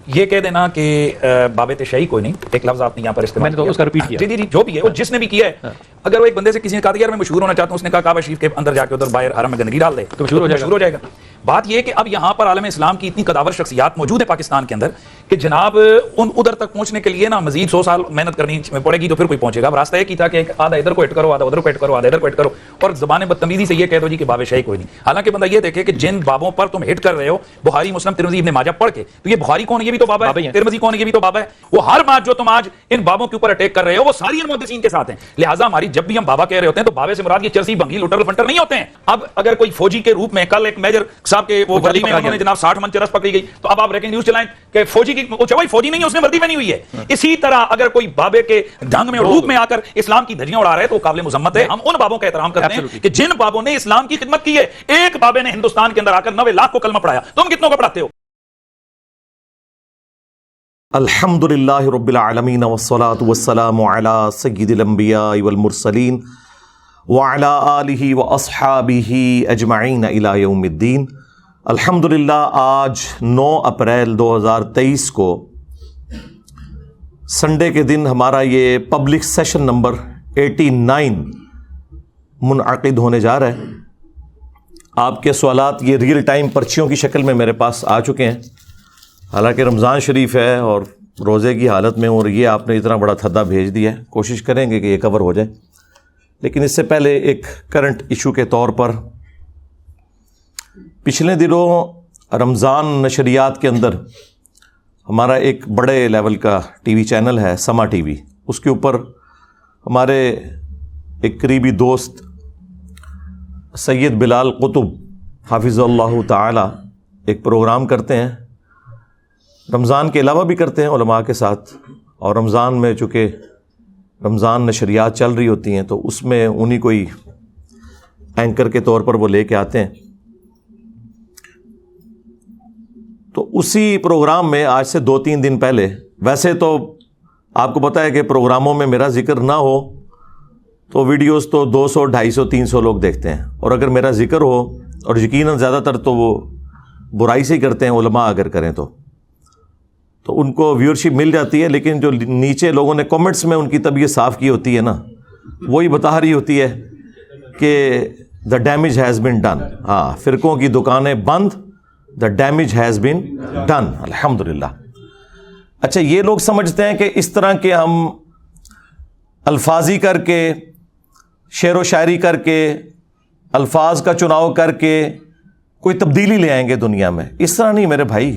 یہ کہہ دینا کہ باب تشیع کوئی نہیں، ایک لفظ آپ نے یہاں پر استعمال میں نے تو اس کا ریپیٹ کیا. جی جو بھی ہے وہ جس نے بھی کیا ہے، اگر وہ ایک بندے سے کسی نے کہا یار میں مشہور ہونا چاہتا ہوں، اس نے کہا کعبہ شریف کے اندر جا کے ادھر باہر حرم میں گندگی ڈال دے تو مشہور ہو جائے گا. بات یہ ہے کہ اب یہاں پر عالم اسلام کی اتنی قداور شخصیات موجود ہے پاکستان کے اندر کہ جناب ان ادھر تک پہنچنے کے لیے نا مزید 100 سال محنت کرنی پڑے گی تو پھر کوئی پہنچے گا. اب راستہ یہ کی تھا کہ آدھا ادھر کو ہٹ کرو، آدھا ادھر کو ہٹ کرو، آدھا ادھر کو ہٹ کرو، اور زبان بدتمیزی سے یہ کہہ دو جی کہ باب شیع کوئی نہیں. حالانکہ بندہ یہ دیکھے کہ جن بابوں پر تم ہٹ کر رہے ہو، بخاری، مسلم، ترمذی، ابن ماجہ پڑھ کے، تو یہ بخاری کون ہے؟ یہ بھی تو بابا ہے. ترمذی کون ہے؟ یہ بھی تو بابا ہے. وہ ہر بات جو تم آج ان بابوں کے اوپر اٹیک کر رہے ہو وہ ساری ان محدثین کے ساتھ ہیں. لہٰذا ہماری جب بھی ہم بابا کہہ رہے ہوتے ہیں تو بابے سے مراد یہ چرسی بھنگی لوٹر فنٹر نہیں ہوتے ہیں. اب اگر کوئی فوجی کے روپ میں کل ایک میجر صاحب کے وہ وردی میں انہوں نے جناب 60 من چرس پکڑی گئی، تو اب آپ بریکنگ نیوز چلائیں کہ فوجی کی بھائی فوجی نہیں ہے، اس نے وردی پہنی ہوئی ہے. اسی طرح اگر کوئی بابے کے ڈھنگ میں اور روپ میں آ کر اسلام کی دھجیاں اڑا رہے تو وہ قابل مذمت ہے. ہم ان بابوں کا احترام کرتے ہیں کہ جن بابوں نے اسلام کی خدمت کی ہے. ایک بابے نے ہندوستان کے اندر آ کر 90 لاکھ کو کلمہ پڑھایا، تم کتنوں کو پڑھاتے ہو؟ الحمد للہ رب العالمین والصلاة والسلام علی سید الانبیاء والمرسلین وعلی آلہ واصحابہ اجمعین الی یوم الدین. الحمد للہ آج 9 اپریل 2023 کو سنڈے کے دن ہمارا یہ پبلک سیشن نمبر 89 منعقد ہونے جا رہا ہے. آپ کے سوالات یہ ریئل ٹائم پرچیوں کی شکل میں میرے پاس آ چکے ہیں. حالانکہ رمضان شریف ہے اور روزے کی حالت میں، اور یہ آپ نے اتنا بڑا تھدا بھیج دیا ہے، کوشش کریں گے کہ یہ کور ہو جائے. لیکن اس سے پہلے ایک کرنٹ ایشو کے طور پر، پچھلے دنوں رمضان نشریات کے اندر ہمارا ایک بڑے لیول کا ٹی وی چینل ہے سما ٹی وی، اس کے اوپر ہمارے ایک قریبی دوست سید بلال قطب حافظ اللہ تعالی ایک پروگرام کرتے ہیں. رمضان کے علاوہ بھی کرتے ہیں علماء کے ساتھ، اور رمضان میں چونکہ رمضان نشریات چل رہی ہوتی ہیں تو اس میں انہی کوئی اینکر کے طور پر وہ لے کے آتے ہیں. تو اسی پروگرام میں آج سے 2-3 دن پہلے، ویسے تو آپ کو پتہ ہے کہ پروگراموں میں میرا ذکر نہ ہو تو ویڈیوز تو 200, 250, 300 لوگ دیکھتے ہیں، اور اگر میرا ذکر ہو، اور یقیناً زیادہ تر تو وہ برائی سے ہی کرتے ہیں علماء اگر کریں تو ان کو ویورشپ مل جاتی ہے. لیکن جو نیچے لوگوں نے کامنٹس میں ان کی طبیعت صاف کی ہوتی ہے نا، وہی بتا رہی ہوتی ہے کہ the damage has been done. ہاں، فرقوں کی دکانیں بند، the damage has been done. الحمدللہ. اچھا، یہ لوگ سمجھتے ہیں کہ اس طرح کے ہم الفاظی کر کے، شعر و شاعری کر کے، الفاظ کا چناؤ کر کے کوئی تبدیلی لے آئیں گے دنیا میں. اس طرح نہیں میرے بھائی.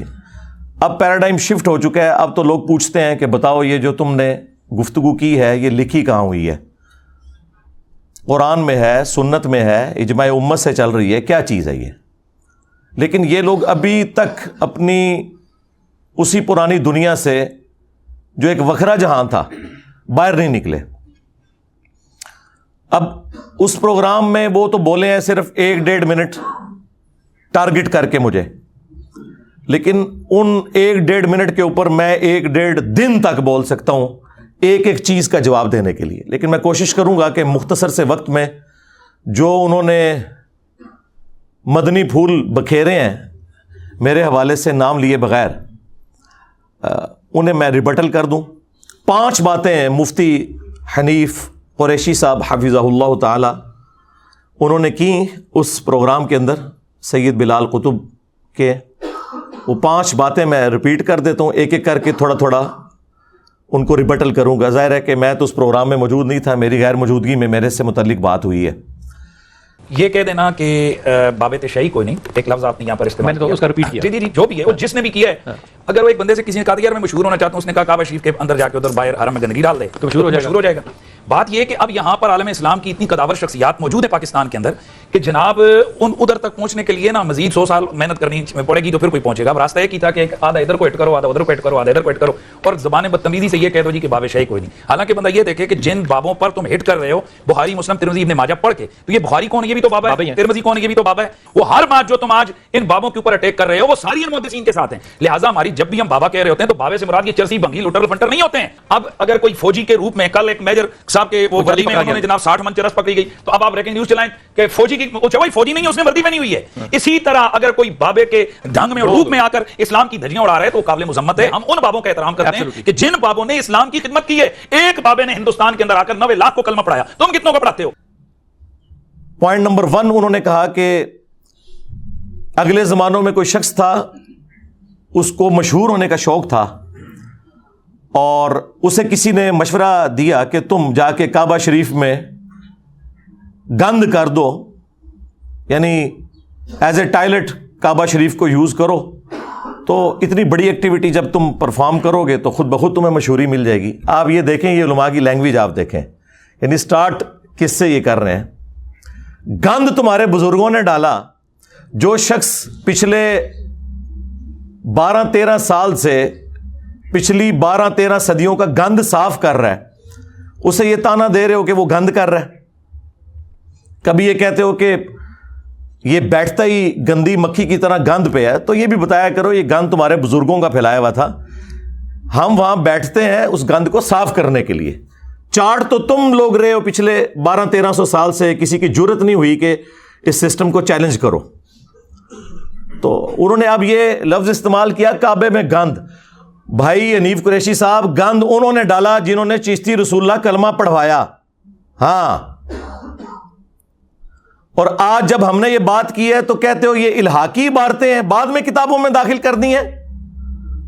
اب پیراڈائم شفٹ ہو چکا ہے. اب تو لوگ پوچھتے ہیں کہ بتاؤ یہ جو تم نے گفتگو کی ہے یہ لکھی کہاں ہوئی ہے؟ قرآن میں ہے، سنت میں ہے، اجماع امت سے چل رہی ہے، کیا چیز ہے یہ؟ لیکن یہ لوگ ابھی تک اپنی اسی پرانی دنیا سے جو ایک وکھرا جہاں تھا باہر نہیں نکلے. اب اس پروگرام میں وہ تو بولے ہیں صرف 1-1.5 منٹ ٹارگٹ کر کے مجھے، لیکن ان 1-1.5 منٹ کے اوپر میں 1-1.5 دن تک بول سکتا ہوں ایک ایک چیز کا جواب دینے کے لیے. لیکن میں کوشش کروں گا کہ مختصر سے وقت میں جو انہوں نے مدنی پھول بکھیرے ہیں میرے حوالے سے نام لیے بغیر، انہیں میں ریبٹل کر دوں. 5 باتیں ہیں مفتی حنیف قریشی صاحب حفظہ اللہ تعالی انہوں نے کی اس پروگرام کے اندر سید بلال قطب کے. وہ 5 باتیں میں ریپیٹ کر دیتا ہوں، ایک ایک کر کے تھوڑا تھوڑا ان کو ریبٹل کروں گا. ظاہر ہے کہ میں تو اس پروگرام میں موجود نہیں تھا، میری غیر موجودگی میں میرے سے متعلق بات ہوئی ہے. یہ کہہ دینا کہ باب تشیع کوئی نہیں، ایک لفظ آپ نے یہاں پر استعمال میں نے تو اس کا ریپیٹ کیا. جی جو بھی ہے وہ جس نے بھی کیا ہے. اگر وہ ایک بندے سے کسی نے کہا یار میں مشہور ہونا چاہتا ہوں، اس نے کہا کعبہ شریف کے اندر جا کے ادھر باہر حرم میں گندگی ڈال دے تو مشہور ہو جائے گا. بات یہ ہے کہ اب یہاں پر عالم اسلام کی اتنی قداور شخصیات موجود ہے پاکستان کے اندر کہ جناب ان ادھر تک پہنچنے کے لیے نا مزید 100 سال محنت کرنی پڑے گی تو پھر کوئی پہنچے گا. اب راستہ یہ کی تھا کہ آدھا ادھر کو ہٹ کرو، آدھا ادھر کو ہٹ کرو، آدھا ادھر کو ہٹ کرو، اور زبان بدتمیزی سے یہ کہہ دو جی کہ باب شاہی کوئی نہیں. حالانکہ بندہ یہ دیکھے کہ جن بابوں پر تم ہٹ کر رہے ہو بخاری مسلم ترمذی ابن ماجہ پڑھ کے, تو یہ بخاری کون ہے, یہ بھی تو بابا ہے, ترمذی کون ہے, یہ بھی تو بابا ہے. وہ ہر بات جو تم آج ان بابوں کے اوپر اٹیک کر رہے ہو وہ ساری ان محدثین کے ساتھ ہیں. لہٰذا ہماری جب بھی ہم بابا کہہ رہے ہوتے ہیں تو بابے سے مراد یہ چرسی بھنگی لٹر فنٹر نہیں ہوتے ہیں. اب اگر کوئی فوجی کے روپ میں کل ایک میجر صاحب کے وہ وردی میں انہوں نے جناب 60 من چرس پکڑی گئی, تو اب آپ بریکنگ نیوز چلائیں کہ فوجی کی بھائی فوجی نہیں ہے, اس نے وردی پہنی ہوئی ہے. اسی طرح اگر کوئی بابے کے ڈھنگ میں اور روپ میں آ کر اسلام کی دھجیاں اڑا رہے تو وہ قابل مذمت ہے. ہم ان بابوں کا احترام کرتے ہیں کہ جن بابوں نے اسلام کی خدمت کی ہے. ایک بابے نے ہندوستان کے اندر آ کر 90 لاکھ کو کلمہ پڑھایا, تم کتنوں کو پڑھاتے ہو؟ پوائنٹ نمبر 1 انہوں نے کہا کہ اگلے زمانوں میں کوئی شخص تھا, اس کو مشہور ہونے کا شوق تھا, اور اسے کسی نے مشورہ دیا کہ تم جا کے کعبہ شریف میں گند کر دو, یعنی ایز اے ٹائلٹ کعبہ شریف کو یوز کرو, تو اتنی بڑی ایکٹیویٹی جب تم پرفارم کرو گے تو خود بخود تمہیں مشہوری مل جائے گی. آپ یہ دیکھیں, یہ علماء کی لینگویج آپ دیکھیں, یعنی سٹارٹ کس سے یہ کر رہے ہیں. گند تمہارے بزرگوں نے ڈالا. جو شخص پچھلے 12-13 سال سے پچھلی 12-13 صدیوں کا گند صاف کر رہا ہے, اسے یہ تانا دے رہے ہو کہ وہ گند کر رہا ہے. کبھی یہ کہتے ہو کہ یہ بیٹھتا ہی گندی مکھی کی طرح گند پہ ہے, تو یہ بھی بتایا کرو یہ گند تمہارے بزرگوں کا پھیلایا ہوا تھا, ہم وہاں بیٹھتے ہیں اس گند کو صاف کرنے کے لیے. چاٹ تو تم لوگ رہے ہو پچھلے 1200-1300 سال سے, کسی کی جرت نہیں ہوئی کہ اس سسٹم کو چیلنج کرو. تو انہوں نے اب یہ لفظ استعمال کیا کعبے میں گند. بھائی حنیف قریشی صاحب, گند انہوں نے ڈالا جنہوں نے چشتی رسول اللہ کلمہ پڑھوایا. ہاں, اور آج جب ہم نے یہ بات کی ہے تو کہتے ہو یہ الحاقی عبارتیں ہیں, بعد میں کتابوں میں داخل کر دی ہیں.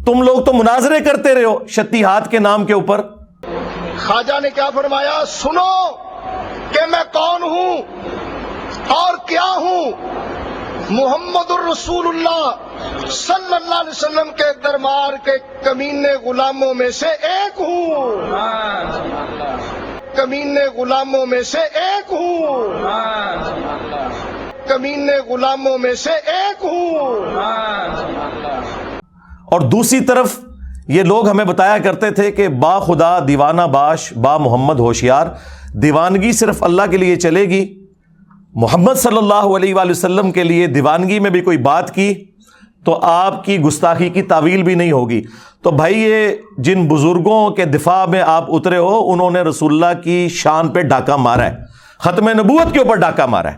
تم لوگ تو مناظرے کرتے رہے ہو شتیہات کے نام کے اوپر. خواجہ نے کیا فرمایا, سنو کہ میں کون ہوں اور کیا ہوں. محمد الرسول اللہ صلی اللہ علیہ وسلم کے دربار کے کمینے غلاموں میں سے ایک ہوں. کمینے غلاموں میں سے ایک ہوں. کمینے غلاموں میں سے ایک ہوں. اور دوسری طرف یہ لوگ ہمیں بتایا کرتے تھے کہ با خدا دیوانہ باش با محمد ہوشیار, دیوانگی صرف اللہ کے لیے چلے گی, محمد صلی اللہ علیہ وآلہ وسلم کے لیے دیوانگی میں بھی کوئی بات کی تو آپ کی گستاخی کی تعویل بھی نہیں ہوگی. تو بھائی یہ جن بزرگوں کے دفاع میں آپ اترے ہو, انہوں نے رسول اللہ کی شان پہ ڈاکہ مارا ہے, ختم نبوت کے اوپر ڈاکہ مارا ہے.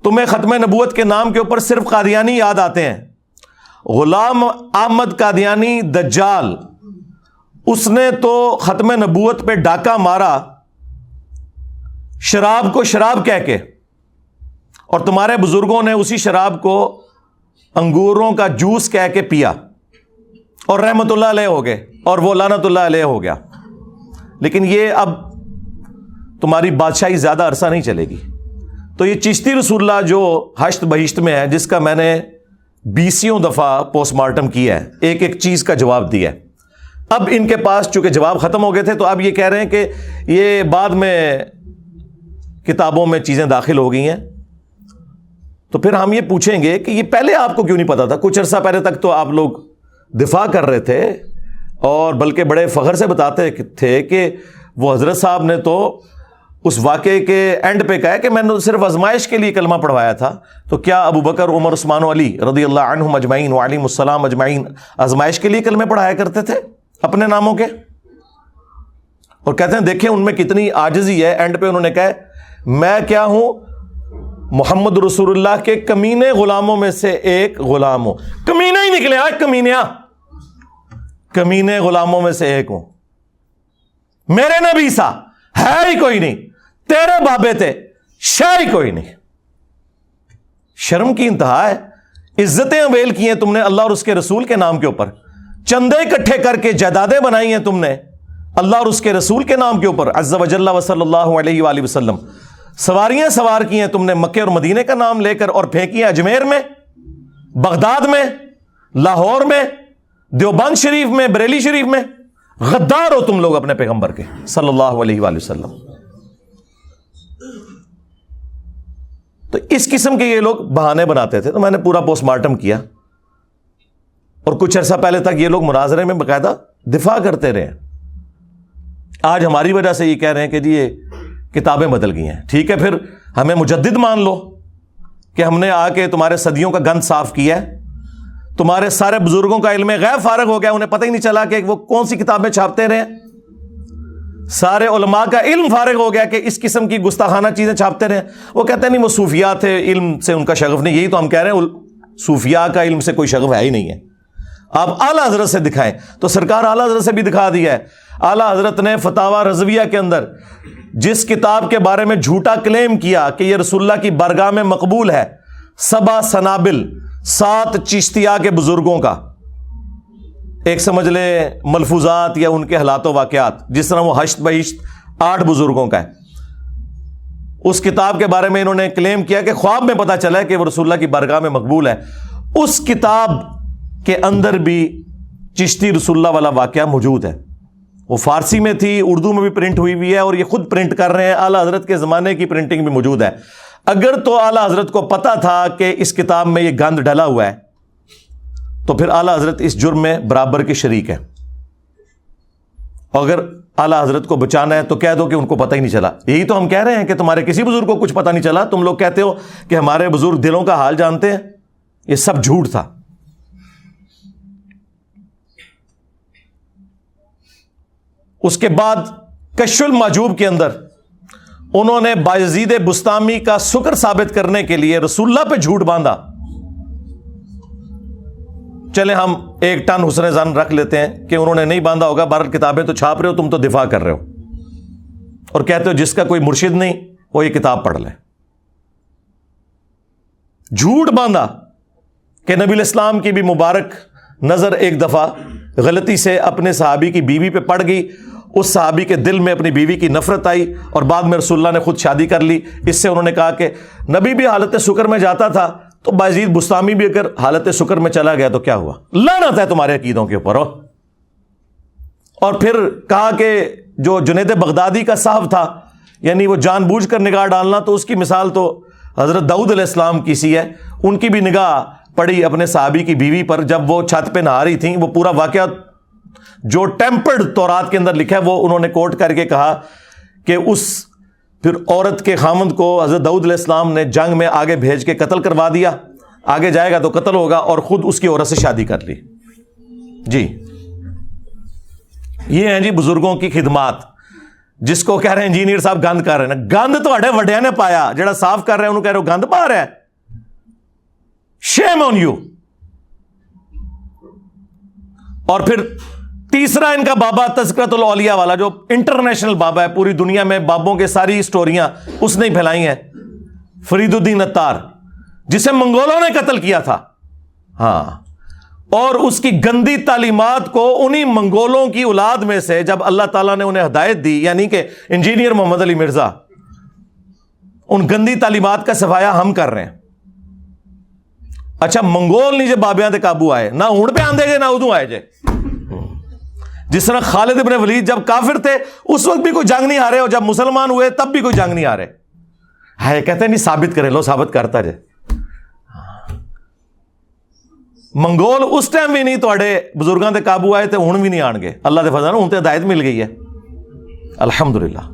تمہیں ختم نبوت کے نام کے اوپر صرف قادیانی یاد آتے ہیں. غلام احمد قادیانی دجال, اس نے تو ختم نبوت پہ ڈاکہ مارا شراب کو شراب کہہ کے, اور تمہارے بزرگوں نے اسی شراب کو انگوروں کا جوس کہہ کے پیا اور رحمت اللہ علیہ ہو گئے, اور وہ لعنت اللہ علیہ ہو گیا. لیکن یہ اب تمہاری بادشاہی زیادہ عرصہ نہیں چلے گی. تو یہ چشتی رسول اللہ جو ہشت بہشت میں ہے, جس کا میں نے 20 دفعہ پوسٹ مارٹم کیا ہے, ایک ایک چیز کا جواب دیا ہے. اب ان کے پاس چونکہ جواب ختم ہو گئے تھے تو اب یہ کہہ رہے ہیں کہ یہ بعد میں کتابوں میں چیزیں داخل ہو گئی ہیں. تو پھر ہم یہ پوچھیں گے کہ یہ پہلے آپ کو کیوں نہیں پتا تھا؟ کچھ عرصہ پہلے تک تو آپ لوگ دفاع کر رہے تھے, اور بلکہ بڑے فخر سے بتاتے تھے کہ وہ حضرت صاحب نے تو اس واقعے کے اینڈ پہ کہا کہ میں نے صرف آزمائش کے لیے کلمہ پڑھوایا تھا. تو کیا ابو بکر, عمر, عثمان و علی رضی اللہ عنہم اجمعین وعلیہم السلام اجمعین آزمائش کے لیے کلمے پڑھایا کرتے تھے اپنے ناموں کے؟ اور کہتے ہیں دیکھیں ان میں کتنی عاجزی ہے. اینڈ پہ انہوں نے کہا میں کیا ہوں, محمد رسول اللہ کے کمینے غلاموں میں سے ایک غلام ہوں. کمینے ہی نکلے, آج کمینیا, کمینے غلاموں میں سے ایک ہوں. میرے نبی سا ہے ہی کوئی نہیں, تیرے بابے تھے شے ہی کوئی نہیں. شرم کی انتہا ہے. عزتیں اویل کی ہیں تم نے اللہ اور اس کے رسول کے نام کے اوپر, چندے اکٹھے کر کے جائیدادیں بنائی ہیں تم نے اللہ اور اس کے رسول کے نام کے اوپر, عز وجل و صلی اللہ علیہ وآلہ وسلم. سواریاں سوار کی ہیں تم نے مکے اور مدینے کا نام لے کر, اور پھینکی ہیں اجمیر میں, بغداد میں, لاہور میں, دیوبند شریف میں, بریلی شریف میں. غدار ہو تم لوگ اپنے پیغمبر کے صلی اللہ علیہ وآلہ وسلم. تو اس قسم کے یہ لوگ بہانے بناتے تھے. تو میں نے پورا پوسٹ مارٹم کیا, اور کچھ عرصہ پہلے تک یہ لوگ مناظرے میں باقاعدہ دفاع کرتے رہے. آج ہماری وجہ سے یہ کہہ رہے ہیں کہ جی یہ کتابیں بدل گئی ہیں. ٹھیک ہے، پھر ہمیں مجدد مان لو کہ ہم نے آ کے تمہارے صدیوں کا گند صاف کیا ہے. تمہارے سارے بزرگوں کا علم غیب فارغ ہو گیا، انہیں پتہ ہی نہیں چلا کہ وہ کون سی کتابیں چھاپتے رہے. سارے علماء کا علم فارغ ہو گیا کہ اس قسم کی گستاخانہ چیزیں چھاپتے رہے. وہ کہتے ہیں نہیں، وہ صوفیاء تھے، علم سے ان کا شغف نہیں. یہی تو ہم کہہ رہے ہیں، صوفیاء کا علم سے کوئی شغف ہے ہی نہیں ہے. آپ اعلیٰ حضرت سے دکھائیں. تو سرکار اعلیٰ حضرت سے بھی دکھا دیا ہے. اعلیٰ حضرت نے فتاوی رضویہ کے اندر جس کتاب کے بارے میں جھوٹا کلیم کیا کہ یہ رسول اللہ کی بارگاہ میں مقبول ہے، 7 سنابل 7 چشتیہ کے بزرگوں کا، ایک سمجھ لے ملفوظات یا ان کے حالات و واقعات، جس طرح وہ ہشت بہشت 8 بزرگوں کا ہے. اس کتاب کے بارے میں انہوں نے کلیم کیا کہ خواب میں پتا چلا ہے کہ وہ رسول اللہ کی بارگاہ میں مقبول ہے. اس کتاب کے اندر بھی چشتی رسول اللہ والا واقعہ موجود ہے. وہ فارسی میں تھی، اردو میں بھی پرنٹ ہوئی ہے، اور یہ خود پرنٹ کر رہے ہیں. اعلیٰ حضرت کے زمانے کی پرنٹنگ بھی موجود ہے. اگر تو اعلیٰ حضرت کو پتا تھا کہ اس کتاب میں یہ گند ڈلا ہوا ہے تو پھر اعلیٰ حضرت اس جرم میں برابر کے شریک ہے. اگر اعلیٰ حضرت کو بچانا ہے تو کہہ دو کہ ان کو پتہ ہی نہیں چلا. یہی تو ہم کہہ رہے ہیں کہ تمہارے کسی بزرگ کو کچھ پتہ نہیں چلا. تم لوگ کہتے ہو کہ ہمارے بزرگ دلوں کا حال جانتے ہیں. یہ سب جھوٹ تھا. اس کے بعد کشف المحجوب کے اندر انہوں نے بایزید بسطامی کا سکر ثابت کرنے کے لیے رسول اللہ پہ جھوٹ باندھا. چلے ہم 1 ٹن حسن ظن رکھ لیتے ہیں کہ انہوں نے نہیں باندھا ہوگا. 12 کتابیں تو چھاپ رہے ہو، تم تو دفاع کر رہے ہو اور کہتے ہو جس کا کوئی مرشد نہیں وہ یہ کتاب پڑھ لے. جھوٹ باندھا کہ نبی الاسلام کی بھی مبارک نظر ایک دفعہ غلطی سے اپنے صحابی کی بیوی پہ پڑ گئی. اس صحابی کے دل میں اپنی بیوی کی نفرت آئی اور بعد میں رسول اللہ نے خود شادی کر لی. اس سے انہوں نے کہا کہ نبی بھی حالت سکر میں جاتا تھا تو بایزید بسطامی بھی اگر حالت سکر میں چلا گیا تو کیا ہوا؟ لعنت ہے تمہارے عقیدوں کے اوپر. اور پھر کہا کہ جو جنید بغدادی کا صاحب تھا، یعنی وہ جان بوجھ کر نگاہ ڈالنا، تو اس کی مثال تو حضرت داؤد علیہ السلام کی سی ہے. ان کی بھی نگاہ پڑی اپنے صحابی کی بیوی پر جب وہ چھت پہ نہا رہی تھیں. وہ پورا واقعہ جو ٹیمپرڈ تورات کے اندر لکھا ہے وہ انہوں نے کوٹ کر کے کہا کہ اس پھر عورت کے خامند کو حضرت داؤد علیہ السلام نے جنگ میں آگے بھیج کے قتل کروا دیا. آگے جائے گا تو قتل ہوگا، اور خود اس کی عورت سے شادی کر لی. جی یہ ہیں جی بزرگوں کی خدمات. جس کو کہہ رہے ہیں انجینئر صاحب گند کر رہے ہیں، گند تو اڈے وڈیا نے پایا. جڑا صاف کر رہے ہیں انہوں کہہ رہے ہو گند پا رہا ہے. شیم آن یو. اور پھر تیسرا ان کا بابا تذکرۃ الاولیاء والا، جو انٹرنیشنل بابا ہے، پوری دنیا میں بابوں کے ساری سٹوریاں اس نے پھیلائی ہیں، فرید الدین عطار، جسے منگولوں نے قتل کیا تھا. ہاں، اور اس کی گندی تعلیمات کو انہی منگولوں کی اولاد میں سے جب اللہ تعالیٰ نے انہیں ہدایت دی، یعنی کہ انجینئر محمد علی مرزا، ان گندی تعلیمات کا صفایا ہم کر رہے ہیں. اچھا منگول نہیں جو بابیاں دے قابو آئے، نہ ہون پہ آندے جے نہ ادو آئے جے. جس طرح خالد ابن ولید جب کافر تھے اس وقت بھی کوئی جنگ نہیں آ رہے، اور جب مسلمان ہوئے تب بھی کوئی جنگ نہیں آ رہے. ہے کہتے ہیں نہیں ثابت کرے، لو ثابت کرتا جے. منگول اس ٹائم بھی نہیں توڑے بزرگاں دے قابو آئے تھے، ہن بھی نہیں آن گے. اللہ دے فضل ہن تے ہدایت مل گئی ہے الحمدللہ.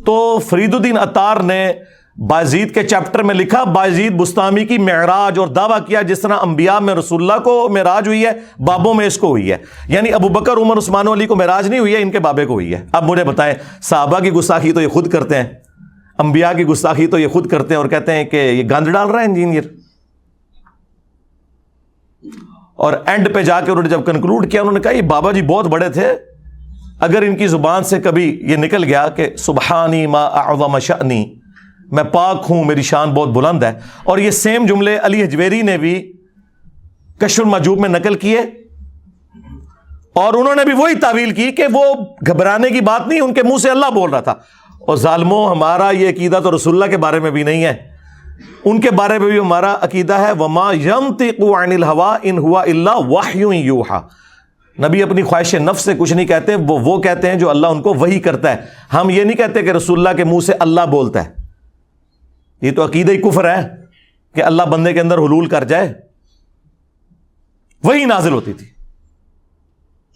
تو فرید الدین عطار نے بایزید کے چیپٹر میں لکھا بایزید بسطامی کی معراج، اور دعویٰ کیا جس طرح انبیاء میں رسول اللہ کو معراج ہوئی ہے، بابوں میں اس کو ہوئی ہے. یعنی ابو بکر عمر عثمان و علی کو معراج نہیں ہوئی ہے، ان کے بابے کو ہوئی ہے. اب مجھے بتائیں، صحابہ کی گستاخی تو یہ خود کرتے ہیں، انبیاء کی گستاخی تو یہ خود کرتے ہیں، اور کہتے ہیں کہ یہ گند ڈال رہا ہے انجینئر. اور اینڈ پہ جا کے انہوں نے جب کنکلوڈ کیا، انہوں نے کہا یہ بابا جی بہت بڑے تھے، اگر ان کی زبان سے کبھی یہ نکل گیا کہ سبحانی ما اعظم شأنی، میں پاک ہوں، میری شان بہت بلند ہے. اور یہ سیم جملے علی حجویری نے بھی کشف المحجوب میں نقل کیے، اور انہوں نے بھی وہی تعویل کی کہ وہ گھبرانے کی بات نہیں، ان کے منہ سے اللہ بول رہا تھا. اور ظالموں، ہمارا یہ عقیدہ تو رسول اللہ کے بارے میں بھی نہیں ہے، ان کے بارے میں بھی ہمارا عقیدہ ہے وما ینطق عن الہوی ان ہوا الا وحی یوحی. نبی اپنی خواہش نفس سے کچھ نہیں کہتے، وہ کہتے ہیں جو اللہ ان کو وحی کرتا ہے. ہم یہ نہیں کہتے کہ رسول اللہ کے منہ سے اللہ بولتا ہے. یہ تو عقیدہ ہی کفر ہے کہ اللہ بندے کے اندر حلول کر جائے. وہی نازل ہوتی تھی.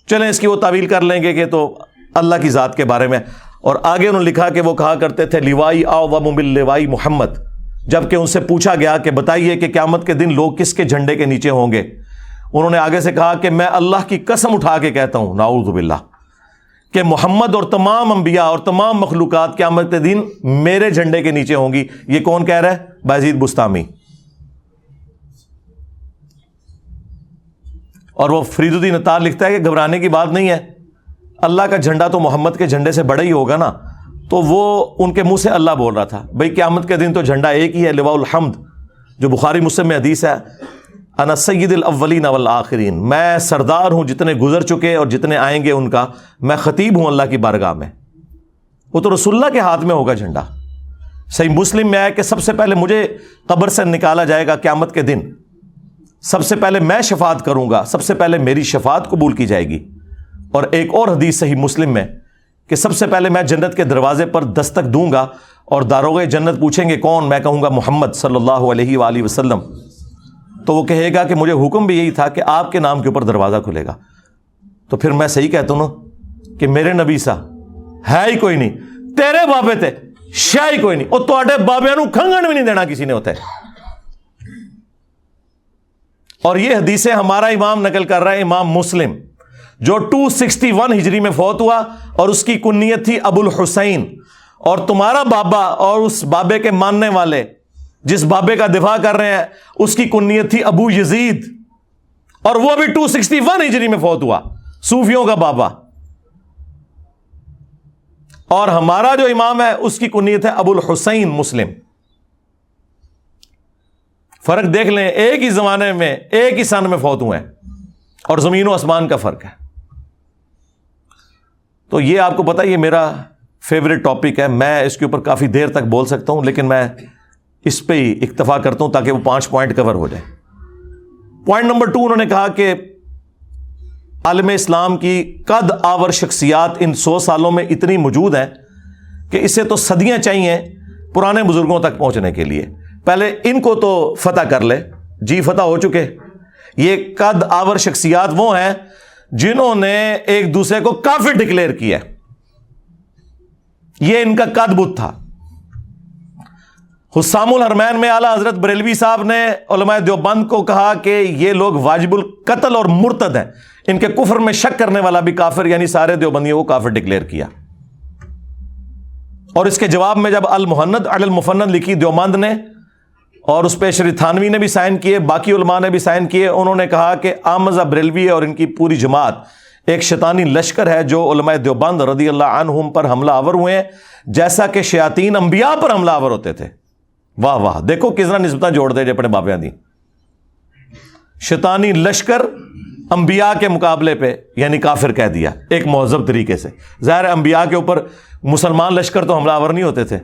چلیں اس کی وہ تعویل کر لیں گے کہ تو اللہ کی ذات کے بارے میں. اور آگے انہوں نے لکھا کہ وہ کہا کرتے تھے لیوائی اعظم من لیوائی محمد. جبکہ ان سے پوچھا گیا کہ بتائیے کہ قیامت کے دن لوگ کس کے جھنڈے کے نیچے ہوں گے, انہوں نے آگے سے کہا کہ میں اللہ کی قسم اٹھا کے کہتا ہوں نعوذ باللہ کہ محمد اور تمام انبیاء اور تمام مخلوقات قیامت کے دن میرے جھنڈے کے نیچے ہوں گی. یہ کون کہہ رہا ہے؟ بایزید بستامی. اور وہ فرید الدین عطار لکھتا ہے کہ گھبرانے کی بات نہیں ہے, اللہ کا جھنڈا تو محمد کے جھنڈے سے بڑا ہی ہوگا نا. تو وہ ان کے منہ سے اللہ بول رہا تھا بھئی قیامت کے دن تو جھنڈا ایک ہی ہے, لواء الحمد, جو بخاری مسلم میں حدیث ہے انا سید الاولین والآخرین, میں سردار ہوں جتنے گزر چکے اور جتنے آئیں گے ان کا, میں خطیب ہوں اللہ کی بارگاہ میں. وہ تو رسول اللہ کے ہاتھ میں ہوگا جھنڈا. صحیح مسلم میں آیا کہ سب سے پہلے مجھے قبر سے نکالا جائے گا قیامت کے دن, سب سے پہلے میں شفاعت کروں گا, سب سے پہلے میری شفاعت قبول کی جائے گی. اور ایک اور حدیث صحیح مسلم میں کہ سب سے پہلے میں جنت کے دروازے پر دستک دوں گا اور داروغے جنت پوچھیں گے کون, میں کہوں گا محمد صلی اللہ علیہ وآلہ وسلم. تو وہ کہے گا کہ مجھے حکم بھی یہی تھا کہ آپ کے نام کے اوپر دروازہ کھلے گا. تو پھر میں صحیح کہتا ہوں نا کہ میرے نبی سا ہے ہی کوئی نہیں, تیرے بابے تے شاہ ہی کوئی نہیں, اور تواڈے بابے نو کھنگن بھی نہیں دینا کسی نے ہوتا ہے. اور یہ حدیثیں ہمارا امام نقل کر رہا ہے, امام مسلم, جو 261 ہجری میں فوت ہوا اور اس کی کنیت تھی ابو الحسین. اور تمہارا بابا اور اس بابے کے ماننے والے جس بابے کا دفاع کر رہے ہیں اس کی کنیت تھی ابو یزید, اور وہ بھی 261 ہجری میں فوت ہوا, صوفیوں کا بابا. اور ہمارا جو امام ہے اس کی کنیت ہے ابو الحسین مسلم. فرق دیکھ لیں, ایک ہی زمانے میں ایک ہی سن میں فوت ہوئے ہیں, اور زمین و آسمان کا فرق ہے. تو یہ آپ کو پتا, یہ میرا فیوریٹ ٹاپک ہے, میں اس کے اوپر کافی دیر تک بول سکتا ہوں, لیکن میں اس پہ ہی اکتفا کرتا ہوں تاکہ وہ 5 پوائنٹ کور ہو جائے. پوائنٹ نمبر 2, انہوں نے کہا کہ عالم اسلام کی قد آور شخصیات ان 100 سالوں میں اتنی موجود ہیں کہ اسے تو صدیاں چاہیے پرانے بزرگوں تک پہنچنے کے لیے. پہلے ان کو تو فتح کر لے. جی فتح ہو چکے. یہ قد آور شخصیات وہ ہیں جنہوں نے ایک دوسرے کو کافر ڈکلیئر کیا. یہ ان کا قد بت تھا. حسام الحرمین میں اعلیٰ حضرت بریلوی صاحب نے علماء دیوبند کو کہا کہ یہ لوگ واجب القتل اور مرتد ہیں, ان کے کفر میں شک کرنے والا بھی کافر, یعنی سارے دیوبندیوں کو کافر ڈکلیئر کیا. اور اس کے جواب میں جب المحند علی المفند لکھی دیوبند نے, اور اس پہ شری تھانوی نے بھی سائن کیے, باقی علماء نے بھی سائن کیے, انہوں نے کہا کہ آمزہ بریلوی اور ان کی پوری جماعت ایک شیطانی لشکر ہے جو علماء دیوبند رضی اللہ عنہم پر حملہ آور ہوئے ہیں جیسا کہ شیاطین انبیاء پر حملہ آور ہوتے تھے. واہ واہ, دیکھو کس طرح نسبتیں جوڑ دے جو اپنے بابیاں دی. شیطانی لشکر انبیاء کے مقابلے پہ یعنی کافر کہہ دیا ایک مہذب طریقے سے. ظاہر انبیاء کے اوپر مسلمان لشکر تو حملہ آور نہیں ہوتے تھے.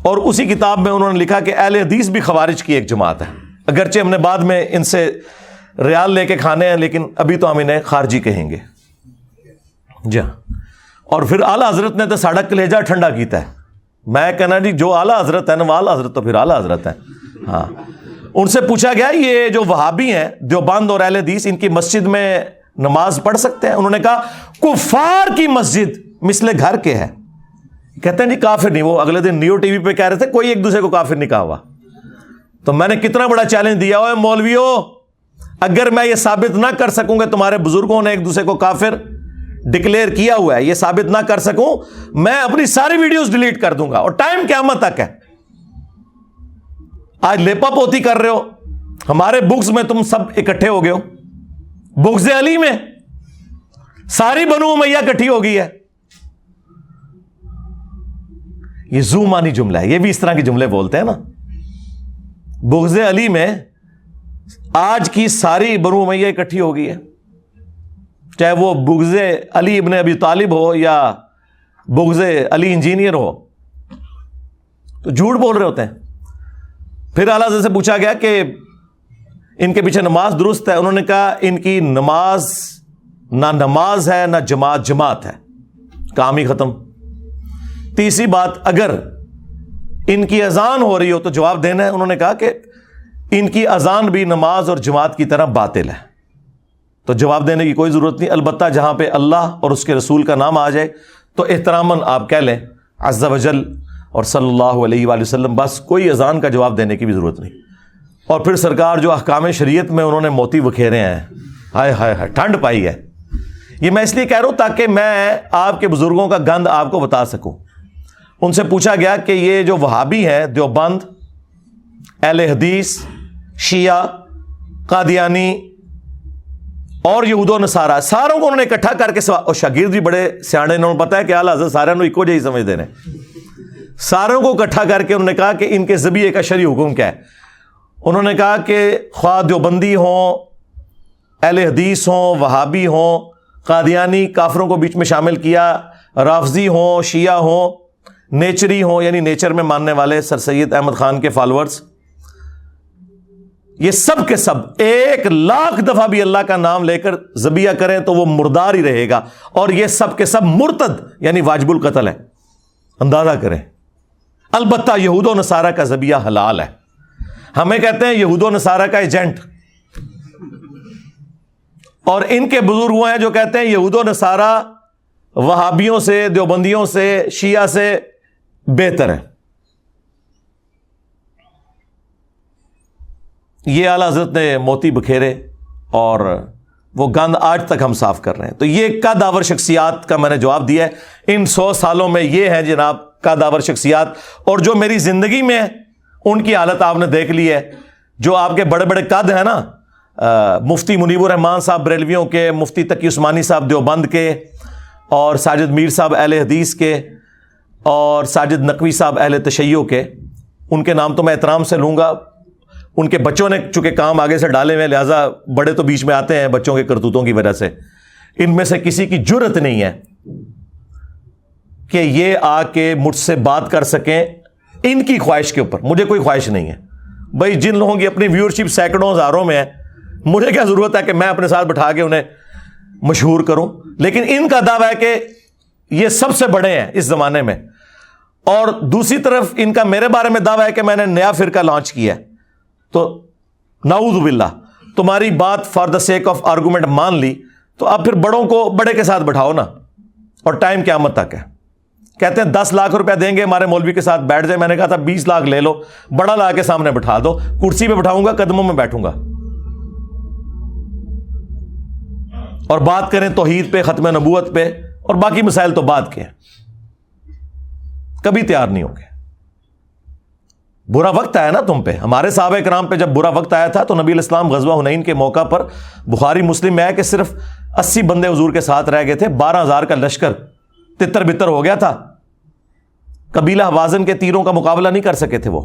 اور اسی کتاب میں انہوں نے لکھا کہ اہل حدیث بھی خوارج کی ایک جماعت ہے, اگرچہ ہم نے بعد میں ان سے ریال لے کے کھانے ہیں, لیکن ابھی تو ہم انہیں خارجی کہیں گے. جی ہاں. اور پھر اعلیٰ حضرت نے تو ساڑا کلیجہ ٹھنڈا کیتا ہے. میں کہنا جی جو اعلیٰ حضرت ہے نا, وہ اعلیٰ حضرت تو پھر اعلیٰ حضرت ہے. ہاں, ان سے پوچھا گیا یہ جو وہابی ہیں دیوبند اور اہل حدیث, ان کی مسجد میں نماز پڑھ سکتے ہیں؟ انہوں نے کہا کفار کی مسجد مثل گھر کے ہے. کہتے ہیں جی کافر نہیں. وہ اگلے دن نیو ٹی وی پہ کہہ رہے تھے کوئی ایک دوسرے کو کافر نہیں کہا ہوا. تو میں نے کتنا بڑا چیلنج دیا, اوے مولویو, اگر میں یہ ثابت نہ کر سکوں کہ تمہارے بزرگوں نے ایک دوسرے کو کافر ڈکلیئر کیا ہوا ہے, یہ ثابت نہ کر سکوں, میں اپنی ساری ویڈیوز ڈیلیٹ کر دوں گا, اور ٹائم قیامت تک ہے. آج لیپا پوتی کر رہے ہو, ہمارے بکس میں تم سب اکٹھے ہو گئے ہو, بغض علی میں ساری بنو امیہ اکٹھی ہو گئی ہے. یہ زومانی جملہ ہے, یہ بھی اس طرح کے جملے بولتے ہیں نا. بغض علی میں آج کی ساری بنو امیہ اکٹھی ہو گئی ہے, چاہے وہ بغض علی ابن ابی طالب ہو یا بغض علی انجینئر ہو. تو جھوٹ بول رہے ہوتے ہیں. پھر اعلیٰ حضرت سے پوچھا گیا کہ ان کے پیچھے نماز درست ہے؟ انہوں نے کہا ان کی نماز نہ نماز ہے نہ جماعت ہے. کام ہی ختم. تیسری بات, اگر ان کی اذان ہو رہی ہو تو جواب دینا ہے. انہوں نے کہا کہ ان کی اذان بھی نماز اور جماعت کی طرح باطل ہے. تو جواب دینے کی کوئی ضرورت نہیں. البتہ جہاں پہ اللہ اور اس کے رسول کا نام آ جائے تو احتراماً آپ کہہ لیں عز وجل اور صلی اللہ علیہ وآلہ وسلم، بس کوئی اذان کا جواب دینے کی بھی ضرورت نہیں. اور پھر سرکار جو احکام شریعت میں انہوں نے موتی بکھیرے ہیں، ہائے ہائے ہائے، ٹھنڈ پائی ہے. یہ میں اس لیے کہہ رہا ہوں تاکہ میں آپ کے بزرگوں کا گند آپ کو بتا سکوں. ان سے پوچھا گیا کہ یہ جو وہابی ہیں، دیوبند، اہل حدیث، شیعہ، قادیانی اور یہود و نصارہ، ساروں کو انہوں نے اکٹھا کر کے اور شاگرد بھی بڑے سیانے، انہوں نے پتا ہے کہ اعلیٰ حضرت سارے ایکو جہی سمجھتے ہیں، ساروں کو اکٹھا کر کے انہوں نے کہا کہ ان کے ذبیحے کا شرعی حکم کیا ہے. انہوں نے کہا کہ خواہ دیوبندی ہوں، اہل حدیث ہوں، وہابی ہوں، قادیانی، کافروں کو بیچ میں شامل کیا، رافضی ہوں، شیعہ ہوں، نیچری ہوں یعنی نیچر میں ماننے والے سر سید احمد خان کے فالورز، یہ سب کے سب 1,00,000 دفعہ بھی اللہ کا نام لے کر ذبیحہ کریں تو وہ مردار ہی رہے گا. اور یہ سب کے سب مرتد یعنی واجب القتل ہے. اندازہ کریں. البتہ یہود و نصارہ کا ذبیحہ حلال ہے. ہمیں کہتے ہیں یہود و نصارہ کا ایجنٹ، اور ان کے بزرگ وہ ہیں جو کہتے ہیں یہود و نصارہ وہابیوں سے، دیوبندیوں سے، شیعہ سے بہتر ہے. یہ اعلیٰ حضرت نے موتی بکھیرے اور وہ گند آج تک ہم صاف کر رہے ہیں. تو یہ قدآور شخصیات کا میں نے جواب دیا ہے. ان 100 سالوں میں یہ ہے جناب قدآور شخصیات. اور جو میری زندگی میں ان کی حالت آپ نے دیکھ لی ہے. جو آپ کے بڑے بڑے قد ہیں نا، مفتی منیب الرحمان صاحب بریلویوں کے، مفتی تقی عثمانی صاحب دیوبند کے، اور ساجد میر صاحب اہل حدیث کے، اور ساجد نقوی صاحب اہل تشیع کے، ان کے نام تو میں احترام سے لوں گا. ان کے بچوں نے چونکہ کام آگے سے ڈالے ہوئے، لہٰذا بڑے تو بیچ میں آتے ہیں بچوں کے کرتوتوں کی وجہ سے. ان میں سے کسی کی جرت نہیں ہے کہ یہ آ کے مجھ سے بات کر سکیں ان کی خواہش کے اوپر. مجھے کوئی خواہش نہیں ہے بھائی. جن لوگوں کی اپنی ویورشپ سینکڑوں ہزاروں میں ہے، مجھے کیا ضرورت ہے کہ میں اپنے ساتھ بٹھا کے انہیں مشہور کروں. لیکن ان کا دعویٰ ہے کہ یہ سب سے بڑے ہیں اس زمانے میں. اور دوسری طرف ان کا میرے بارے میں دعویٰ ہے کہ میں نے نیا فرقہ لانچ کیا ہے. تو نعوذ باللہ، تمہاری بات for the sake of argument مان لی تو اب پھر بڑوں کو بڑے کے ساتھ بٹھاؤ نا. اور ٹائم قیامت تک ہے. کہتے ہیں 10 لاکھ روپیہ دیں گے ہمارے مولوی کے ساتھ بیٹھ جائے. میں نے کہا تھا 20 لاکھ لے لو، بڑا لا کے سامنے بٹھا دو، کرسی پہ بٹھاؤں گا، قدموں میں بیٹھوں گا، اور بات کریں توحید پہ، ختم نبوت پہ، اور باقی مسائل تو بات کے ہیں. کبھی تیار نہیں ہوگے. برا وقت آیا نا تم پہ. ہمارے صحابہ کرام پہ جب برا وقت آیا تھا تو نبی علیہ السلام غزوہ حنین کے موقع پر، بخاری مسلم میں ہے کہ صرف 80 بندے حضور کے ساتھ رہ گئے تھے. 12,000 کا لشکر تتر بتر ہو گیا تھا. قبیلہ حوازن کے تیروں کا مقابلہ نہیں کر سکے تھے وہ.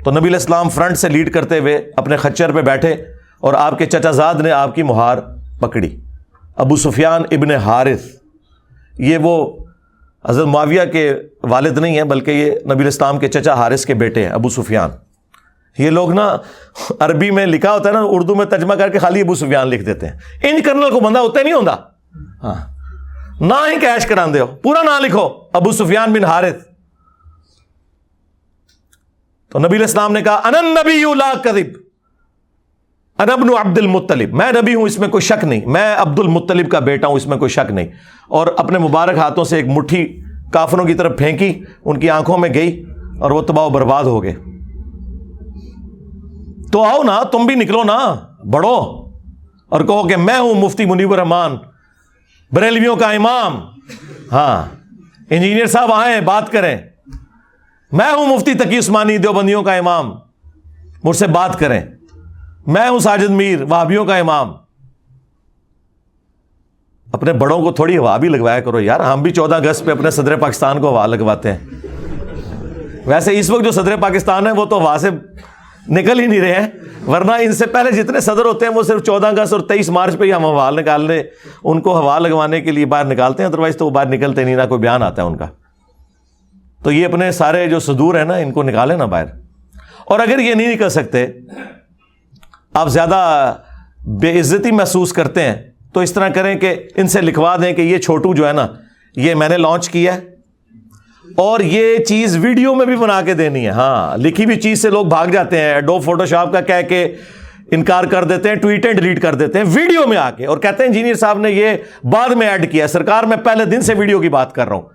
تو نبی علیہ السلام فرنٹ سے لیڈ کرتے ہوئے اپنے خچر پہ بیٹھے اور آپ کے چچا زاد نے آپ کی مہار پکڑی. ابو سفیان ابن حارث، یہ وہ حضرت معاویہ کے والد نہیں ہیں بلکہ یہ نبی علیہ السلام کے چچا حارث کے بیٹے ہیں ابو سفیان. یہ لوگ نا عربی میں لکھا ہوتا ہے نا، اردو میں ترجمہ کر کے خالی ابو سفیان لکھ دیتے ہیں. ان کرنل کو بندہ ہوتا نہیں ہوتا. ہاں، نہ ہی کیش کراندے ہو، پورا نام لکھو ابو سفیان بن حارث. تو نبی علیہ السلام نے کہا انا النبی لا کذب، انا ابن عبد المطلب، میں نبی ہوں اس میں کوئی شک نہیں، میں عبد المطلب کا بیٹا ہوں اس میں کوئی شک نہیں. اور اپنے مبارک ہاتھوں سے ایک مٹھی کافروں کی طرف پھینکی، ان کی آنکھوں میں گئی اور وہ تباہ و برباد ہو گئے. تو آؤ نا، تم بھی نکلو نا، بڑھو اور کہو کہ میں ہوں مفتی منیب الرحمان بریلویوں کا امام. ہاں، انجینئر صاحب آئیں بات کریں. میں ہوں مفتی تقی عثمانی دیوبندیوں کا امام، مجھ سے بات کریں. میں ہوں ساجد میر وہابیوں کا امام. اپنے بڑوں کو تھوڑی ہوا بھی لگوایا کرو یار. ہم بھی 14 اگست پہ اپنے صدر پاکستان کو ہوا لگواتے ہیں. ویسے اس وقت جو صدر پاکستان ہے وہ تو ہوا سے نکل ہی نہیں رہے ہیں، ورنہ ان سے پہلے جتنے صدر ہوتے ہیں وہ صرف 14 اگست اور 23 مارچ پہ ہی ہم ہوا نکالنے، ان کو ہوا لگوانے کے لیے باہر نکالتے ہیں. ادروائز تو وہ باہر نکلتے نہیں، نہ کوئی بیان آتا ہے ان کا. تو یہ اپنے سارے جو صدور ہیں نا ان کو نکالیں نا باہر. اور اگر یہ نہیں نکل سکتے، آپ زیادہ بے عزتی محسوس کرتے ہیں، تو اس طرح کریں کہ ان سے لکھوا دیں کہ یہ چھوٹو جو ہے نا، یہ میں نے لانچ کیا ہے اور یہ چیز ویڈیو میں بھی بنا کے دینی ہے. ہاں, لکھی ہوئی چیز سے لوگ بھاگ جاتے ہیں, ایڈوب فوٹو شاپ کا کہہ کے انکار کر دیتے ہیں, ٹویٹیں ڈیلیٹ کر دیتے ہیں ویڈیو میں آ کے, اور کہتے ہیں انجینئر صاحب نے یہ بعد میں ایڈ کیا. سرکار میں پہلے دن سے ویڈیو کی بات کر رہا ہوں.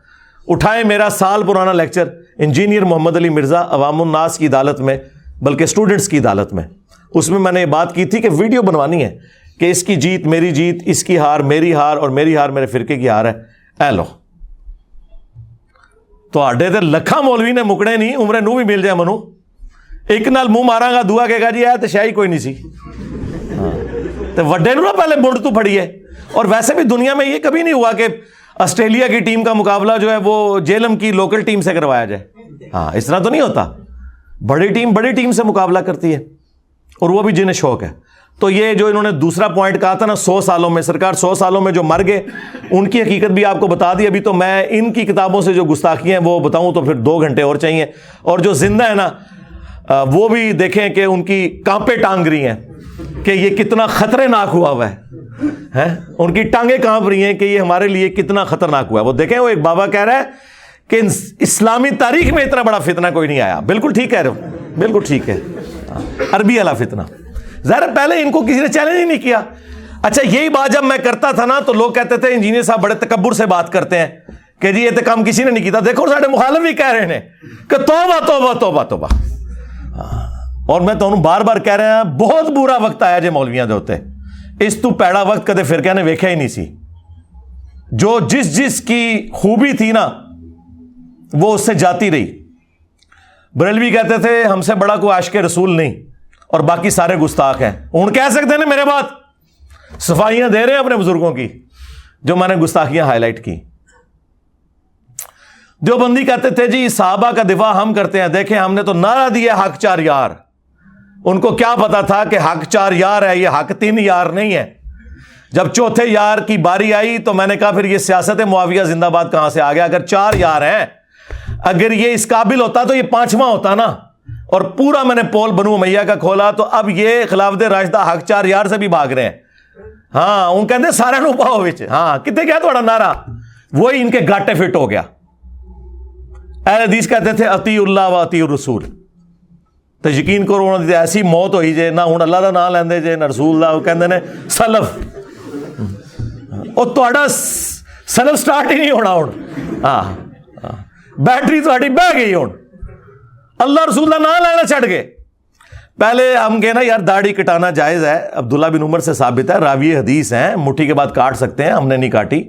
اٹھائیں میرا سال پرانا لیکچر انجینئر محمد علی مرزا عوام الناس کی عدالت میں, بلکہ اسٹوڈنٹس کی عدالت میں. اس میں نے یہ بات کی تھی کہ ویڈیو بنوانی ہے کہ اس کی جیت میری جیت, اس کی ہار میری ہار, اور میری ہار میرے فرقے کی ہار ہے. اے لو تو آڈے تے لکھاں مولوی نے مکڑے نہیں, عمرے نو بھی مل جائے منو, ایک نال منہ ماراں گا, دعا کہے گا جی تو شاہی کوئی نہیں سی. تو وڈے نو نا پہلے منڈ تو پھڑی ہے. اور ویسے بھی دنیا میں یہ کبھی نہیں ہوا کہ آسٹریلیا کی ٹیم کا مقابلہ جو ہے وہ جیلم کی لوکل ٹیم سے کروایا جائے. ہاں, اس طرح تو نہیں ہوتا. بڑی ٹیم سے مقابلہ کرتی ہے, اور وہ بھی جنہیں شوق ہے. تو یہ جو انہوں نے دوسرا پوائنٹ کہا تھا نا 100 سالوں میں, سرکار 100 سالوں میں جو مر گئے ان کی حقیقت بھی آپ کو بتا دی. ابھی تو میں ان کی کتابوں سے جو گستاخیاں ہیں وہ بتاؤں تو پھر 2 گھنٹے اور چاہیے. اور جو زندہ ہے نا وہ بھی دیکھیں کہ ان کی کانپیں ٹانگ رہی ہیں کہ یہ کتنا خطرناک ہوا ہے. ان کی ٹانگیں کانپ رہی ہیں کہ یہ ہمارے لیے کتنا خطرناک ہوا ہے. وہ دیکھیں, وہ ایک بابا کہہ رہا ہے کہ اسلامی تاریخ میں اتنا بڑا فتنہ کوئی نہیں آیا. بالکل ٹھیک کہہ رہے ہو, بالکل ٹھیک ہے. عربی والا فتنہ. ظاہر پہلے ان کو کسی نے چیلنج ہی نہیں کیا. اچھا, یہی بات جب میں کرتا تھا نا تو لوگ کہتے تھے انجینئر صاحب بڑے تکبر سے بات کرتے ہیں کہ جی یہ تو کام کسی نے نہیں کیا. دیکھو سارے مخالف بھی کہہ رہے ہیں کہ توبہ توبہ توبہ توبہ. اور میں تو بار بار کہہ رہا ہوں بہت برا وقت آیا جے مولویاں دے ہوتے. اس تو پیڑا وقت کدے فرقے نے ویکھیا ہی نہیں سی. جو جس کی خوبی تھی نا وہ اس سے جاتی رہی. بریلوی کہتے تھے ہم سے بڑا کوئی عاشق رسول نہیں اور باقی سارے گستاخ ہیں. ہوں کہہ سکتے ہیں نا میرے بات, صفائیاں دے رہے ہیں اپنے بزرگوں کی جو میں نے گستاخیاں ہائی لائٹ کی. دیوبندی کہتے تھے جی صحابہ کا دفاع ہم کرتے ہیں. دیکھیں ہم نے تو نعرہ دیا حق 4 یار. ان کو کیا پتا تھا کہ حق 4 یار ہے, یہ حق 3 یار نہیں ہے. جب چوتھے یار کی باری آئی تو میں نے کہا پھر یہ سیاست معاویہ زندہ باد کہاں سے آ گیا. اگر 4 یار ہیں, اگر یہ اس قابل ہوتا تو یہ 5واں ہوتا نا. اور پورا میں نے پول بنو امیہ کا کھولا تو اب یہ خلافت راشدہ حق 4 یار سے بھی بھاگ رہے ہیں. ہاں, ان کہتے سارے نو پاؤ بچ. ہاں, کتنے کیا تھوڑا نعرہ وہی ان کے گاٹے فٹ ہو گیا. اہل حدیث کہتے تھے اطیع اللہ و اطیع الرسول. تو یقین کرو انہوں نے ایسی موت ہوئی جے نہ ہوں اللہ کا نام لیندے جے نہ رسول اللہ. وہ کہندے نے سلف, اور تہاڈا سلف سٹارٹ ہی نہیں ہونا. ہوں ہاں, بیٹری تہاڈی بہ گئی. ہوں اللہ رسول کا نام لینا چھڑ گئے. پہلے ہم کہنا یار داڑھی کٹانا جائز ہے, عبداللہ بن عمر سے ثابت ہے, راوی حدیث ہیں, مٹھی کے بعد کاٹ سکتے ہیں, ہم نے نہیں کاٹی.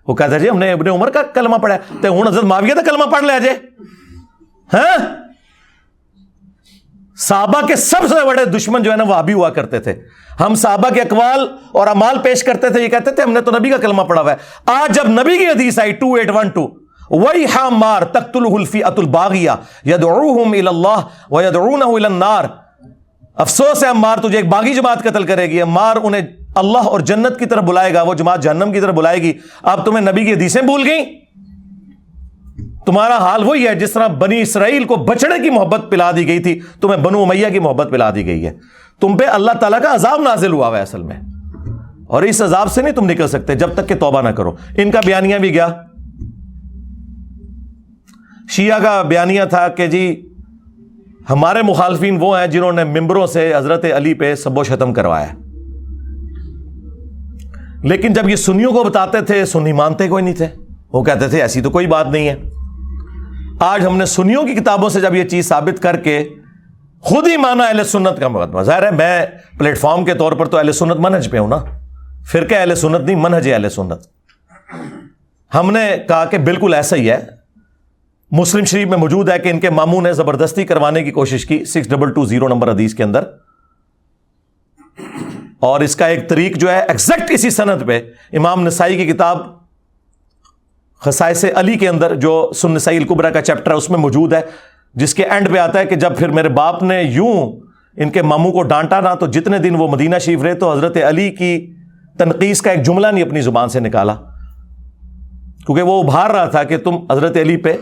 وہ کہتا ہے جی ہم نے ابن عمر کا کلمہ پڑھا ہے. تو ہوں حضرت معاویہ کا کلمہ پڑھ لیا جے. ہاں, صحابہ کے سب سے بڑے دشمن جو ہے نا وہابی ہوا کرتے تھے. ہم صحابہ کے اقوال اور اعمال پیش کرتے تھے, یہ کہتے تھے ہم نے تو نبی کا کلمہ پڑھا ہوا ہے. آج جب نبی کی حدیث آئی 2812 وَيْحَ مَارْ تَقْتُلُهُ الْفِئَةُ الْبَاغِيَةُ يَدْعُوهُمْ إِلَى اللَّهِ وَيَدْعُونَهُ إِلَى النَّارِ. افسوس ہے عمار, تجھے ایک باغی جماعت قتل کرے گی. عمار انہیں اللہ اور جنت کی طرف بلائے گا, وہ جماعت جہنم کی طرف بلائے گی. اب تمہیں نبی کی حدیثیں بھول گئیں. تمہارا حال وہی ہے جس طرح بنی اسرائیل کو بچڑے کی محبت پلا دی گئی تھی, تمہیں بنو امیہ کی محبت پلا دی گئی ہے. تم پہ اللہ تعالیٰ کا عذاب نازل ہوا ہے اصل میں, اور اس عذاب سے نہیں تم نکل سکتے جب تک کہ توبہ نہ کرو. ان کا بیانیہ بھی گیا. شیعہ کا بیانیہ تھا کہ جی ہمارے مخالفین وہ ہیں جنہوں نے ممبروں سے حضرت علی پہ سب و شتم کروایا. لیکن جب یہ سنیوں کو بتاتے تھے, سنی مانتے کوئی نہیں تھے. وہ کہتے تھے ایسی تو کوئی بات نہیں ہے. آج ہم نے سنیوں کی کتابوں سے جب یہ چیز ثابت کر کے خود ہی مانا اہل سنت کا مقدمہ. ظاہر ہے میں پلیٹ فارم کے طور پر تو اہل سنت منہج پہ ہوں نا, فرقہ اہل سنت نہیں, منہج اہل سنت. ہم نے کہا کہ بالکل ایسا ہی ہے. مسلم شریف میں موجود ہے کہ ان کے ماموں نے زبردستی کروانے کی کوشش کی 6220 نمبر حدیث کے اندر, اور اس کا ایک طریق جو ہے ایگزیکٹ اسی سند پہ امام نسائی کی کتاب خصائص علی کے اندر جو سنن نسائی الکبریٰ کا چیپٹر ہے اس میں موجود ہے, جس کے اینڈ پہ آتا ہے کہ جب پھر میرے باپ نے یوں ان کے ماموں کو ڈانٹا نا, تو جتنے دن وہ مدینہ شریف رہے تو حضرت علی کی تنقیص کا ایک جملہ نہیں اپنی زبان سے نکالا, کیونکہ وہ ابھار رہا تھا کہ تم حضرت علی پہ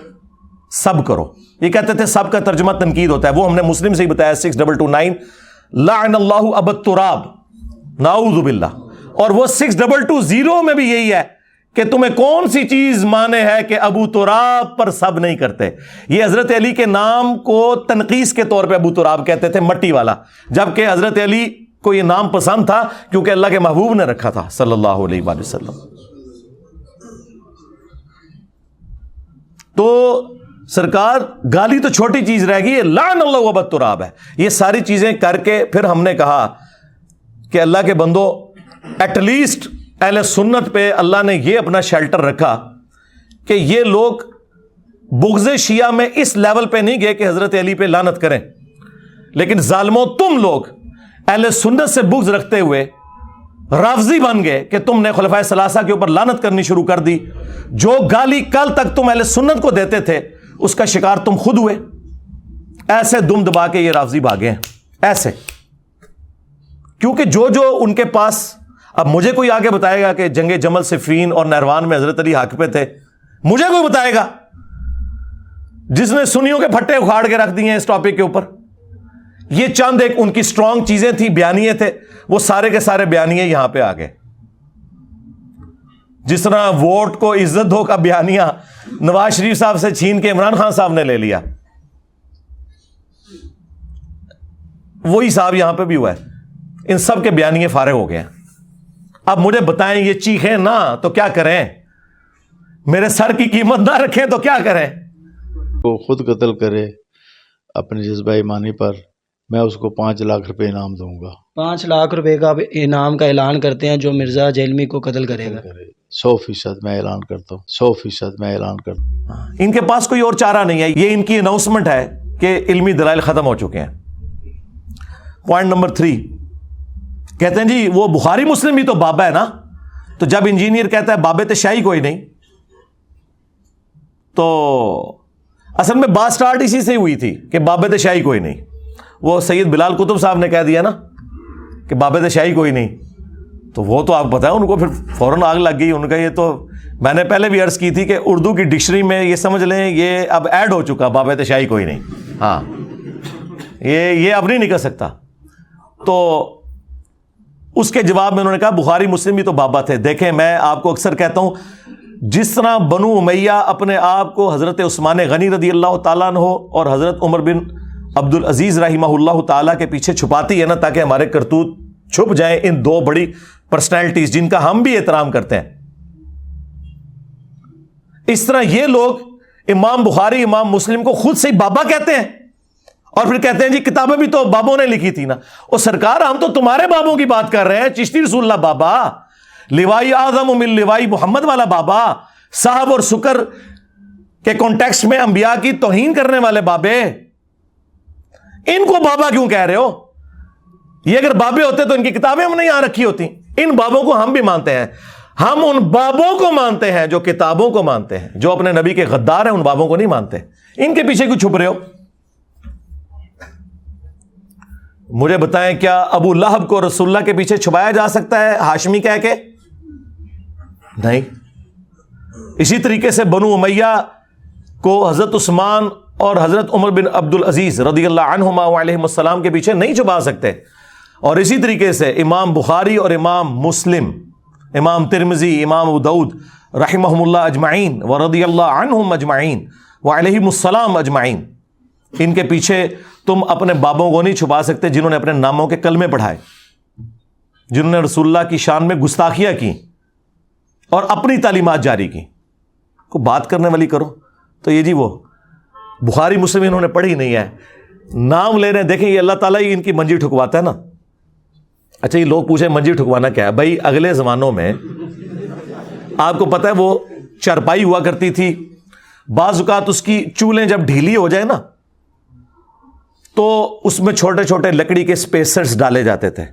سب کرو. یہ کہتے تھے سب کا ترجمہ تنقید ہوتا ہے. وہ ہم نے مسلم سے ہی بتایا 6229 لعن اللہ ابا التراب نعوذ باللہ. اور وہ 6220 میں بھی یہی ہے کہ تمہیں کون سی چیز مانے ہے کہ ابو تراب پر سب نہیں کرتے. یہ حضرت علی کے نام کو تنقیص کے طور پہ ابو تراب کہتے تھے, مٹی والا, جبکہ حضرت علی کو یہ نام پسند تھا کیونکہ اللہ کے محبوب نے رکھا تھا صلی اللہ علیہ وآلہ وسلم. تو سرکار گالی تو چھوٹی چیز رہ گئی, لعن اللہ ابا تراب ہے. یہ ساری چیزیں کر کے پھر ہم نے کہا کہ اللہ کے بندو, ایٹ لیسٹ اہل سنت پہ اللہ نے یہ اپنا شیلٹر رکھا کہ یہ لوگ بغض شیعہ میں اس لیول پہ نہیں گئے کہ حضرت علی پہ لعنت کریں, لیکن ظالموں تم لوگ اہل سنت سے بغض رکھتے ہوئے رافضی بن گئے کہ تم نے خلفائے ثلاثہ کے اوپر لعنت کرنی شروع کر دی. جو گالی کل تک تم اہل سنت کو دیتے تھے اس کا شکار تم خود ہوئے. ایسے دم دبا کے یہ رافضی بھاگے ہیں ایسے, کیونکہ جو ان کے پاس, اب مجھے کوئی آگے بتائے گا کہ جنگ جمل صفین اور نہروان میں حضرت علی حق پہ تھے, مجھے کوئی بتائے گا جس نے سنیوں کے پھٹے اکھاڑ کے رکھ دیے ہیں اس ٹاپک کے اوپر. یہ چند ایک ان کی سٹرونگ چیزیں تھی, بیانیے تھے, وہ سارے کے سارے بیانیے یہاں پہ آ گئے. جس طرح ووٹ کو عزت دو کا بیانیہ نواز شریف صاحب سے چھین کے عمران خان صاحب نے لے لیا, وہی صاحب یہاں پہ بھی ہوا ہے. ان سب کے بیانیے فارغ ہو گئے ہیں. اب مجھے بتائیں, یہ چیخیں نہ تو کیا کریں, میرے سر کی قیمت نہ رکھیں تو کیا کریں. وہ خود قتل کرے اپنے جذبہ ایمانی پر, میں اس کو 5 لاکھ روپے انعام دوں گا. 5 لاکھ روپے کا انعام کا اعلان کرتے ہیں جو مرزا جیلمی کو قتل کرے گا. 100% میں اعلان کرتا ہوں, 100% میں اعلان کرتا ہوں. ان کے پاس کوئی اور چارہ نہیں ہے. یہ ان کی اناؤنسمنٹ ہے کہ علمی دلائل ختم ہو چکے ہیں. پوائنٹ نمبر 3 کہتے ہیں جی وہ بخاری مسلم بھی تو بابا ہے نا, تو جب انجینئر کہتا ہے بابے تو شاہی کوئی نہیں, تو اصل میں بات سٹارٹ اسی سے ہوئی تھی کہ بابے تو شاہی کوئی نہیں. وہ سید بلال قطب صاحب نے کہہ دیا نا کہ بابے تو شاہی کوئی نہیں, تو وہ تو آپ پتہ ہے ان کو پھر فوراً آگ لگ گئی ان کا. یہ تو میں نے پہلے بھی عرض کی تھی کہ اردو کی ڈکشنری میں یہ سمجھ لیں یہ اب ایڈ ہو چکا, بابے تو شاہی کوئی نہیں. ہاں, یہ اب نہیں نکل سکتا. تو اس کے جواب میں انہوں نے کہا بخاری مسلم بھی تو بابا تھے. دیکھیں میں آپ کو اکثر کہتا ہوں, جس طرح بنو امیہ اپنے آپ کو حضرت عثمان غنی رضی اللہ تعالیٰ عنہ اور حضرت عمر بن عبد العزیز رحمہ اللہ تعالیٰ کے پیچھے چھپاتی ہے نا, تاکہ ہمارے کرتوت چھپ جائیں ان 2 بڑی پرسنالٹیز جن کا ہم بھی احترام کرتے ہیں, اس طرح یہ لوگ امام بخاری امام مسلم کو خود سے بابا کہتے ہیں اور پھر کہتے ہیں جی کتابیں بھی تو بابوں نے لکھی تھی نا. اور سرکار ہم تو تمہارے بابوں کی بات کر رہے ہیں. چشتی رسول اللہ بابا, لوائی اعظم من لوائی محمد والا بابا, صاحب اور سکر کے کانٹیکسٹ میں انبیاء کی توہین کرنے والے بابے, ان کو بابا کیوں کہہ رہے ہو؟ یہ اگر بابے ہوتے تو ان کی کتابیں ہم نے یہاں رکھی ہوتی. ان بابوں کو ہم بھی مانتے ہیں, ہم ان بابوں کو مانتے ہیں جو کتابوں کو مانتے ہیں, جو اپنے نبی کے غدار ہیں ان بابوں کو نہیں مانتے. ان کے پیچھے کیوں چھپ رہے ہو؟ مجھے بتائیں کیا ابو لہب کو رسول اللہ کے پیچھے چھپایا جا سکتا ہے ہاشمی کہہ کے؟ نہیں. اسی طریقے سے بنو امیہ کو حضرت عثمان اور حضرت عمر بن عبد العزیز رضی اللہ عنہما وعلیہم السلام کے پیچھے نہیں چھپا سکتے. اور اسی طریقے سے امام بخاری اور امام مسلم, امام ترمذی, امام ابو داؤد رحمہم اللہ اجمعین ورضی اللہ عنہم اجمعین وعلیہم السلام اجمعین, ان کے پیچھے تم اپنے بابوں کو نہیں چھپا سکتے جنہوں نے اپنے ناموں کے کلمے پڑھائے, جنہوں نے رسول اللہ کی شان میں گستاخیاں کی اور اپنی تعلیمات جاری کی. کو بات کرنے والی کرو تو یہ جی وہ بخاری مسلم انہوں نے پڑھی نہیں ہے, نام لے رہے ہیں. دیکھیں یہ اللہ تعالیٰ ہی ان کی منجی ٹھکواتا ہے نا. اچھا یہ لوگ پوچھیں منجی ٹھکوانا کیا ہے؟ بھائی اگلے زمانوں میں آپ کو پتہ ہے وہ چارپائی ہوا کرتی تھی, بعض اوقات اس کی چولیں جب ڈھیلی ہو جائے نا تو اس میں چھوٹے چھوٹے لکڑی کے سپیسرز ڈالے جاتے تھے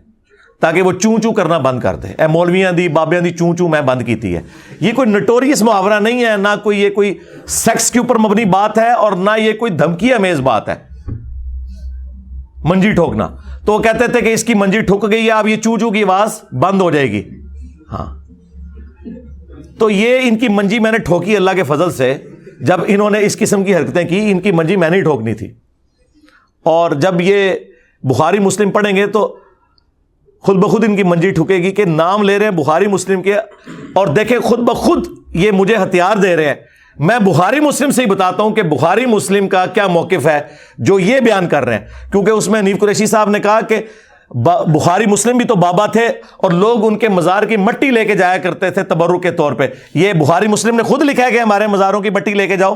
تاکہ وہ چوں چوں کرنا بند کر دے. اے مولویاں دی بابیاں دی چوں چوں میں بند کیتی ہے. یہ کوئی نٹوریس محاورہ نہیں ہے, نہ کوئی یہ کوئی سیکس کے اوپر مبنی بات ہے اور نہ یہ کوئی دھمکی امیز بات ہے منجی ٹھوکنا. تو وہ کہتے تھے کہ اس کی منجی ٹھک گئی ہے, اب یہ چوں چوں کی آواز بند ہو جائے گی. ہاں تو یہ ان کی منجی میں نے ٹھوکی اللہ کے فضل سے. جب انہوں نے اس قسم کی حرکتیں کی, ان کی منجی میں نہیں ٹھوکنی تھی. اور جب یہ بخاری مسلم پڑھیں گے تو خود بخود ان کی منجی ٹھکے گی کہ نام لے رہے ہیں بخاری مسلم کے، اور دیکھیں خود بخود یہ مجھے ہتھیار دے رہے ہیں. میں بخاری مسلم سے ہی بتاتا ہوں کہ بخاری مسلم کا کیا موقف ہے جو یہ بیان کر رہے ہیں، کیونکہ اس میں حنیف قریشی صاحب نے کہا کہ بخاری مسلم بھی تو بابا تھے اور لوگ ان کے مزار کی مٹی لے کے جایا کرتے تھے تبرک کے طور پہ. یہ بخاری مسلم نے خود لکھا ہے کہ ہمارے مزاروں کی مٹی لے کے جاؤ.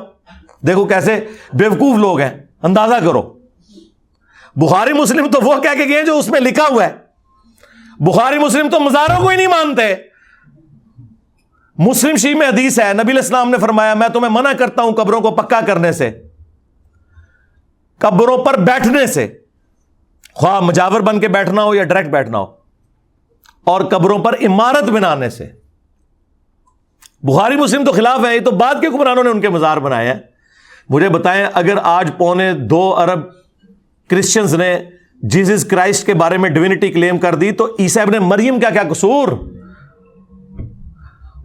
دیکھو کیسے بیوقوف لوگ ہیں، اندازہ کرو. بخاری مسلم تو وہ کہہ کے گئے جو اس میں لکھا ہوا ہے. بخاری مسلم تو مزاروں کو ہی نہیں مانتے. مسلم شریف میں حدیث ہے، نبی علیہ السلام نے فرمایا میں تمہیں منع کرتا ہوں قبروں کو پکا کرنے سے، قبروں پر بیٹھنے سے، خواہ مجاور بن کے بیٹھنا ہو یا ڈائریکٹ بیٹھنا ہو، اور قبروں پر عمارت بنانے سے. بخاری مسلم تو خلاف ہے، یہ تو بعد کے حکمرانوں نے ان کے مزار بنائے ہیں. مجھے بتائیں اگر آج 2.25 ارب کرسچنز نے جیزس کرائسٹ کے بارے میں ڈیوینٹی کلیم کر دی تو عیسیٰ ابن مریم کا کیا قصور؟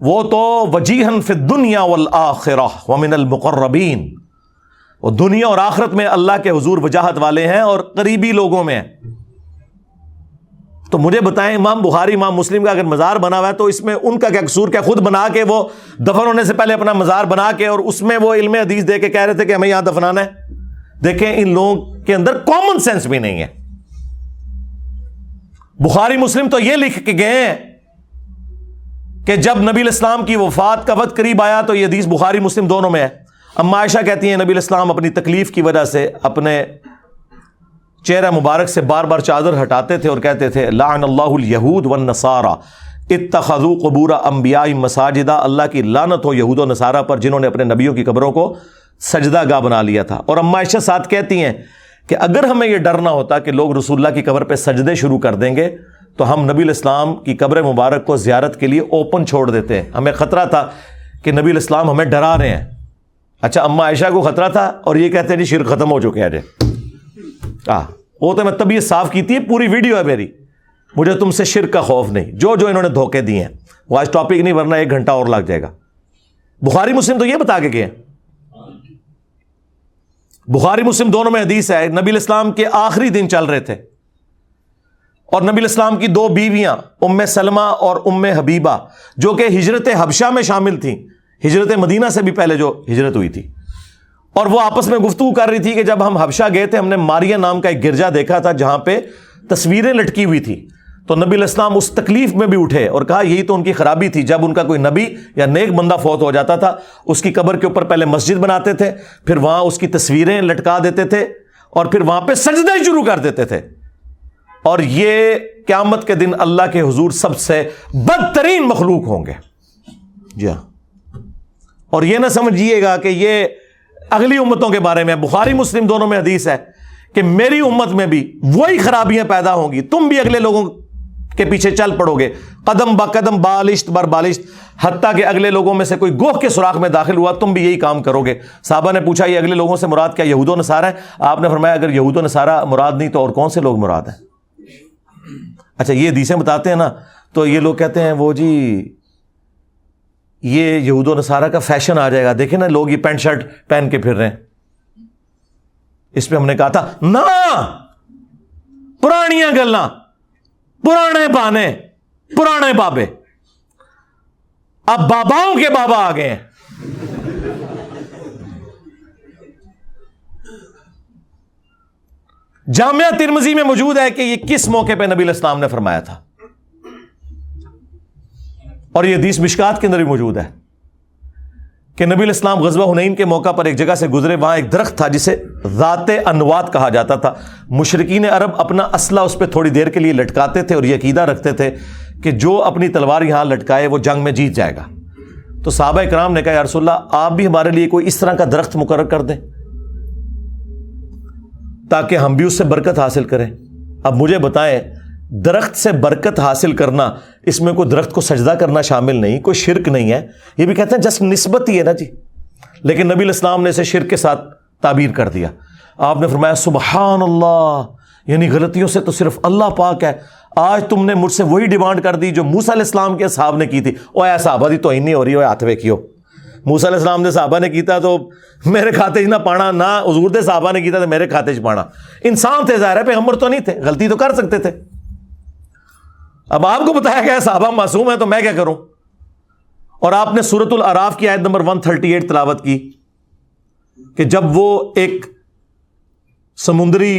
وہ تو وجیہن فی الدنیا والآخرہ ومن المقربین، وہ دنیا اور آخرت میں اللہ کے حضور وجاہت والے ہیں اور قریبی لوگوں میں ہیں. تو مجھے بتائیں امام بخاری امام مسلم کا اگر مزار بنا ہوا ہے تو اس میں ان کا کیا قصور؟ کیا خود بنا کے وہ دفن ہونے سے پہلے اپنا مزار بنا کے اور اس میں وہ علم حدیث دے کے کہہ رہے تھے کہ ہمیں یہاں دفنانا ہے؟ دیکھیں ان لوگوں کے اندر کامن سینس بھی نہیں ہے. بخاری مسلم تو یہ لکھ کے گئے ہیں کہ جب نبی علیہ السلام کی وفات کا وقت قریب آیا تو یہ حدیث بخاری مسلم دونوں میں ہے. اما عائشہ کہتی ہیں نبی علیہ السلام اپنی تکلیف کی وجہ سے اپنے چہرہ مبارک سے بار بار چادر ہٹاتے تھے اور کہتے تھے لعن اللہ الیہود والنصارى اتخذوا قبور انبیاء مساجدہ، اللہ کی لعنت ہو یہود و نصارہ پر جنہوں نے اپنے نبیوں کی قبروں کو سجدہ گاہ بنا لیا تھا. اور اما عائشہ ساتھ کہتی ہیں کہ اگر ہمیں یہ ڈر نہ ہوتا کہ لوگ رسول اللہ کی قبر پہ سجدے شروع کر دیں گے تو ہم نبی علیہ السلام کی قبر مبارک کو زیارت کے لیے اوپن چھوڑ دیتے. ہمیں خطرہ تھا کہ نبی علیہ السلام ہمیں ڈرا رہے ہیں. اچھا اما عائشہ کو خطرہ تھا اور یہ کہتے ہیں جی شرک ختم ہو چکے ہیں. وہ تو میں طبیعت صاف کی تھی، پوری ویڈیو ہے میری، مجھے تم سے شرک کا خوف نہیں. جو انہوں نے دھوکے دیے ہیں وہ آج ٹاپک نہیں، ورنہ 1 گھنٹہ اور لگ جائے گا. بخاری مسلم تو یہ بتا کے گئے. بخاری مسلم دونوں میں حدیث ہے نبی علیہ السلام کے آخری دن چل رہے تھے اور نبی علیہ السلام کی 2 بیویاں ام سلمہ اور ام حبیبہ جو کہ ہجرت حبشہ میں شامل تھیں، ہجرت مدینہ سے بھی پہلے جو ہجرت ہوئی تھی، اور وہ آپس میں گفتگو کر رہی تھی کہ جب ہم حبشہ گئے تھے ہم نے ماریہ نام کا ایک گرجا دیکھا تھا جہاں پہ تصویریں لٹکی ہوئی تھی. تو نبی علیہ السلام اس تکلیف میں بھی اٹھے اور کہا یہی تو ان کی خرابی تھی، جب ان کا کوئی نبی یا نیک بندہ فوت ہو جاتا تھا اس کی قبر کے اوپر پہلے مسجد بناتے تھے، پھر وہاں اس کی تصویریں لٹکا دیتے تھے اور پھر وہاں پہ سجدے شروع کر دیتے تھے. اور یہ قیامت کے دن اللہ کے حضور سب سے بدترین مخلوق ہوں گے. جی ہاں، اور یہ نہ سمجھیے گا کہ یہ اگلی امتوں کے بارے میں. بخاری مسلم دونوں میں حدیث ہے کہ میری امت میں بھی وہی خرابیاں پیدا ہوں گی، تم بھی اگلے لوگوں کے پیچھے چل پڑو گے قدم با قدم بالشت بر بالشت، حتیٰ کہ اگلے لوگوں میں سے کوئی گوہ کے سوراخ میں داخل ہوا تم بھی یہی کام کرو گے. صحابہ نے پوچھا یہ اگلے لوگوں سے مراد کیا یہود و نصارہ ہیں؟ آپ نے فرمایا اگر یہود و نصارہ مراد نہیں تو اور کون سے لوگ مراد ہیں؟ اچھا یہ حدیثیں بتاتے ہیں نا تو یہ لوگ کہتے ہیں وہ جی یہ یہود و نصارہ کا فیشن آ جائے گا، دیکھیں نا لوگ یہ پینٹ شرٹ پہن کے پھر رہے ہیں. اس پہ ہم نے کہا تھا نہ، پرانیاں گلاں، پرانے بانے، پرانے بابے، اب باباؤں کے بابا آ گئے ہیں. جامعہ ترمذی میں موجود ہے کہ یہ کس موقع پہ نبی علیہ السلام نے فرمایا تھا، اور یہ حدیث مشکات کے اندر بھی موجود ہے کہ نبی علیہ السلام غزوہ حنین کے موقع پر ایک جگہ سے گزرے، وہاں ایک درخت تھا جسے ذات انوات کہا جاتا تھا. مشرکین عرب اپنا اسلحہ اس پہ تھوڑی دیر کے لیے لٹکاتے تھے اور یہ عقیدہ رکھتے تھے کہ جو اپنی تلوار یہاں لٹکائے وہ جنگ میں جیت جائے گا. تو صحابہ کرام نے کہا یا رسول اللہ آپ بھی ہمارے لیے کوئی اس طرح کا درخت مقرر کر دیں تاکہ ہم بھی اس سے برکت حاصل کریں. اب مجھے بتائیں درخت سے برکت حاصل کرنا، اس میں کوئی درخت کو سجدہ کرنا شامل نہیں، کوئی شرک نہیں ہے. یہ بھی کہتے ہیں جسٹ نسبت ہی ہے نا جی، لیکن نبی علیہ السلام نے اسے شرک کے ساتھ تعبیر کر دیا. آپ نے فرمایا سبحان اللہ، یعنی غلطیوں سے تو صرف اللہ پاک ہے. آج تم نے مجھ سے وہی ڈیمانڈ کر دی جو موسیٰ علیہ السلام کے صحابہ نے کی تھی. اوہ اے صحابہ دی تو ہی نہیں ہو رہی، اوہ ہاتھ ویکھیو، موسیٰ علیہ السلام نے صحابہ نے کیتا تو میرے کھاتے چ نہ پانا، نہ حضور دے صحابہ نے کیتا تو میرے کھاتے چ پانا. انسان تھے، ظاہر ہے پیغمبر تو نہیں تھے، غلطی تو کر سکتے تھے. اب آپ کو بتایا گیا صحابہ معصوم ہیں تو میں کیا کروں؟ اور آپ نے سورۃ الاعراف کی آیت نمبر 138 تلاوت کی کہ جب وہ ایک سمندری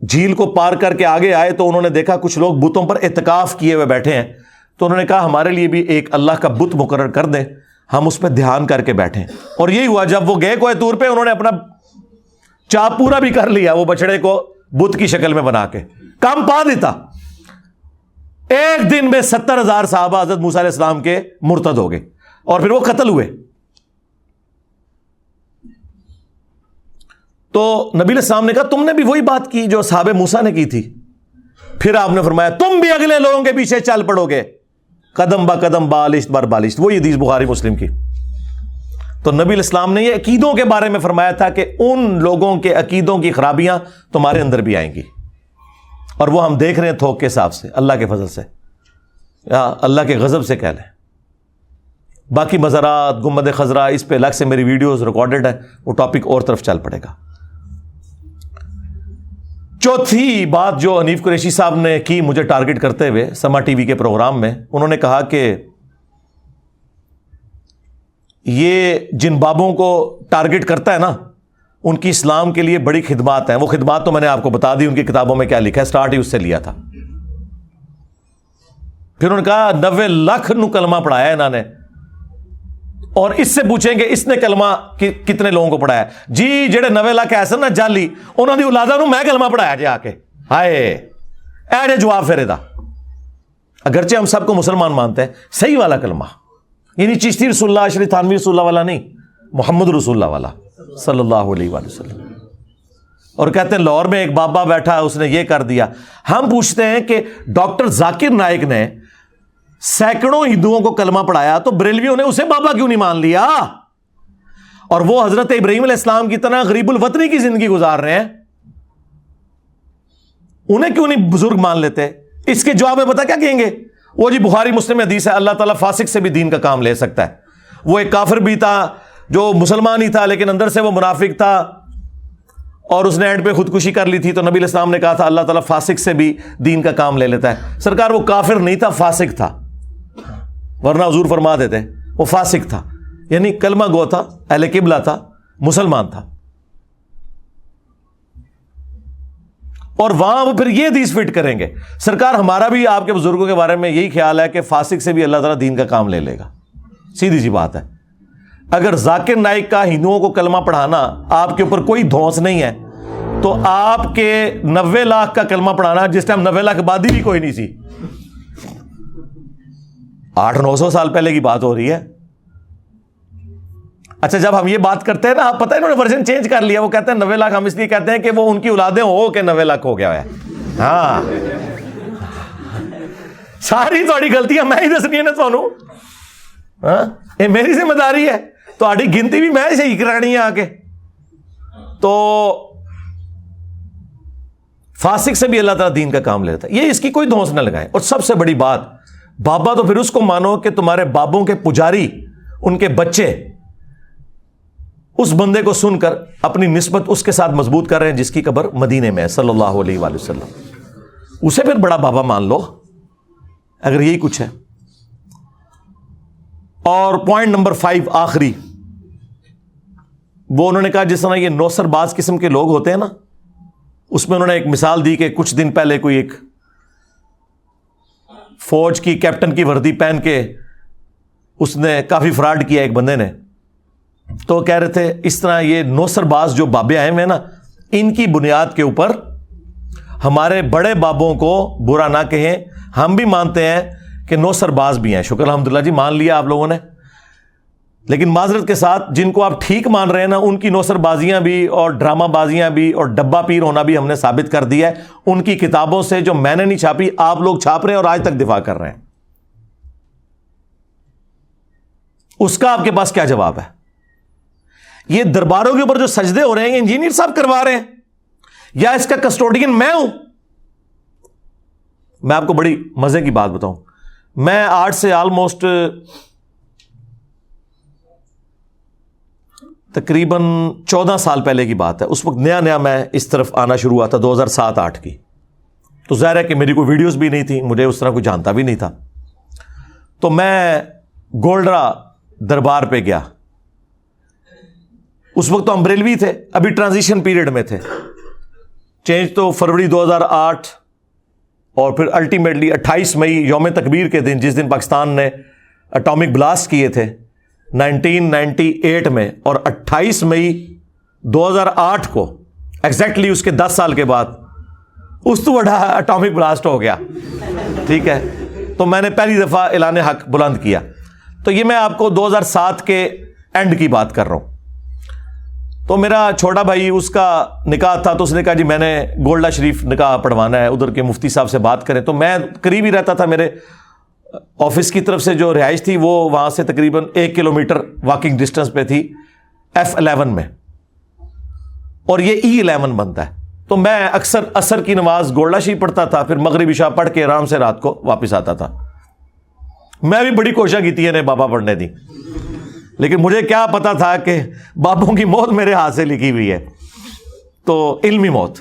جھیل کو پار کر کے آگے آئے تو انہوں نے دیکھا کچھ لوگ بتوں پر اعتکاف کیے ہوئے بیٹھے ہیں، تو انہوں نے کہا ہمارے لیے بھی ایک اللہ کا بت مقرر کر دیں، ہم اس پہ دھیان کر کے بیٹھیں. اور یہی ہوا، جب وہ گئے کوہ طور پہ انہوں نے اپنا چاپ پورا بھی کر لیا، وہ بچڑے کو بت کی شکل میں بنا کے کام پا دیتا. ایک دن میں 70,000 صحابہ حضرت موسیٰ علیہ السلام کے مرتد ہو گئے اور پھر وہ قتل ہوئے. تو نبی علیہ السلام نے کہا تم نے بھی وہی بات کی جو صحاب موسیٰ نے کی تھی. پھر آپ نے فرمایا تم بھی اگلے لوگوں کے پیچھے چل پڑو گے، قدم با قدم بالشت بر بالشت. وہی حدیث بخاری مسلم کی. تو نبی علیہ السلام نے یہ عقیدوں کے بارے میں فرمایا تھا کہ ان لوگوں کے عقیدوں کی خرابیاں تمہارے اندر بھی آئیں گی، اور وہ ہم دیکھ رہے ہیں تھوک کے حساب سے، اللہ کے فضل سے یا اللہ کے غضب سے کہہ لیں. باقی مزارات، گنبد خضرا، اس پہ الگ سے میری ویڈیوز ریکارڈڈ ہے، وہ ٹاپک اور طرف چل پڑے گا. چوتھی بات جو حنیف قریشی صاحب نے کی مجھے ٹارگٹ کرتے ہوئے سما ٹی وی کے پروگرام میں، انہوں نے کہا کہ یہ جن بابوں کو ٹارگٹ کرتا ہے نا ان کی اسلام کے لیے بڑی خدمات ہیں. وہ خدمات تو میں نے آپ کو بتا دی، ان کی کتابوں میں کیا لکھا ہے، سٹارٹ ہی اس سے لیا تھا. پھر انہوں نے کہا 90 لاکھ نو کلمہ پڑھایا ہے انہوں نے، اور اس سے پوچھیں کہ اس نے کلمہ کتنے لوگوں کو پڑھایا. جی جڑے 90 لاکھ ایسے نا جالی، انہوں نے اولاداں نو میں کلمہ پڑھایا جی آ کے. ہائے ایڈے جواب پھیرے دا. اگرچہ ہم سب کو مسلمان مانتے ہیں، صحیح والا کلمہ، یعنی چشتی رسول اللہ، اشری تھانوی رسول اللہ والا نہیں، محمد رسول اللہ والا صلی اللہ علیہ وآلہ وسلم. اور کہتے ہیں لاہور میں ایک بابا بیٹھا، اس نے یہ کر دیا. ہم پوچھتے ہیں کہ ڈاکٹر ذاکر نائک نے سینکڑوں ہندوؤں کو کلمہ پڑھایا تو بریلویوں نے اسے بابا کیوں نہیں مان لیا؟ اور وہ حضرت ابراہیم علیہ السلام کی طرح غریب الوطنی کی زندگی گزار رہے ہیں، انہیں کیوں نہیں بزرگ مان لیتے؟ اس کے جواب میں پتہ کیا کہیں گے؟ وہ جی بخاری مسلم حدیث ہے، اللہ تعالیٰ فاسق سے بھی دین کا کام لے سکتا ہے. وہ ایک کافر بھی تھا جو مسلمان ہی تھا لیکن اندر سے وہ منافق تھا، اور اس نے اینڈ پہ خودکشی کر لی تھی، تو نبی علیہ السلام نے کہا تھا اللہ تعالیٰ فاسق سے بھی دین کا کام لے لیتا ہے. سرکار وہ کافر نہیں تھا، فاسق تھا، ورنہ حضور فرما دیتے وہ فاسق تھا، یعنی کلمہ گو تھا، اہل قبلہ تھا، مسلمان تھا. اور وہاں وہ پھر یہ حدیث فٹ کریں گے. سرکار ہمارا بھی آپ کے بزرگوں کے بارے میں یہی خیال ہے کہ فاسق سے بھی اللہ تعالیٰ دین کا کام لے لے گا. سیدھی سی بات ہے. اگر ذاکر نائک کا ہندوؤں کو کلمہ پڑھانا آپ کے اوپر کوئی دھونس نہیں ہے تو آپ کے 90 لاکھ کا کلمہ پڑھانا، جس ٹائم 90 لاکھ آبادی بھی کوئی نہیں تھی، 800-900 سال پہلے کی بات ہو رہی ہے. اچھا جب ہم یہ بات کرتے ہیں نا، آپ پتہ ہے انہوں نے ورژن چینج کر لیا، وہ کہتے ہیں 90 لاکھ ہم اس لیے کہتے ہیں کہ وہ ان کی اولادیں ہو کے 90 لاکھ ہو گیا ہے. ہاں ساری تھوڑی غلطیاں میں ہی دسنی ہے نا تھانوں، ہاں یہ میری ذمہ داری ہے، تھوڑی گنتی بھی میں صحیح کرانی ہے آ کے. تو فاسق سے بھی اللہ تعالیٰ دین کا کام لیتا ہے، یہ اس کی کوئی دھونس نہ لگائیں. اور سب سے بڑی بات، بابا تو پھر اس کو مانو کہ تمہارے بابوں کے پجاری، ان کے بچے اس بندے کو سن کر اپنی نسبت اس کے ساتھ مضبوط کر رہے ہیں جس کی قبر مدینے میں ہے صلی اللہ علیہ وآلہ وسلم. اسے پھر بڑا بابا مان لو اگر یہی کچھ ہے. اور پوائنٹ نمبر 5 آخری، وہ انہوں نے کہا جس طرح یہ نوسر باز قسم کے لوگ ہوتے ہیں نا، اس میں انہوں نے ایک مثال دی کہ کچھ دن پہلے کوئی ایک فوج کی کیپٹن کی وردی پہن کے اس نے کافی فراڈ کیا ایک بندے نے. تو کہہ رہے تھے اس طرح یہ نوسر باز جو بابے آئے ہوئے نا، ان کی بنیاد کے اوپر ہمارے بڑے بابوں کو برا نہ کہیں. ہم بھی مانتے ہیں کہ نوسر باز بھی ہیں، شکر الحمدللہ جی مان لیا آپ لوگوں نے، لیکن معذرت کے ساتھ جن کو آپ ٹھیک مان رہے ہیں نا، ان کی نوسر بازیاں بھی اور ڈرامہ بازیاں بھی اور ڈبہ پیر ہونا بھی ہم نے ثابت کر دیا ہے ان کی کتابوں سے، جو میں نے نہیں چھاپی آپ لوگ چھاپ رہے ہیں اور آج تک دفاع کر رہے ہیں. اس کا آپ کے پاس کیا جواب ہے؟ یہ درباروں کے اوپر جو سجدے ہو رہے ہیں یہ انجینئر صاحب کروا رہے ہیں یا اس کا کسٹوڈین میں ہوں؟ میں آپ کو بڑی مزے کی بات بتاؤں، میں آج سے آلموسٹ تقریباً 14 سال پہلے کی بات ہے، اس وقت نیا میں اس طرف آنا شروع ہوا تھا، 2007-8 کی. تو ظاہر ہے کہ میری کوئی ویڈیوز بھی نہیں تھی, مجھے اس طرح کوئی جانتا بھی نہیں تھا. تو میں گولڈرا دربار پہ گیا. اس وقت تو ہم بریلوی تھے, ابھی ٹرانزیشن پیریڈ میں تھے. چینج تو فروری 2008 اور پھر الٹیمیٹلی 28 مئی یوم تکبیر کے دن, جس دن پاکستان نے اٹامک بلاسٹ کیے تھے 1998 میں, اور 28 مئی 2008 کو ایگزیکٹلی اس کے 10 سال کے بعد اس تو بڑا اٹامک بلاسٹ ہو گیا. ٹھیک ہے, تو میں نے پہلی دفعہ اعلان حق بلند کیا. تو یہ میں آپ کو 2007 کے اینڈ کی بات کر رہا ہوں. تو میرا چھوٹا بھائی, اس کا نکاح تھا, تو اس نے کہا جی میں نے گولڈا شریف نکاح پڑھوانا ہے, ادھر کے مفتی صاحب سے بات کریں. تو میں قریب ہی رہتا تھا, میرے آفس کی طرف سے جو رہائش تھی وہ وہاں سے تقریباً 1 کلومیٹر واکنگ ڈسٹنس پہ تھی F11 میں, اور یہ E11 بنتا ہے. تو میں اکثر عصر کی نماز گولڈا شریف پڑھتا تھا, پھر مغرب عشاء پڑھ کے آرام سے رات کو واپس آتا تھا. میں بھی بڑی کوشش کی تھی انہیں بابا پڑھنے دی, لیکن مجھے کیا پتا تھا کہ بابوں کی موت میرے ہاتھ سے لکھی ہوئی ہے, تو علمی موت.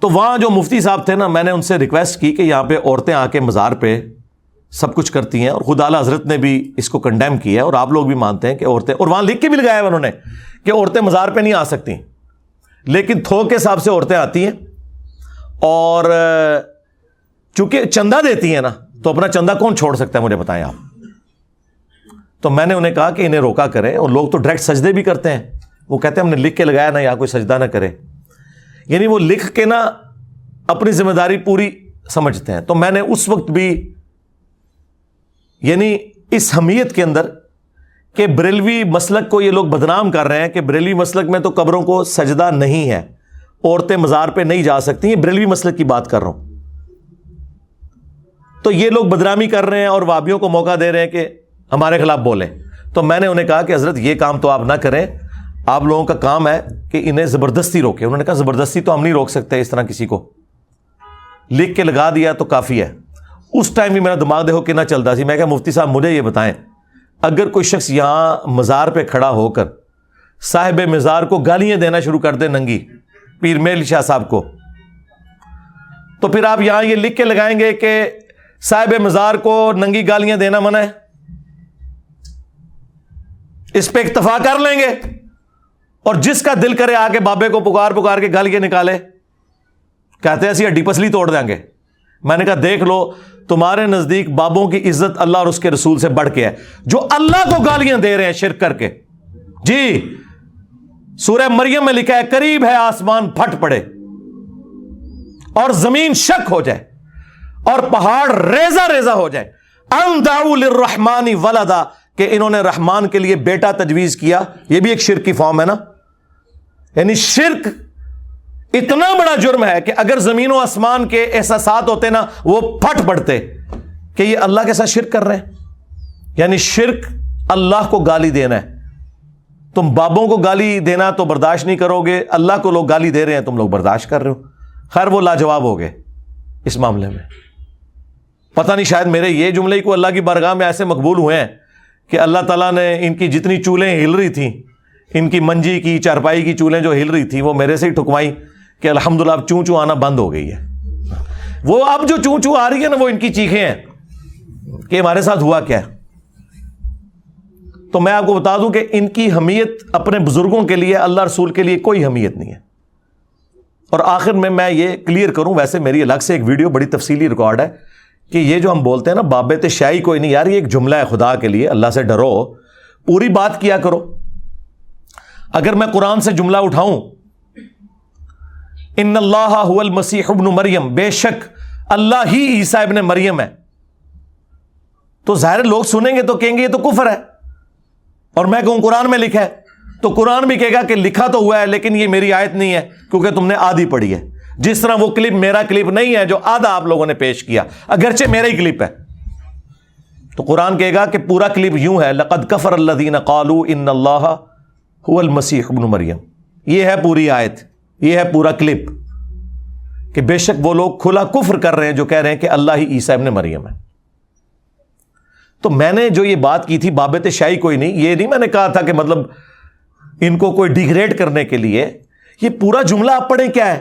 تو وہاں جو مفتی صاحب تھے نا, میں نے ان سے ریکویسٹ کی کہ یہاں پہ عورتیں آ کے مزار پہ سب کچھ کرتی ہیں, اور خدا اعلیٰ حضرت نے بھی اس کو کنڈیم کیا ہے, اور آپ لوگ بھی مانتے ہیں کہ عورتیں, اور وہاں لکھ کے بھی لگایا ہے انہوں نے کہ عورتیں مزار پہ نہیں آ سکتی, لیکن تھوک کے حساب سے عورتیں آتی ہیں. اور چونکہ چندہ دیتی ہیں نا, تو اپنا چندہ کون چھوڑ سکتا ہے, مجھے بتائیں آپ. تو میں نے انہیں کہا کہ انہیں روکا کریں, اور لوگ تو ڈائریکٹ سجدے بھی کرتے ہیں, وہ کہتے ہیں ہم نے لکھ کے لگایا نا, یہاں کوئی سجدہ نہ کرے, یعنی وہ لکھ کے نا اپنی ذمہ داری پوری سمجھتے ہیں. تو میں نے اس وقت بھی یعنی اس حمیت کے اندر کہ بریلوی مسلک کو یہ لوگ بدنام کر رہے ہیں کہ بریلوی مسلک میں تو قبروں کو سجدہ نہیں ہے, عورتیں مزار پہ نہیں جا سکتی, یہ بریلوی مسلک کی بات کر رہا ہوں. تو یہ لوگ بدنامی کر رہے ہیں اور وہابیوں کو موقع دے رہے ہیں کہ ہمارے خلاف بولیں. تو میں نے انہیں کہا کہ حضرت یہ کام تو آپ نہ کریں, آپ لوگوں کا کام ہے کہ انہیں زبردستی روکیں. انہوں نے کہا زبردستی تو ہم نہیں روک سکتے اس طرح کسی کو, لکھ کے لگا دیا تو کافی ہے. اس ٹائم بھی میرا دماغ دیکھو کہ نہ چلتا سی. میں کہا مفتی صاحب مجھے یہ بتائیں, اگر کوئی شخص یہاں مزار پہ کھڑا ہو کر صاحب مزار کو گالیاں دینا شروع کر دے ننگی, پیر میل شاہ صاحب کو, تو پھر آپ یہاں یہ لکھ کے لگائیں گے کہ صاحب مزار کو ننگی گالیاں دینا منع ہے, اس پہ اکتفا کر لیں گے, اور جس کا دل کرے آ کے بابے کو پکار کے گالیاں نکالے, کہتے ہیں ایسی ہڈی پسلی توڑ دیں گے. میں نے کہا دیکھ لو, تمہارے نزدیک بابوں کی عزت اللہ اور اس کے رسول سے بڑھ کے ہے, جو اللہ کو گالیاں دے رہے ہیں شرک کر کے. جی سورہ مریم میں لکھا ہے قریب ہے آسمان پھٹ پڑے اور زمین شک ہو جائے اور پہاڑ ریزہ ریزہ ہو جائے, ان دعوا للرحمن ولدا, کہ انہوں نے رحمان کے لیے بیٹا تجویز کیا. یہ بھی ایک شرک کی فارم ہے نا, یعنی شرک اتنا بڑا جرم ہے کہ اگر زمین و آسمان کے احساسات ہوتے نا وہ پھٹ پڑتے کہ یہ اللہ کے ساتھ شرک کر رہے ہیں. یعنی شرک اللہ کو گالی دینا ہے. تم بابوں کو گالی دینا تو برداشت نہیں کرو گے, اللہ کو لوگ گالی دے رہے ہیں تم لوگ برداشت کر رہے ہو. خیر وہ لاجواب ہو گئے اس معاملے میں. پتہ نہیں شاید میرے یہ جملے کو اللہ کی بارگاہ میں ایسے مقبول ہوئے ہیں کہ اللہ تعالیٰ نے ان کی جتنی چولیں ہل رہی تھیں, ان کی منجی کی چارپائی کی چولیں جو ہل رہی تھیں, وہ میرے سے ہی ٹھکوائیں کہ الحمدللہ اب چوں چوں آنا بند ہو گئی ہے. وہ اب جو چوں چوں آ رہی ہے نا وہ ان کی چیخیں ہیں کہ ہمارے ساتھ ہوا کیا ہے. تو میں آپ کو بتا دوں کہ ان کی حمیت اپنے بزرگوں کے لیے, اللہ رسول کے لیے کوئی حمیت نہیں ہے. اور آخر میں یہ کلیئر کروں, ویسے میری الگ سے ایک ویڈیو بڑی تفصیلی ریکارڈ ہے کہ یہ جو ہم بولتے ہیں نا بابت شاہی کوئی نہیں, یار یہ ایک جملہ ہے, خدا کے لیے اللہ سے ڈرو, پوری بات کیا کرو. اگر میں قرآن سے جملہ اٹھاؤں ان اللہ هو المسیح ابن مریم, بے شک اللہ ہی عیسیٰ ابن مریم ہے, تو ظاہر لوگ سنیں گے تو کہیں گے یہ تو کفر ہے. اور میں کہوں قرآن میں لکھا ہے تو قرآن بھی کہے گا کہ لکھا تو ہوا ہے لیکن یہ میری آیت نہیں ہے کیونکہ تم نے آدھی پڑھی ہے. جس طرح وہ کلپ میرا کلپ نہیں ہے جو آدھا آپ لوگوں نے پیش کیا, اگرچہ میرا ہی کلپ ہے. تو قرآن کہے گا کہ پورا کلپ یوں ہے, لقد کفر الذین قالوا ان اللہ هو المسیح ابن مریم. یہ ہے پوری آیت, یہ ہے پورا کلپ کہ بے شک وہ لوگ کھلا کفر کر رہے ہیں جو کہہ رہے ہیں کہ اللہ ہی عیسیٰ ابن مریم ہے. تو میں نے جو یہ بات کی تھی بابت شاہی کوئی نہیں, یہ نہیں میں نے کہا تھا کہ مطلب ان کو کوئی ڈیگریڈ کرنے کے لیے. یہ پورا جملہ آپ پڑھیں کیا ہے,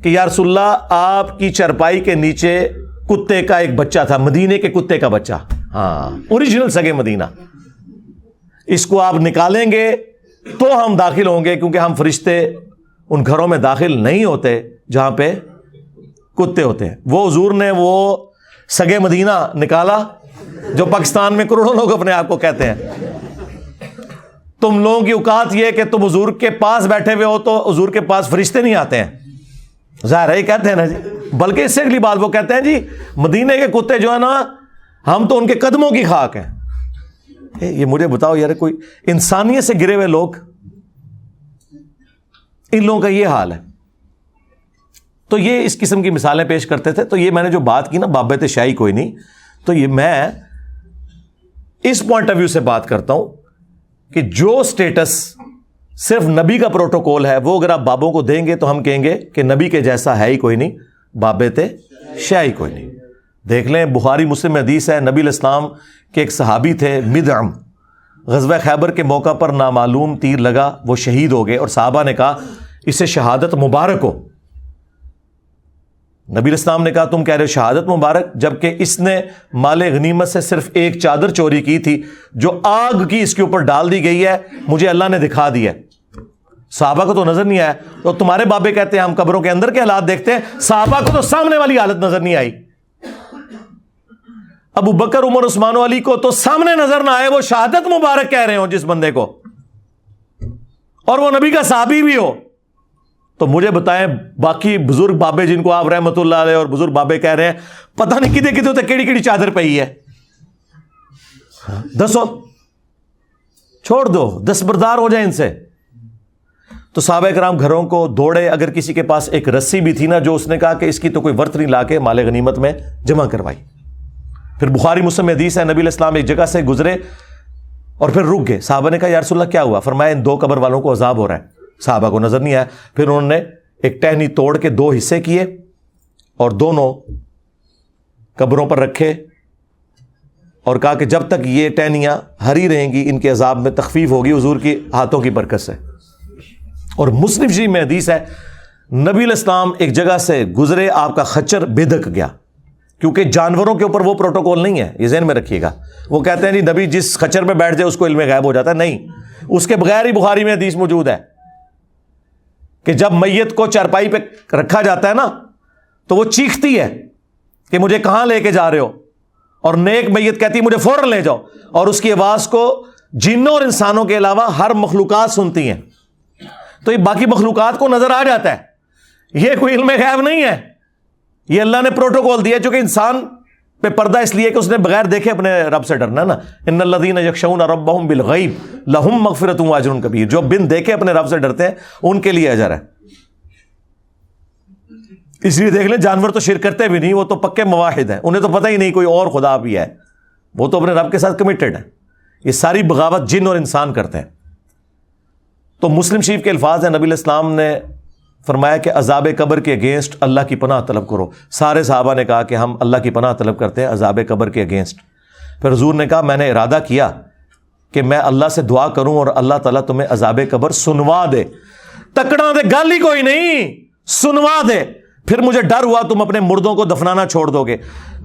کہ یا رسول اللہ آپ کی چرپائی کے نیچے کتے کا ایک بچہ تھا, مدینے کے کتے کا بچہ, ہاں اوریجنل سگے مدینہ, اس کو آپ نکالیں گے تو ہم داخل ہوں گے, کیونکہ ہم فرشتے ان گھروں میں داخل نہیں ہوتے جہاں پہ کتے ہوتے ہیں. وہ حضور نے وہ سگے مدینہ نکالا جو پاکستان میں کروڑوں لوگ اپنے آپ کو کہتے ہیں. تم لوگوں کی اوقات یہ کہ تم حضور کے پاس بیٹھے ہوئے ہو تو حضور کے پاس فرشتے نہیں آتے ہیں, ظاہر ہے کہتے ہیں نا جی, بلکہ اس سے اگلی بات وہ کہتے ہیں جی مدینے کے کتے جو ہے نا ہم تو ان کے قدموں کی خاک ہیں. یہ مجھے بتاؤ یار, کوئی انسانیت سے گرے ہوئے لوگ, ان لوگوں کا یہ حال ہے. تو یہ اس قسم کی مثالیں پیش کرتے تھے. تو یہ میں نے جو بات کی نا بابت شاہی کوئی نہیں, تو یہ میں اس پوائنٹ آف ویو سے بات کرتا ہوں کہ جو سٹیٹس صرف نبی کا پروٹوکول ہے وہ اگر آپ بابوں کو دیں گے تو ہم کہیں گے کہ نبی کے جیسا ہے ہی کوئی نہیں, بابت شاہی کوئی نہیں. دیکھ لیں بخاری مسلم میں حدیث ہے, نبی علیہ السلام کے ایک صحابی تھے مدعم, غزوہ خیبر کے موقع پر نامعلوم تیر لگا, وہ شہید ہو گئے, اور صحابہ نے کہا اسے شہادت مبارک ہو. نبی علیہ السلام نے کہا تم کہہ رہے ہو شہادت مبارک, جبکہ اس نے مال غنیمت سے صرف ایک چادر چوری کی تھی جو آگ کی اس کے اوپر ڈال دی گئی ہے, مجھے اللہ نے دکھا دیا. صحابہ کو تو نظر نہیں آیا. تو تمہارے بابے کہتے ہیں ہم قبروں کے اندر کے حالات دیکھتے ہیں, صحابہ کو تو سامنے والی حالت نظر نہیں آئی. ابو بکر عمر عثمان و علی کو تو سامنے نظر نہ آئے, وہ شہادت مبارک کہہ رہے ہو جس بندے کو, اور وہ نبی کا صحابی بھی ہو. تو مجھے بتائیں باقی بزرگ بابے جن کو آپ رحمت اللہ علیہ اور بزرگ بابے کہہ رہے ہیں, پتہ نہیں کدے کدے ہوتے کیڑی کیڑی چادر پئی ہے, دسو چھوڑ دو, دستبردار ہو جائیں ان سے. تو صحابہ کرام گھروں کو دوڑے, اگر کسی کے پاس ایک رسی بھی تھی نا جو اس نے کہا کہ اس کی تو کوئی ورت نہیں لا کے مال غنیمت میں جمع کروائی. پھر بخاری مسلم میں حدیث ہے نبی علیہ السلام ایک جگہ سے گزرے اور پھر رک گئے. صحابہ نے کہا یا رسول اللہ کیا ہوا؟ فرمایا ان دو قبر والوں کو عذاب ہو رہا ہے. صحابہ کو نظر نہیں آیا. پھر انہوں نے ایک ٹہنی توڑ کے دو حصے کیے اور دونوں قبروں پر رکھے اور کہا کہ جب تک یہ ٹہنیاں ہری رہیں گی ان کے عذاب میں تخفیف ہوگی حضور کی ہاتھوں کی برکت سے. اور مسلم شریف میں حدیث ہے نبی علیہ السلام ایک جگہ سے گزرے, آپ کا خچر بھدک گیا, کیونکہ جانوروں کے اوپر وہ پروٹوکول نہیں ہے, یہ ذہن میں رکھیے گا. وہ کہتے ہیں جی نبی جس خچر پہ بیٹھ جائے اس کو علم غیب ہو جاتا ہے, نہیں, اس کے بغیر ہی بخاری میں حدیث موجود ہے کہ جب میت کو چارپائی پہ رکھا جاتا ہے نا تو وہ چیختی ہے کہ مجھے کہاں لے کے جا رہے ہو, اور نیک میت کہتی ہے مجھے فوراً لے جاؤ, اور اس کی آواز کو جنوں اور انسانوں کے علاوہ ہر مخلوقات سنتی ہیں. تو یہ باقی مخلوقات کو نظر آ جاتا ہے, یہ کوئی علم غیب نہیں ہے, یہ اللہ نے پروٹوکول دیا, چونکہ انسان پہ پردہ اس لیے کہ اس نے بغیر دیکھے اپنے رب سے ڈرنا نا. ان الذین یخشون ربهم بالغیب لہم مغفرۃ و اجر کبیر, جو بن دیکھے اپنے رب سے ڈرتے ہیں ان کے لیے اجر ہے. اس لیے دیکھ لیں جانور تو شرک کرتے بھی نہیں, وہ تو پکے موحد ہیں, انہیں تو پتہ ہی نہیں کوئی اور خدا بھی ہے, وہ تو اپنے رب کے ساتھ کمیٹڈ ہیں. یہ ساری بغاوت جن اور انسان کرتے ہیں. تو مسلم شریف کے الفاظ ہیں نبی علیہ السلام نے فرمایا کہ عذاب قبر کے اگینسٹ اللہ کی پناہ طلب کرو. سارے صحابہ نے کہا کہ ہم اللہ کی پناہ طلب کرتے ہیں عذاب قبر کے اگینسٹ. پھر حضور نے کہا میں نے ارادہ کیا کہ میں اللہ سے دعا کروں اور اللہ تعالیٰ تمہیں عذاب قبر سنوا دے. تکڑا دے گل ہی کوئی نہیں, سنوا دے. پھر مجھے ڈر ہوا تم اپنے مردوں کو دفنانا چھوڑ دو گے.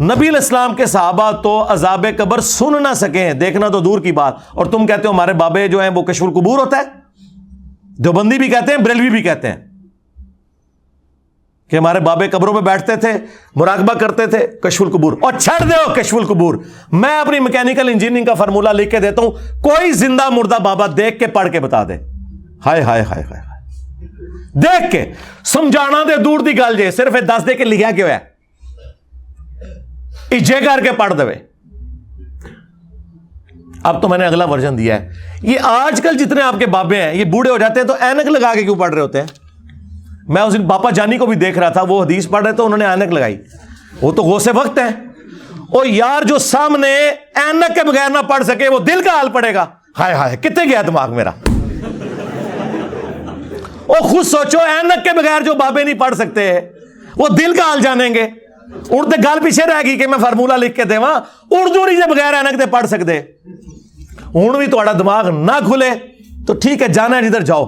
نبی علیہ السلام کے صحابہ تو عذاب قبر سن نہ سکے, دیکھنا تو دور کی بات, اور تم کہتے ہو ہمارے بابے جو ہیں وہ کشف القبور ہوتا ہے. دیوبندی بھی کہتے ہیں, بریلوی بھی کہتے ہیں کہ ہمارے بابے قبروں میں بیٹھتے تھے, مراقبہ کرتے تھے, کشف القبور. اور چھڑ دے کشف القبور, میں اپنی میکینیکل انجینئرنگ کا فارمولہ لکھ کے دیتا ہوں, کوئی زندہ مردہ بابا دیکھ کے پڑھ کے بتا دے. ہائے ہائے ہائے ہائے, دیکھ کے سمجھانا دے دور دی گل جے, صرف دس دے کے لکھا کیوں ہے, اجے کر کے پڑھ دے. اب تو میں نے اگلا ورژن دیا ہے. یہ آج کل جتنے آپ کے بابے ہیں یہ بوڑھے ہو جاتے ہیں تو اینک لگا کے کیوں پڑھ رہے ہوتے ہیں؟ میں اس دن باپا جانی کو بھی دیکھ رہا تھا, وہ حدیث پڑھ رہے تو انہوں نے اینک لگائی. وہ تو غوث وقت ہے. اور یار جو سامنے اینک کے بغیر نہ پڑھ سکے وہ دل کا حال پڑے گا. ہائے ہائے کتنے گیا دماغ میرا. وہ خود سوچو, اینک کے بغیر جو بابے نہیں پڑھ سکتے وہ دل کا حال جانیں گے. اردو گل پیچھے رہ گئی کہ میں فارمولہ لکھ کے دے, اردو نہیں بغیر اینک دے پڑھ سکتے. ہوں بھی تھوڑا دماغ نہ کھلے تو ٹھیک ہے, جانا ہے جدھر جاؤ.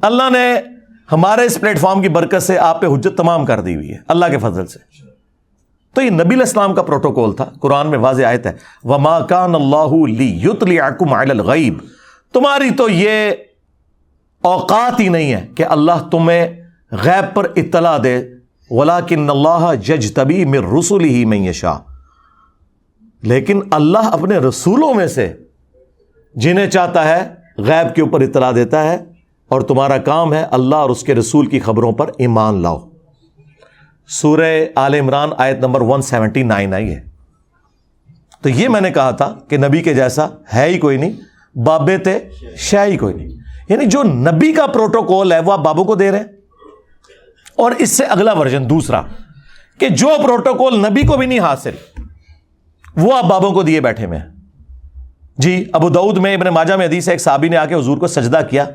اللہ نے ہمارے اس پلیٹ فارم کی برکت سے آپ پہ حجت تمام کر دی ہوئی ہے اللہ کے فضل سے. تو یہ نبی علیہ السلام کا پروٹوکول تھا. قرآن میں واضح آیت ہے وَمَا كَانَ اللَّهُ لِيُطْلِعَكُمْ عَلَى الْغَيْبِ. تمہاری تو یہ اوقات ہی نہیں ہے کہ اللہ تمہیں غیب پر اطلاع دے. وَلَكِنَّ اللَّهَ يَجْتَبِي مِن رُّسُلِهِ مَن يَشَاءُ. لیکن اللہ اپنے رسولوں میں سے جنہیں چاہتا ہے غیب کے اوپر اطلاع دیتا ہے, اور تمہارا کام ہے اللہ اور اس کے رسول کی خبروں پر ایمان لاؤ. سورہ آل عمران آیت نمبر 179 آئی ہے. تو یہ میں نے کہا تھا کہ نبی کے جیسا ہے ہی کوئی نہیں, بابے تھے شے ہی کوئی نہیں. یعنی جو نبی کا پروٹوکول ہے وہ آپ بابوں کو دے رہے ہیں. اور اس سے اگلا ورژن دوسرا کہ جو پروٹوکول نبی کو بھی نہیں حاصل وہ آپ بابوں کو دیے بیٹھے میں. جی ابو داؤد میں ابن ماجہ میں حدیث ہے, ایک صحابی نے آ کے حضور کو سجدہ کیا.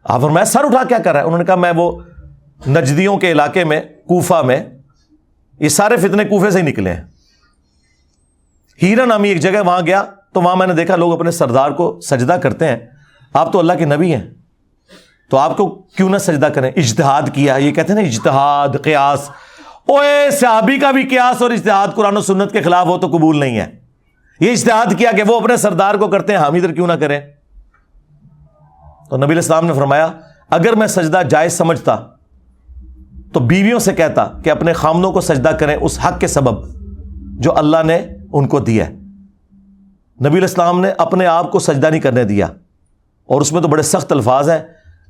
آپ فرمایا سر اٹھا کیا کر رہا ہے؟ انہوں نے کہا میں وہ نجدیوں کے علاقے میں کوفہ میں, یہ سارے فتنے کوفے سے ہی نکلے ہیں, ہیرا نامی ایک جگہ وہاں گیا تو وہاں میں نے دیکھا لوگ اپنے سردار کو سجدہ کرتے ہیں. آپ تو اللہ کے نبی ہیں تو آپ کو کیوں نہ سجدہ کریں؟ اجتہاد کیا. یہ کہتے ہیں نا اجتہاد قیاس. اوے صحابی کا بھی قیاس اور اجتہاد قرآن و سنت کے خلاف ہو تو قبول نہیں ہے. یہ اجتہاد کیا کہ وہ اپنے سردار کو کرتے ہیں, ہم ادھر کیوں نہ کریں؟ تو نبی علیہ السلام نے فرمایا اگر میں سجدہ جائز سمجھتا تو بیویوں سے کہتا کہ اپنے خامنوں کو سجدہ کریں اس حق کے سبب جو اللہ نے ان کو دیا ہے. نبی علیہ السلام نے اپنے آپ کو سجدہ نہیں کرنے دیا, اور اس میں تو بڑے سخت الفاظ ہیں,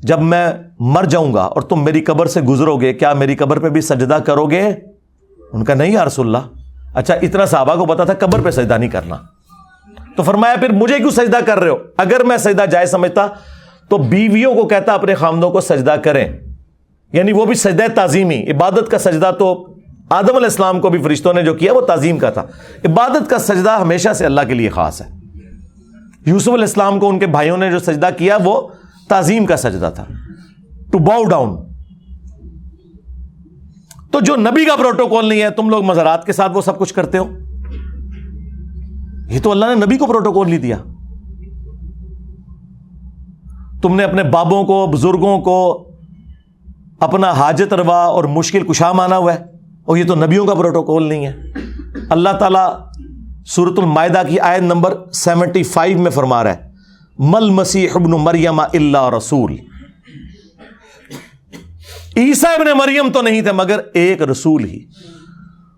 جب میں مر جاؤں گا اور تم میری قبر سے گزرو گے کیا میری قبر پہ بھی سجدہ کرو گے؟ ان کا نہیں یا رسول اللہ. اچھا اتنا صحابہ کو پتا تھا قبر پہ سجدہ نہیں کرنا, تو فرمایا پھر مجھے کیوں سجدہ کر رہے ہو؟ اگر میں سجدہ جائز سمجھتا تو بیویوں کو کہتا اپنے خامدوں کو سجدہ کریں, یعنی وہ بھی سجدہ تعظیمی. عبادت کا سجدہ تو آدم علیہ السلام کو بھی فرشتوں نے جو کیا وہ تعظیم کا تھا. عبادت کا سجدہ ہمیشہ سے اللہ کے لیے خاص ہے. یوسف علیہ السلام کو ان کے بھائیوں نے جو سجدہ کیا وہ تعظیم کا سجدہ تھا, ٹو باؤ ڈاؤن. تو جو نبی کا پروٹوکول نہیں ہے, تم لوگ مزارات کے ساتھ وہ سب کچھ کرتے ہو. یہ تو اللہ نے نبی کو پروٹوکول نہیں دیا. تم نے اپنے بابوں کو بزرگوں کو اپنا حاجت روا اور مشکل کشا مانا ہوا ہے, اور یہ تو نبیوں کا پروٹوکول نہیں ہے. اللہ تعالیٰ سورۃ المائدہ کی آیت نمبر 75 میں فرما رہا ہے مل مسیح ابن مریم الا رسول. عیسیٰ ابن مریم تو نہیں تھے مگر ایک رسول ہی.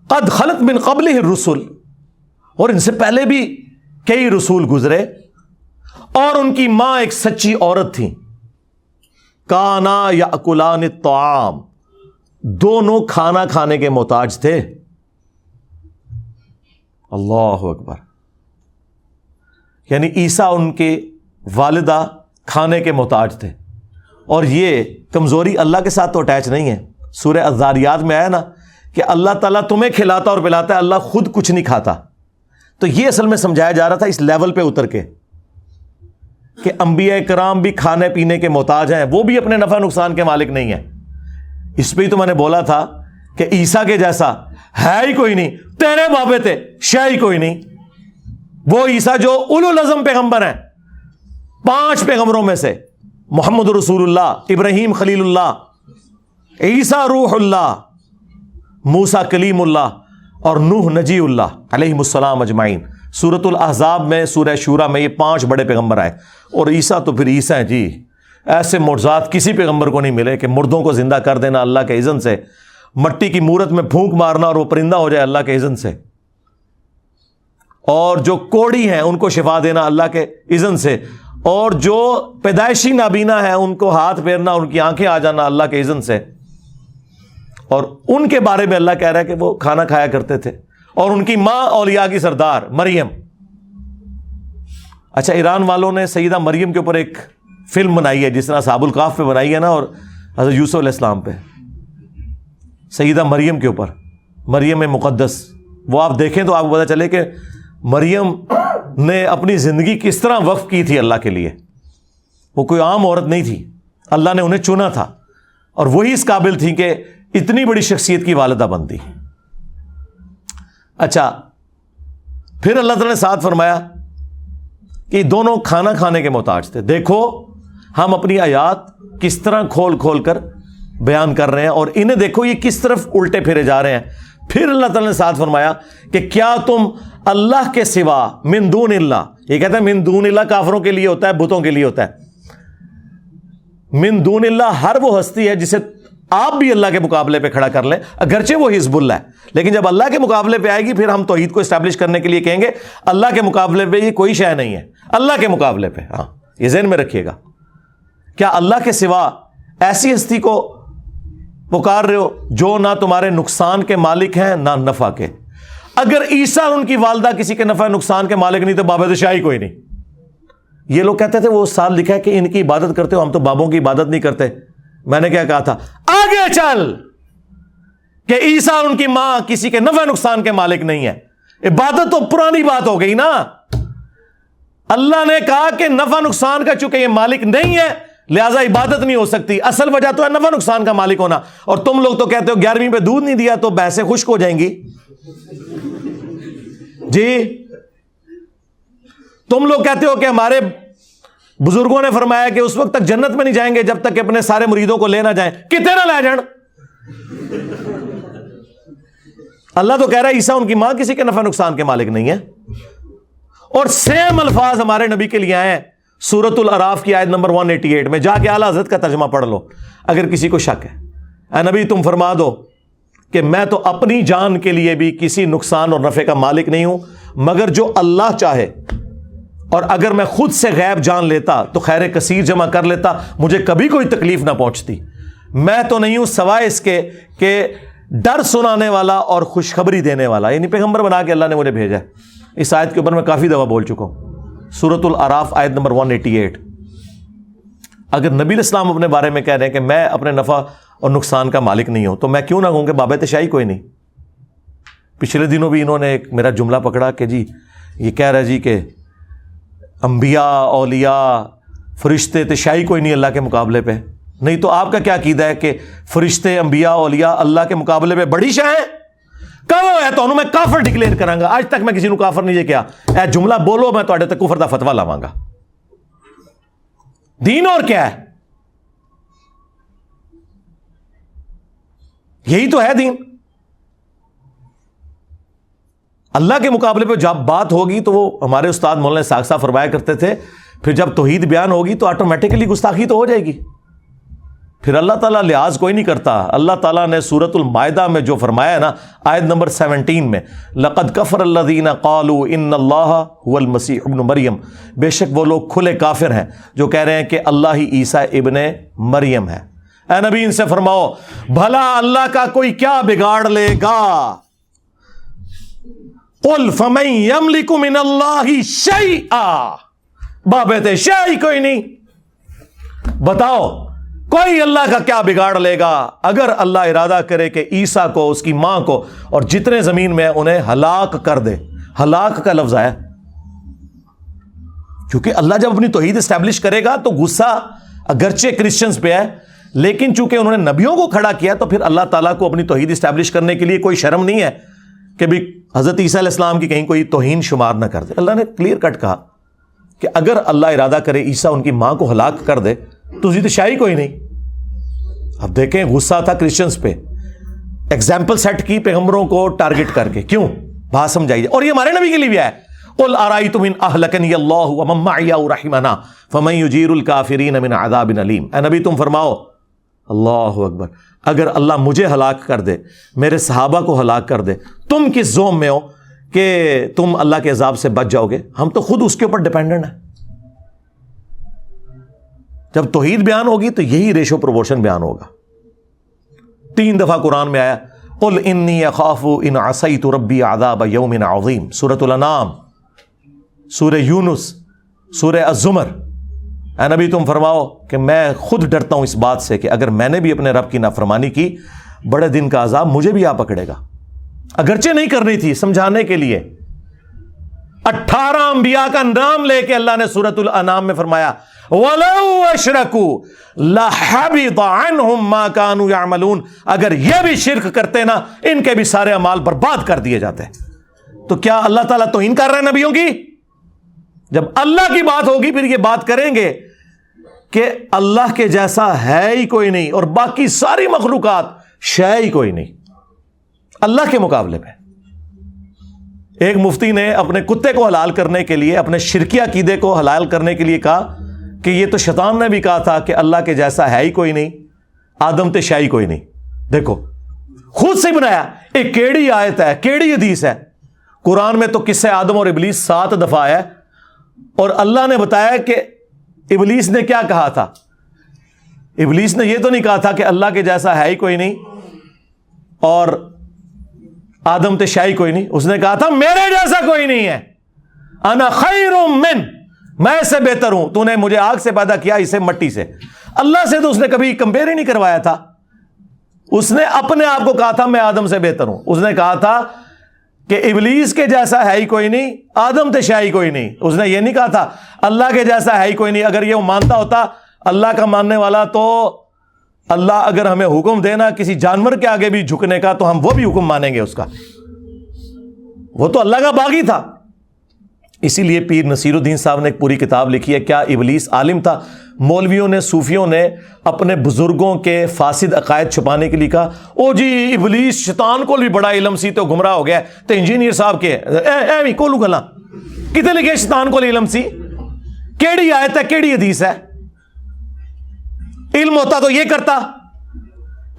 قد خلت من قبلہ الرسل, اور ان سے پہلے بھی کئی رسول گزرے, اور ان کی ماں ایک سچی عورت تھی. کانا یاکلان الطعام, دونوں کھانا کھانے کے محتاج تھے. اللہ اکبر. یعنی عیسیٰ ان کے والدہ کھانے کے محتاج تھے, اور یہ کمزوری اللہ کے ساتھ تو اٹیچ نہیں ہے. سورہ الذاریات میں آیا نا کہ اللہ تعالیٰ تمہیں کھلاتا اور پلاتا ہے, اللہ خود کچھ نہیں کھاتا. تو یہ اصل میں سمجھایا جا رہا تھا اس لیول پہ اتر کے کہ انبیاء کرام بھی کھانے پینے کے محتاج ہیں, وہ بھی اپنے نفع نقصان کے مالک نہیں ہیں. اس پہ ہی تو میں نے بولا تھا کہ عیسیٰ کے جیسا ہے ہی کوئی نہیں, تیرے بابے تھے شے ہی کوئی نہیں. وہ عیسیٰ جو اولو العزم پیغمبر ہیں, 5 پیغمبروں میں سے, محمد رسول اللہ, ابراہیم خلیل اللہ, عیسیٰ روح اللہ, موسیٰ کلیم اللہ, اور نوح نجی اللہ علیہ السلام اجمعین. سورۃ الاحزاب میں, سورہ شورا میں یہ 5 بڑے پیغمبر آئے, اور عیسیٰ تو پھر عیسیٰ ہیں جی. ایسے معجزات کسی پیغمبر کو نہیں ملے کہ مردوں کو زندہ کر دینا اللہ کے اذن سے, مٹی کی مورت میں پھونک مارنا اور وہ پرندہ ہو جائے اللہ کے اذن سے, اور جو کوڑی ہیں ان کو شفا دینا اللہ کے اذن سے, اور جو پیدائشی نابینا ہیں ان کو ہاتھ پھیرنا, ان کی آنکھیں آ جانا اللہ کے اذن سے. اور ان کے بارے میں اللہ کہہ رہا ہے کہ وہ کھانا کھایا کرتے تھے, اور ان کی ماں اولیاء کی سردار مریم. اچھا ایران والوں نے سیدہ مریم کے اوپر ایک فلم بنائی ہے جس طرح اصحاب الکہف پہ بنائی ہے نا, اور حضرت یوسف علیہ السلام پہ, سیدہ مریم کے اوپر, مریم مقدس. وہ آپ دیکھیں تو آپ کو پتہ چلے کہ مریم نے اپنی زندگی کس طرح وقف کی تھی اللہ کے لیے. وہ کوئی عام عورت نہیں تھی, اللہ نے انہیں چنا تھا, اور وہی اس قابل تھی کہ اتنی بڑی شخصیت کی والدہ بنتی. اچھا پھر اللہ تعالیٰ نے ساتھ فرمایا کہ دونوں کھانا کھانے کے محتاج تھے. دیکھو ہم اپنی آیات کس طرح کھول کھول کر بیان کر رہے ہیں, اور انہیں دیکھو یہ کس طرف الٹے پھرے جا رہے ہیں. پھر اللہ تعالیٰ نے ساتھ فرمایا کہ کیا تم اللہ کے سوا من دون اللہ, یہ کہتے ہیں من دون اللہ کافروں کے لیے ہوتا ہے, بتوں کے لیے ہوتا ہے. من دون اللہ ہر وہ ہستی ہے جسے آپ بھی اللہ کے مقابلے پہ کھڑا کر لیں, اگرچہ وہ حزب اللہ ہے, لیکن جب اللہ کے مقابلے پہ آئے گی پھر ہم توحید کو اسٹیبلش کرنے کے لیے کہیں گے اللہ کے مقابلے پہ یہ کوئی شے نہیں ہے, اللہ کے مقابلے پہ. ہاں یہ ذہن میں رکھیے گا. کیا اللہ کے سوا ایسی ہستی کو پکار رہے ہو جو نہ تمہارے نقصان کے مالک ہیں نہ نفع کے؟ اگر عیسیٰ ان کی والدہ کسی کے نفع نقصان کے مالک نہیں تو بابا شاہی کوئی نہیں. یہ لوگ کہتے تھے وہ سال لکھا ہے کہ ان کی عبادت کرتے ہو, ہم تو بابوں کی عبادت نہیں کرتے. میں نے کیا کہا تھا, آگے چل کہ عیسیٰ ان کی ماں کسی کے نفع نقصان کے مالک نہیں ہے. عبادت تو پرانی بات ہو گئی نا. اللہ نے کہا کہ نفع نقصان کا چونکہ یہ مالک نہیں ہے لہذا عبادت نہیں ہو سکتی. اصل وجہ تو ہے نفع نقصان کا مالک ہونا. اور تم لوگ تو کہتے ہو 11ویں پہ دودھ نہیں دیا تو بھینسیں خشک ہو جائیں گی. جی تم لوگ کہتے ہو کہ ہمارے بزرگوں نے فرمایا کہ اس وقت تک جنت میں نہیں جائیں گے جب تک کہ اپنے سارے مریدوں کو لے نہ جائیں. کتنے نہ لے جان. اللہ تو کہہ رہا ہے عیسیٰ ان کی ماں کسی کے نفع نقصان کے مالک نہیں ہے. اور سیم الفاظ ہمارے نبی کے لیے آئے ہیں سورۃ الاعراف کی آیت نمبر 188 میں. جا کے اعلیٰ حضرت کا ترجمہ پڑھ لو اگر کسی کو شک ہے. اے نبی تم فرما دو کہ میں تو اپنی جان کے لیے بھی کسی نقصان اور نفع کا مالک نہیں ہوں مگر جو اللہ چاہے, اور اگر میں خود سے غیب جان لیتا تو خیر کثیر جمع کر لیتا, مجھے کبھی کوئی تکلیف نہ پہنچتی. میں تو نہیں ہوں سوائے اس کے کہ ڈر سنانے والا اور خوشخبری دینے والا, یعنی پیغمبر بنا کے اللہ نے مجھے بھیجا ہے. اس آیت کے اوپر میں کافی دفعہ بول چکا ہوں. سورۃ الاعراف آیت نمبر 188. اگر نبی علیہ السلام اپنے بارے میں کہہ رہے ہیں کہ میں اپنے نفع اور نقصان کا مالک نہیں ہوں تو میں کیوں نہ کہوں کہ بابا تشائی کوئی نہیں. پچھلے دنوں بھی انہوں نے ایک میرا جملہ پکڑا کہ جی یہ کہہ رہا ہے جی کہ انبیاء اولیاء فرشتے تشائی کوئی نہیں اللہ کے مقابلے پہ. نہیں تو آپ کا کیا عقیدہ ہے کہ فرشتے انبیاء اولیاء اللہ کے مقابلے پہ بڑی شے ہیں؟ کہو ہے تو میں کافر ڈکلیئر کراں گا. آج تک میں کسی کو کافر نہیں کیا. اے جملہ بولو میں تواڈے تے کفر دا فتویٰ لاواں گا. دین اور کیا ہے؟ یہی تو ہے دین. اللہ کے مقابلے پہ جب بات ہوگی تو وہ ہمارے استاد مولانا اسحاق صاحب فرمایا کرتے تھے پھر جب توحید بیان ہوگی تو آٹومیٹکلی گستاخی تو ہو جائے گی. پھر اللہ تعالیٰ لحاظ کوئی نہیں کرتا. اللہ تعالیٰ نے سورۃ المائدہ میں جو فرمایا نا آیت نمبر 17 میں, لقد کفر الذین قالوا ان اللہ هو المسیح ابن مریم, بے شک وہ لوگ کھلے کافر ہیں جو کہہ رہے ہیں کہ اللہ ہی عیسیٰ ابن مریم ہے. اے نبی ان سے فرماؤ بھلا اللہ کا کوئی کیا بگاڑ لے گا. قل فمن یملک من اللہ شیئا, بابے شیء کوئی نہیں. بتاؤ کوئی اللہ کا کیا بگاڑ لے گا اگر اللہ ارادہ کرے کہ عیسیٰ کو اس کی ماں کو اور جتنے زمین میں انہیں ہلاک کر دے. ہلاک کا لفظ ہے کیونکہ اللہ جب اپنی توحید اسٹیبلش کرے گا تو غصہ اگرچہ کرسچنز پہ ہے لیکن چونکہ انہوں نے نبیوں کو کھڑا کیا تو پھر اللہ تعالیٰ کو اپنی توحید اسٹیبلش کرنے کے لیے کوئی شرم نہیں ہے کہ بھی حضرت عیسیٰ علیہ السلام کی کہیں کوئی توہین شمار نہ کر دے. اللہ نے کلیئر کٹ کہا کہ اگر اللہ ارادہ کرے عیسیٰ ان کی ماں کو ہلاک کر دے تو شاہی کوئی نہیں. اب دیکھیں غصہ تھا کرسچنز پہ, ایگزامپل سیٹ کی پیغمبروں کو ٹارگٹ کر کے. کیوں؟ بات سمجھائیے. اور یہ ہمارے نبی کے لیے بھی ہے. قل ارائیتم ان اہلکنی اللہ ومن معی او رحمنا فمن یجیر الکافرین من عذاب علیم. اے نبی تم فرماؤ اللہ اکبر, اگر اللہ مجھے ہلاک کر دے, میرے صحابہ کو ہلاک کر دے, تم کس زوم میں ہو کہ تم اللہ کے عذاب سے بچ جاؤ گے؟ ہم تو خود اس کے اوپر ڈیپینڈنٹ ہیں. جب توحید بیان ہوگی تو یہی ریشو پروپورشن بیان ہوگا. 3 دفعہ قرآن میں آیا قل انی اخاف ان عصیت ربی عذاب یوم عظیم. سورۃ الانعام, سورہ یونس, سورہ الزمر. اے نبی تم فرماؤ کہ میں خود ڈرتا ہوں اس بات سے کہ اگر میں نے بھی اپنے رب کی نافرمانی کی بڑے دن کا عذاب مجھے بھی آ پکڑے گا. اگرچہ نہیں کرنی تھی, سمجھانے کے لیے. 18 انبیاء کا نام لے کے اللہ نے سورۃ الانعام میں فرمایا وَلَوْ أَشْرَكُوا لَحَبِطَ عَنْهُمْ مَا كَانُوا يَعْمَلُونَ. اگر یہ بھی شرک کرتے نا ان کے بھی سارے اعمال برباد کر دیے جاتے. تو کیا اللہ تعالیٰ توہین کر رہے ہیں نبیوں کی؟ جب اللہ کی بات ہوگی پھر یہ بات کریں گے کہ اللہ کے جیسا ہے ہی کوئی نہیں اور باقی ساری مخلوقات شے ہی کوئی نہیں اللہ کے مقابلے پہ. ایک مفتی نے اپنے کتے کو حلال کرنے کے لیے، اپنے شرکی عقیدے کو حلال کرنے کے لیے کہا کہ یہ تو شیطان نے بھی کہا تھا کہ اللہ کے جیسا ہے ہی کوئی نہیں، آدم تے شے ہی کوئی نہیں. دیکھو خود سے بنایا. ایک کیڑی آیت ہے، کیڑی حدیث ہے. قرآن میں تو قصہ آدم اور ابلیس 7 دفعہ ہے اور اللہ نے بتایا کہ ابلیس نے کیا کہا تھا. ابلیس نے یہ تو نہیں کہا تھا کہ اللہ کے جیسا ہے ہی کوئی نہیں اور آدم تے شے ہی کوئی نہیں. اس نے کہا تھا میرے جیسا کوئی نہیں ہے، انا خیر من، میں اس سے بہتر ہوں، تو نے مجھے آگ سے پیدا کیا، اسے مٹی سے. اللہ سے تو اس نے کبھی کمپیئر ہی نہیں کروایا تھا. اس نے اپنے آپ کو کہا تھا میں آدم سے بہتر ہوں. اس نے کہا تھا کہ ابلیس کے جیسا ہے ہی کوئی نہیں، آدم تے شے ہی کوئی نہیں. اس نے یہ نہیں کہا تھا اللہ کے جیسا ہے ہی کوئی نہیں. اگر یہ وہ مانتا ہوتا اللہ کا ماننے والا، تو اللہ اگر ہمیں حکم دینا کسی جانور کے آگے بھی جھکنے کا تو ہم وہ بھی حکم مانیں گے اس کا. وہ تو اللہ کا باغی تھا. اسی لیے پیر نصیر الدین صاحب نے ایک پوری کتاب لکھی ہے، کیا ابلیس عالم تھا. مولویوں نے، صوفیوں نے اپنے بزرگوں کے فاسد عقائد چھپانے کے لیے کہا او جی ابلیس شیطان کو بھی بڑا علم سی تو گمراہ ہو گیا. تو انجینئر صاحب کے ایویں کولو گلا کتے لکھے شیطان کو علم سی؟ کیڑی آیت ہے، کیڑی حدیث ہے؟ علم ہوتا تو یہ کرتا.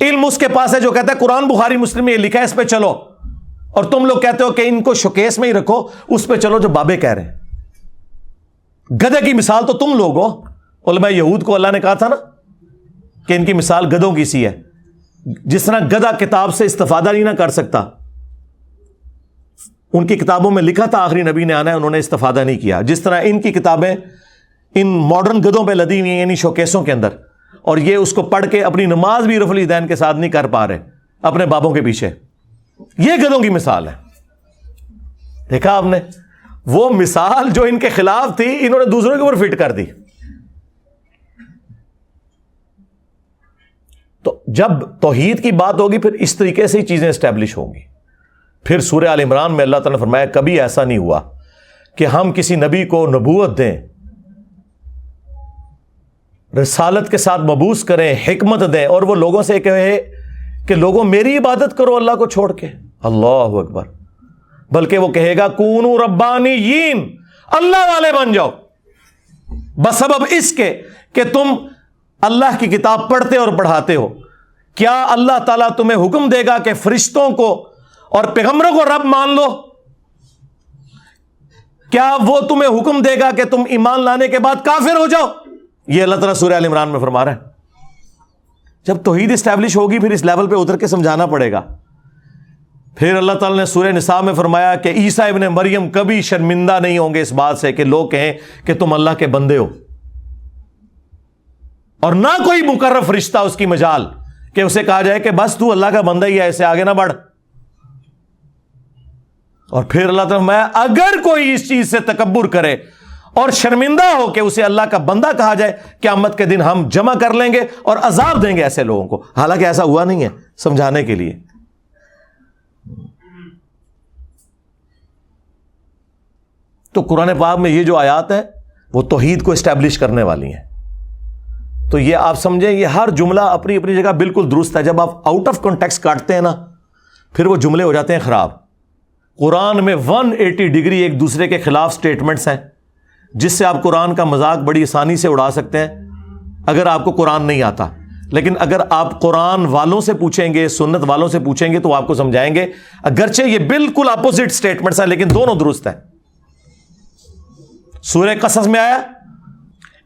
علم اس کے پاس ہے جو کہتا ہے قرآن بخاری مسلم میں یہ لکھا ہے اس پہ چلو، اور تم لوگ کہتے ہو کہ ان کو شوکیس میں ہی رکھو، اس پہ چلو جو بابے کہہ رہے ہیں. گدھے کی مثال تو تم لوگ ہو. علماء یہود کو اللہ نے کہا تھا نا کہ ان کی مثال گدھوں کی سی ہے. جس طرح گدھا کتاب سے استفادہ نہیں نہ کر سکتا، ان کی کتابوں میں لکھا تھا آخری نبی نے آنا ہے، انہوں نے استفادہ نہیں کیا. جس طرح ان کی کتابیں ان ماڈرن گدھوں پہ لدی ہوئی ہیں، یعنی شوکیسوں کے اندر، اور یہ اس کو پڑھ کے اپنی نماز بھی رفع الیدین کے ساتھ نہیں کر پا رہے اپنے بابوں کے پیچھے. یہ گدھوں کی مثال ہے. دیکھا آپ نے، وہ مثال جو ان کے خلاف تھی انہوں نے دوسروں کے اوپر فٹ کر دی. تو جب توحید کی بات ہوگی پھر اس طریقے سے ہی چیزیں اسٹیبلش ہوں گی. پھر سورہ آل عمران میں اللہ تعالیٰ نے فرمایا کبھی ایسا نہیں ہوا کہ ہم کسی نبی کو نبوت دیں، رسالت کے ساتھ مبعوث کریں، حکمت دیں، اور وہ لوگوں سے کہے کہ لوگوں میری عبادت کرو اللہ کو چھوڑ کے. اللہ اکبر. بلکہ وہ کہے گا کونوا ربانیین، اللہ والے بن جاؤ، بسبب اس کے کہ تم اللہ کی کتاب پڑھتے اور پڑھاتے ہو. کیا اللہ تعالیٰ تمہیں حکم دے گا کہ فرشتوں کو اور پیغمبروں کو رب مان لو؟ کیا وہ تمہیں حکم دے گا کہ تم ایمان لانے کے بعد کافر ہو جاؤ؟ یہ اللہ تعالیٰ سورہ آل عمران میں فرما رہا ہے. جب توحید اسٹیبلش ہوگی پھر اس لیول پہ اتر کے سمجھانا پڑے گا. پھر اللہ تعالیٰ نے سورہ نساء میں فرمایا کہ عیسیٰ ابن مریم کبھی شرمندہ نہیں ہوں گے اس بات سے کہ لوگ کہیں کہ تم اللہ کے بندے ہو، اور نہ کوئی مقرر فرشتہ اس کی مجال کہ اسے کہا جائے کہ بس تو اللہ کا بندہ ہی ہے، ایسے آگے نہ بڑھ. اور پھر اللہ تعالیٰ میں اگر کوئی اس چیز سے تکبر کرے اور شرمندہ ہو کہ اسے اللہ کا بندہ کہا جائے، قیامت کے دن ہم جمع کر لیں گے اور عذاب دیں گے ایسے لوگوں کو. حالانکہ ایسا ہوا نہیں ہے، سمجھانے کے لیے. تو قرآن پاک میں یہ جو آیات ہیں وہ توحید کو اسٹیبلش کرنے والی ہیں. تو یہ آپ سمجھیں یہ ہر جملہ اپنی اپنی جگہ بالکل درست ہے. جب آپ آؤٹ آف کانٹیکسٹ کاٹتے ہیں نا پھر وہ جملے ہو جاتے ہیں خراب. قرآن میں 180 ڈگری ایک دوسرے کے خلاف سٹیٹمنٹس ہیں جس سے آپ قرآن کا مذاق بڑی آسانی سے اڑا سکتے ہیں اگر آپ کو قرآن نہیں آتا. لیکن اگر آپ قرآن والوں سے پوچھیں گے، سنت والوں سے پوچھیں گے تو آپ کو سمجھائیں گے اگرچہ یہ بالکل اپوزٹ سٹیٹمنٹس ہیں لیکن دونوں درست ہیں. سورہ قصص میں آیا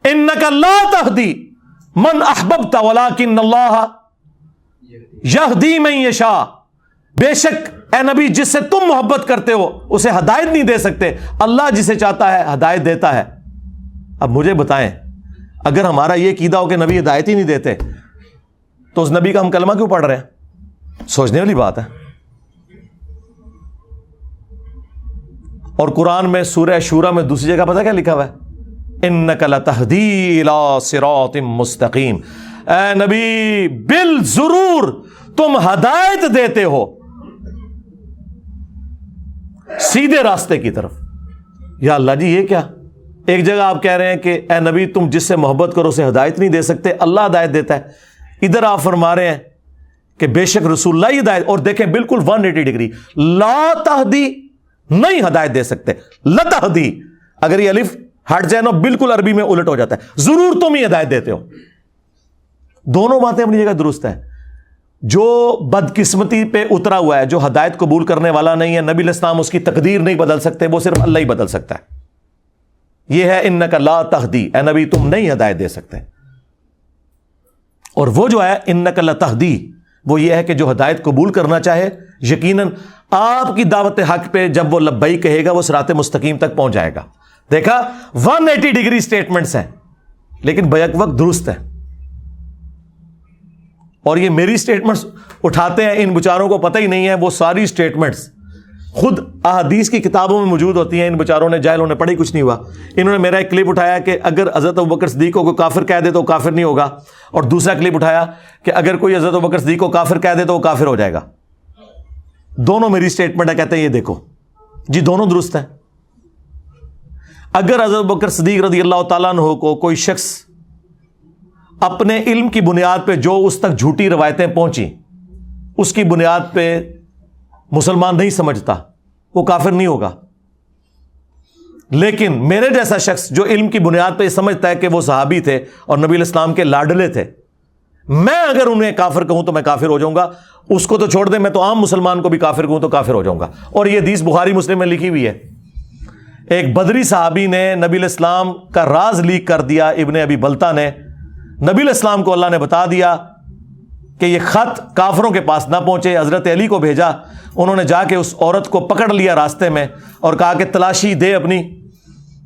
انک لا تہدی من احببت ولکن اللہ یہدی من یشاء. بے شک اے نبی جس سے تم محبت کرتے ہو اسے ہدایت نہیں دے سکتے، اللہ جسے چاہتا ہے ہدایت دیتا ہے. اب مجھے بتائیں اگر ہمارا یہ عقیدہ ہو کہ نبی ہدایت ہی نہیں دیتے تو اس نبی کا ہم کلمہ کیوں پڑھ رہے ہیں؟ سوچنے والی بات ہے. اور قرآن میں سورہ شورى میں دوسری جگہ پتہ کیا لکھا ہوا ہے؟ انک لتہدی الی صراط مستقیم. اے نبی بالضرور تم ہدایت دیتے ہو سیدھے راستے کی طرف. یا اللہ جی یہ کیا ایک جگہ آپ کہہ رہے ہیں کہ اے نبی تم جس سے محبت کرو اسے ہدایت نہیں دے سکتے، اللہ ہدایت دیتا ہے۔ ادھر آپ فرما رہے ہیں کہ بے شک رسول اللہ ہی ہدایت، اور دیکھیں بالکل 180 ڈگری، لا تہدی نہیں ہدایت دے سکتے، لتہدی اگر یہ الف ہٹ جائے نا بالکل عربی میں الٹ ہو جاتا ہے، ضرور تم ہی ہدایت دیتے ہو۔ دونوں باتیں اپنی جگہ درست ہیں۔ جو بدقسمتی پہ اترا ہوا ہے، جو ہدایت قبول کرنے والا نہیں ہے، نبی علیہ السلام اس کی تقدیر نہیں بدل سکتے، وہ صرف اللہ ہی بدل سکتا ہے۔ یہ ہے انک لا تہدی، اے نبی تم نہیں ہدایت دے سکتے۔ اور وہ جو ہے انک لتہدی، وہ یہ ہے کہ جو ہدایت قبول کرنا چاہے یقیناً آپ کی دعوت حق پہ جب وہ لبیک کہے گا وہ صراط مستقیم تک پہنچ جائے گا۔ دیکھا 180 ڈگری سٹیٹمنٹس ہیں لیکن بیک وقت درست ہیں۔ اور یہ میری سٹیٹمنٹس اٹھاتے ہیں، ان بچاروں کو پتہ ہی نہیں ہے وہ ساری سٹیٹمنٹس خود احادیث کی کتابوں میں موجود ہوتی ہیں۔ ان بچاروں نے جاہلوں نے پڑھی کچھ نہیں ہوا۔ انہوں نے میرا ایک کلپ اٹھایا کہ اگر حضرت ابوبکر صدیق کو کوئی کافر کہہ دے تو وہ کافر نہیں ہوگا، اور دوسرا کلپ اٹھایا کہ اگر کوئی حضرت ابوبکر صدیق کو کافر کہہ دے تو وہ کافر ہو جائے گا۔ دونوں میری سٹیٹمنٹ ہے، کہتے ہیں یہ دیکھو جی دونوں درست ہیں۔ اگر حضرت ابوبکر صدیق رضی اللہ تعالیٰ عنہ کو کوئی شخص اپنے علم کی بنیاد پہ جو اس تک جھوٹی روایتیں پہنچی اس کی بنیاد پہ مسلمان نہیں سمجھتا، وہ کافر نہیں ہوگا۔ لیکن میرے جیسا شخص جو علم کی بنیاد پہ یہ سمجھتا ہے کہ وہ صحابی تھے اور نبی علیہ السلام کے لاڈلے تھے، میں اگر انہیں کافر کہوں تو میں کافر ہو جاؤں گا۔ اس کو تو چھوڑ دیں، میں تو عام مسلمان کو بھی کافر کہوں تو کافر ہو جاؤں گا۔ اور یہ حدیث بخاری مسلم میں لکھی ہوئی ہے۔ ایک بدری صحابی نے نبی علیہ السلام کا راز لیک کر دیا، ابن ابی بلتہ نے۔ نبی علیہ السلام کو اللہ نے بتا دیا کہ یہ خط کافروں کے پاس نہ پہنچے۔ حضرت علی کو بھیجا، انہوں نے جا کے اس عورت کو پکڑ لیا راستے میں اور کہا کہ تلاشی دے اپنی،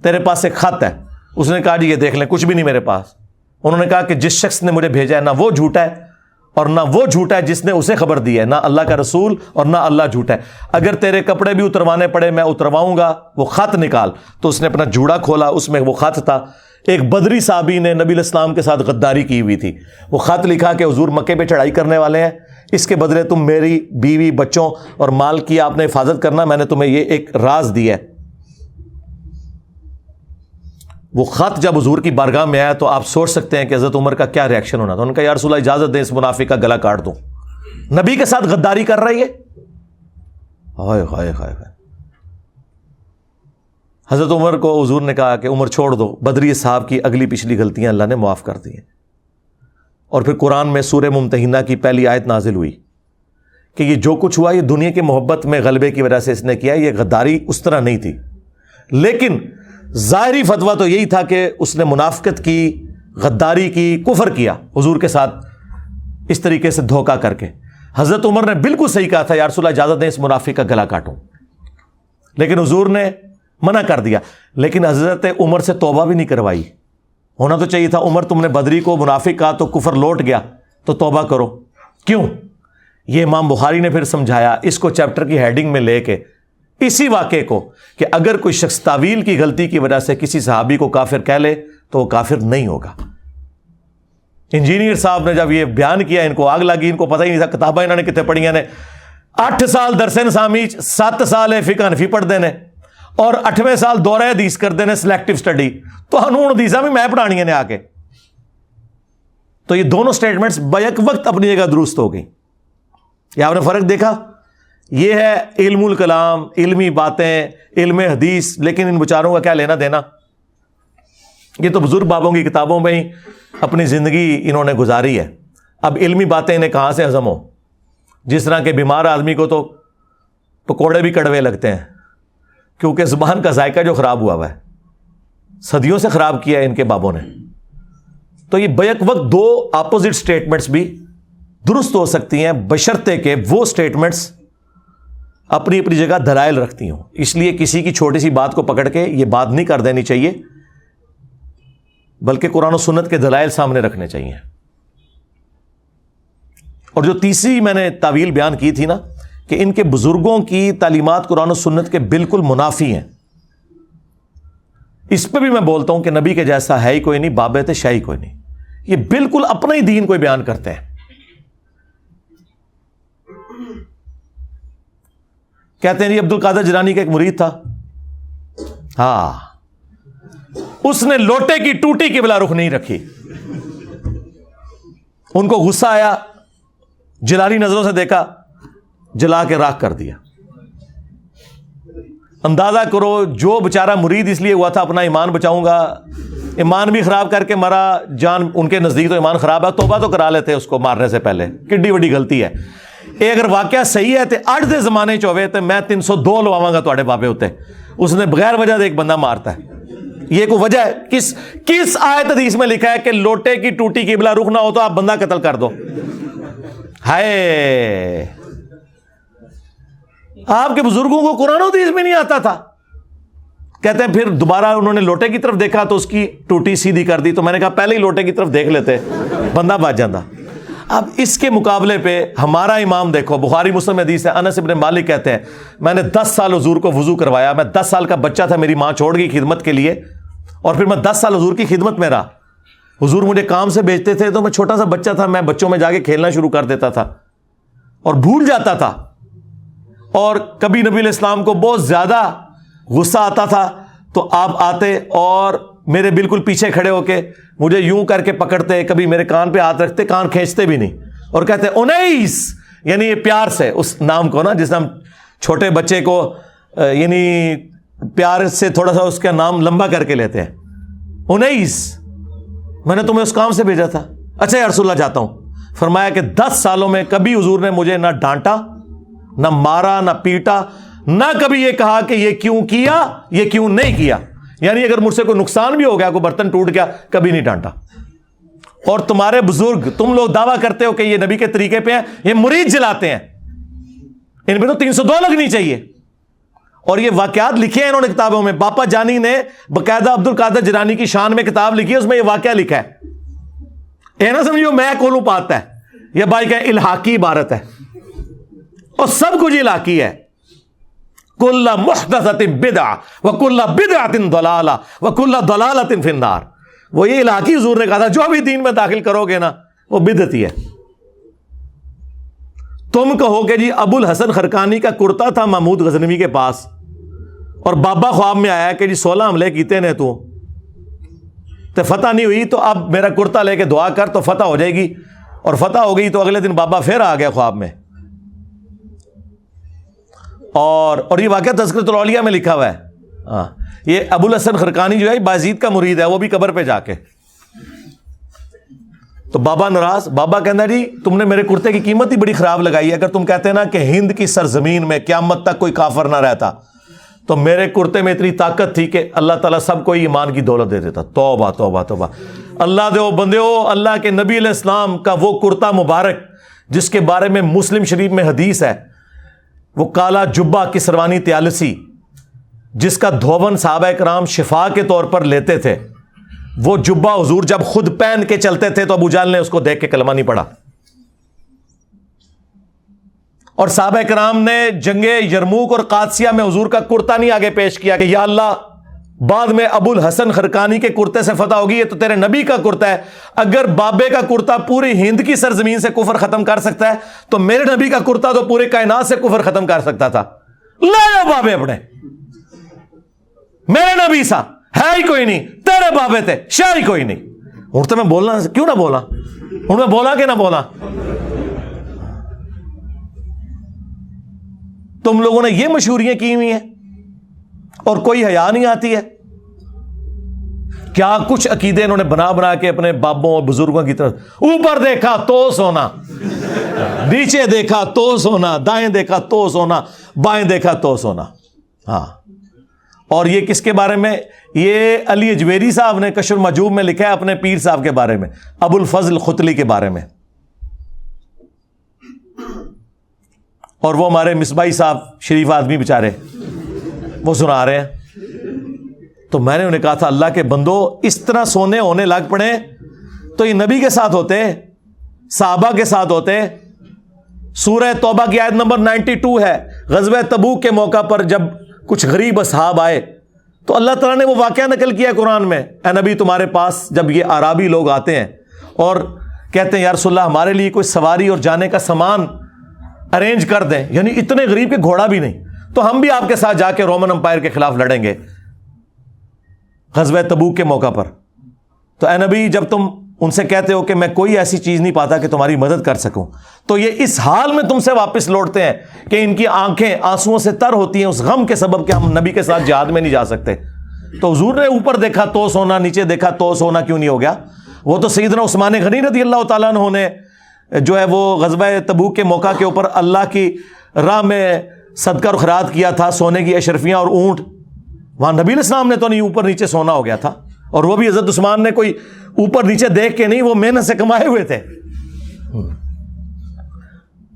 تیرے پاس ایک خط ہے۔ اس نے کہا جی یہ دیکھ لیں، کچھ بھی نہیں میرے پاس۔ انہوں نے کہا کہ جس شخص نے مجھے بھیجا ہے نہ وہ جھوٹا ہے اور نہ وہ جھوٹا ہے جس نے اسے خبر دی ہے، نہ اللہ کا رسول اور نہ اللہ جھوٹا ہے۔ اگر تیرے کپڑے بھی اتروانے پڑے میں اترواؤں گا، وہ خط نکال۔ تو اس نے اپنا جوڑا کھولا، اس میں وہ خط تھا۔ ایک بدری صحابی نے نبی علیہ السلام کے ساتھ غداری کی ہوئی تھی، وہ خط لکھا کہ حضور مکے پہ چڑھائی کرنے والے ہیں، اس کے بدلے تم میری بیوی بچوں اور مال کی آپ نے حفاظت کرنا، میں نے تمہیں یہ ایک راز دیا ہے۔ وہ خط جب حضور کی بارگاہ میں آیا تو آپ سوچ سکتے ہیں کہ حضرت عمر کا کیا ریاکشن ہونا تھا۔ انہوں نے کہا یا رسول اللہ اجازت دیں اس منافق کا گلا کاٹ دوں، نبی کے ساتھ غداری کر رہا ہے یہ۔ ہائے ہائے ہائے ہائے۔ حضرت عمر کو حضور نے کہا کہ عمر چھوڑ دو، بدری صاحب کی اگلی پچھلی غلطیاں اللہ نے معاف کر دی ہیں۔ اور پھر قرآن میں سورہ ممتحنہ کی پہلی آیت نازل ہوئی کہ یہ جو کچھ ہوا یہ دنیا کی محبت میں غلبے کی وجہ سے اس نے کیا، یہ غداری اس طرح نہیں تھی۔ لیکن ظاہری فتویٰ تو یہی تھا کہ اس نے منافقت کی، غداری کی، کفر کیا حضور کے ساتھ اس طریقے سے دھوکہ کر کے۔ حضرت عمر نے بالکل صحیح کہا تھا یا رسول اللہ اجازت دیں اس منافق کا گلا کاٹوں، لیکن حضور نے منع کر دیا۔ لیکن حضرت عمر سے توبہ بھی نہیں کروائی۔ ہونا تو چاہیے تھا عمر تم نے بدری کو منافق کہا تو کفر لوٹ گیا تو توبہ کرو، کیوں؟ یہ امام بخاری نے پھر سمجھایا اس کو چیپٹر کی ہیڈنگ میں لے کے، اسی واقعے کو، کہ اگر کوئی شخص تعویل کی غلطی کی وجہ سے کسی صحابی کو کافر کہہ لے تو وہ کافر نہیں ہوگا۔ انجینئر صاحب نے جب یہ بیان کیا ان کو آگ لگی، ان کو پتہ ہی نہیں تھا کتابیں انہوں نے کتنے پڑھیاں نے۔ 8 سال درس نظامی، 7 سال فقہ حنفی پڑھ دینے اور 8ویں سال دورہ حدیث کر دینے سلیکٹیو سٹڈی، تو ہنون حدیثاں بھی میں پڑھانی نے آ کے۔ تو یہ دونوں سٹیٹمنٹس بیک وقت اپنی جگہ درست ہو گئی۔ یہ آپ نے فرق دیکھا؟ یہ ہے علم الکلام، علمی باتیں، علم حدیث، لیکن ان بیچاروں کا کیا لینا دینا؟ یہ تو بزرگ بابوں کی کتابوں میں ہی اپنی زندگی انہوں نے گزاری ہے۔ اب علمی باتیں انہیں کہاں سے ہضم ہو؟ جس طرح کے بیمار آدمی کو تو پکوڑے بھی کڑوے لگتے ہیں، کیونکہ زبان کا ذائقہ جو خراب ہوا ہے، صدیوں سے خراب کیا ہے ان کے بابوں نے۔ تو یہ بیک وقت دو اپوزٹ سٹیٹمنٹس بھی درست ہو سکتی ہیں، بشرطے کہ وہ سٹیٹمنٹس اپنی اپنی جگہ دلائل رکھتی ہوں۔ اس لیے کسی کی چھوٹی سی بات کو پکڑ کے یہ بات نہیں کر دینی چاہیے، بلکہ قرآن و سنت کے دلائل سامنے رکھنے چاہیے۔ اور جو تیسری میں نے تعویل بیان کی تھی نا کہ ان کے بزرگوں کی تعلیمات قرآن و سنت کے بالکل منافی ہیں، اس پہ بھی میں بولتا ہوں کہ نبی کے جیسا ہے ہی کوئی نہیں، بابت شاہی کوئی نہیں۔ یہ بالکل اپنا ہی دین کوئی بیان کرتے ہیں۔ کہتے ہیں جی عبد القادر جیلانی کا ایک مرید تھا، ہاں اس نے لوٹے کی ٹوٹی قبلہ رخ نہیں رکھی. ان کو غصہ آیا, جلالی نظروں سے دیکھا, جلا کے راکھ کر دیا. اندازہ کرو جو بیچارہ مرید اس لیے ہوا تھا اپنا ایمان بچاؤں گا, ایمان بھی خراب کر کے مرا, جان ان کے نزدیک تو ایمان خراب ہے, توبہ تو کرا لیتے اس کو مارنے سے پہلے, کڈی بڑی غلطی ہے. اے اگر واقعہ صحیح ہے تو اٹھ دے زمانے چوے تو میں 302 لواواں گا تواڈے بابے ہوتے. اس نے بغیر وجہ ایک بندہ مارتا ہے, یہ کوئی وجہ ہے؟ کس آیت حدیث میں لکھا ہے کہ لوٹے کی ٹوٹی قبلہ رخ نہ ہو تو آپ بندہ قتل کر دو؟ ہائے, آپ کے بزرگوں کو قرآن و حدیث میں نہیں آتا تھا. کہتے ہیں پھر دوبارہ انہوں نے لوٹے کی طرف دیکھا تو اس کی ٹوٹی سیدھی کر دی. تو میں نے کہا پہلے ہی لوٹے کی طرف دیکھ لیتے, بندہ بچ جاتا. اب اس کے مقابلے پہ ہمارا امام دیکھو, بخاری مسلم حدیث ہے, انس ابن مالک کہتے ہیں میں نے 10 سال حضور کو وضو کروایا, میں 10 سال کا بچہ تھا, میری ماں چھوڑ گئی خدمت کے لیے, اور پھر میں 10 سال حضور کی خدمت میں رہا. حضور مجھے کام سے بھیجتے تھے تو میں چھوٹا سا بچہ تھا, میں بچوں میں جا کے کھیلنا شروع کر دیتا تھا اور بھول جاتا تھا. اور کبھی نبی علیہ السلام کو بہت زیادہ غصہ آتا تھا تو آپ آتے اور میرے بالکل پیچھے کھڑے ہو کے مجھے یوں کر کے پکڑتے, کبھی میرے کان پہ ہاتھ رکھتے, کان کھینچتے بھی نہیں, اور کہتے انیس, یعنی پیار سے اس نام کو نا, جس ہم چھوٹے بچے کو یعنی پیار سے تھوڑا سا اس کا نام لمبا کر کے لیتے ہیں, انیس, میں نے تمہیں اس کام سے بھیجا تھا. اچھا یا رسول اللہ جاتا ہوں. فرمایا کہ 10 سالوں میں کبھی حضور نے مجھے نہ ڈانٹا, نہ مارا, نہ پیٹا, نہ کبھی یہ کہا کہ یہ کیوں کیا, یہ کیوں نہیں کیا. یعنی اگر مجھ سے کوئی نقصان بھی ہو گیا, کوئی برتن ٹوٹ گیا, کبھی نہیں ڈانٹا. اور تمہارے بزرگ, تم لوگ دعویٰ کرتے ہو کہ یہ نبی کے طریقے پہ ہیں, یہ مرید جلاتے ہیں, ان پہ تو 302 لگنی چاہیے. اور یہ واقعات لکھے ہیں انہوں نے کتابوں میں. باپا جانی نے باقاعدہ عبد القادر جیلانی کی شان میں کتاب لکھی ہے, اس میں یہ واقعہ لکھا ہے. اے نہ سمجھو میں کولوں پاتا ہے, یہ بھائی کہ الحاقی عبارت ہے, اور سب کچھ الحاقی ہے. کل محدثۃ بدعہ وکل بدعۃ ضلالہ وکل ضلالۃ فی النار. وہ یہ الحاقی حضور نے کہا تھا, جو بھی دین میں داخل کرو گے نا وہ بدعتی ہے. تم کہو کہ جی ابو الحسن خرقانی کا کرتا تھا محمود غزنوی کے پاس, اور بابا خواب میں آیا کہ جی 16 حملے کیتے نے تو فتح نہیں ہوئی, تو اب میرا کرتا لے کے دعا کر تو فتح ہو جائے گی. اور فتح ہو گئی تو اگلے دن بابا پھر آ گیا خواب میں. اور یہ واقعہ تذکرۃ الاولیاء میں لکھا ہوا ہے. ہاں, یہ ابو الحسن خرقانی جو ہے بازید کا مرید ہے, وہ بھی قبر پہ جا کے تو بابا ناراض. بابا کہنا جی تم نے میرے کرتے کی قیمت ہی بڑی خراب لگائی ہے. اگر تم کہتے نا کہ ہند کی سرزمین میں قیامت تک کوئی کافر نہ رہتا تو میرے کرتے میں اتنی طاقت تھی کہ اللہ تعالیٰ سب کو ایمان کی دولت دے دیتا. توبہ توبہ توبہ. اللہ دے بندیو, اللہ کے نبی علیہ السلام کا وہ کرتا مبارک جس کے بارے میں مسلم شریف میں حدیث ہے, وہ کالا جبہ کسروانی تیالسی جس کا دھون صحابہ کرام شفا کے طور پر لیتے تھے, وہ جبہ حضور جب خود پہن کے چلتے تھے تو ابو جہل نے اس کو دیکھ کے کلمہ نہیں پڑھا. اور صحابہ کرام نے جنگ یرموک اور قادسیہ میں حضور کا کرتا نہیں آگے پیش کیا کہ یا اللہ بعد میں ابو الحسن خرقانی کے کرتے سے فتح ہوگی, یہ تو تیرے نبی کا کرتا ہے, اگر بابے کا کرتا پوری ہند کی سرزمین سے کفر ختم کر سکتا ہے تو میرے نبی کا کرتا تو پورے کائنات سے کفر ختم کر سکتا تھا. لے لو بابے اپنے, میرے نبی سا ہے ہی کوئی نہیں, تیرے بابے تھے شاہ ہی کوئی نہیں. ہوں تو میں بولنا کیوں نہ بولا, ہوں میں بولا کہ نہ بولا. تم لوگوں نے یہ مشہوریاں کی ہوئی ہیں اور کوئی حیا نہیں آتی ہے. کیا کچھ عقیدے انہوں نے بنا بنا کے اپنے بابوں اور بزرگوں کی طرف, اوپر دیکھا تو سونا, نیچے دیکھا تو سونا, دائیں دیکھا تو سونا, بائیں دیکھا تو سونا. ہاں, اور یہ کس کے بارے میں؟ یہ علی اجویری صاحب نے کشف المحجوب میں لکھا ہے اپنے پیر صاحب کے بارے میں, ابو الفضل ختلی کے بارے میں. اور وہ ہمارے مصباحی صاحب شریف آدمی بیچارے وہ سنا رہے ہیں. تو میں نے انہیں کہا تھا اللہ کے بندو, اس طرح سونے ہونے لگ پڑے تو یہ نبی کے ساتھ ہوتے, صحابہ کے ساتھ ہوتے. سورہ توبہ کی آیت نمبر 92 ہے, غزوہ تبوک کے موقع پر جب کچھ غریب اصحاب آئے تو اللہ تعالیٰ نے وہ واقعہ نقل کیا قرآن میں, اے نبی تمہارے پاس جب یہ اعرابی لوگ آتے ہیں اور کہتے ہیں یا رسول اللہ ہمارے لیے کوئی سواری اور جانے کا سامان ارینج کر دیں, یعنی اتنے غریب کہ گھوڑا بھی نہیں, تو ہم بھی آپ کے ساتھ جا کے رومن امپائر کے خلاف لڑیں گے. غزوہ تبوک کے موقع پر. تو اے نبی جب تم ان سے کہتے ہو کہ میں کوئی ایسی چیز نہیں پاتا کہ تمہاری مدد کر سکوں, تو یہ اس حال میں تم سے واپس لوٹتے ہیں کہ ان کی آنکھیں آنسوؤں سے تر ہوتی ہیں اس غم کے سبب کہ ہم نبی کے ساتھ جہاد میں نہیں جا سکتے. تو حضور نے اوپر دیکھا تو سونا, نیچے دیکھا تو سونا کیوں نہیں ہو گیا؟ وہ تو سیدنا عثمان غنی رضی اللہ تعالیٰ عنہ نے جو ہے وہ غزوہ تبوک کے موقع کے اوپر اللہ کی راہ میں صدقہ اور خیرات کیا تھا, سونے کی اشرفیاں اور اونٹ. وہاں نبی علیہ السلام نے تو نہیں, اوپر نیچے سونا ہو گیا تھا, اور وہ بھی حضرت عثمان نے کوئی اوپر نیچے دیکھ کے نہیں, وہ محنت سے کمائے ہوئے تھے.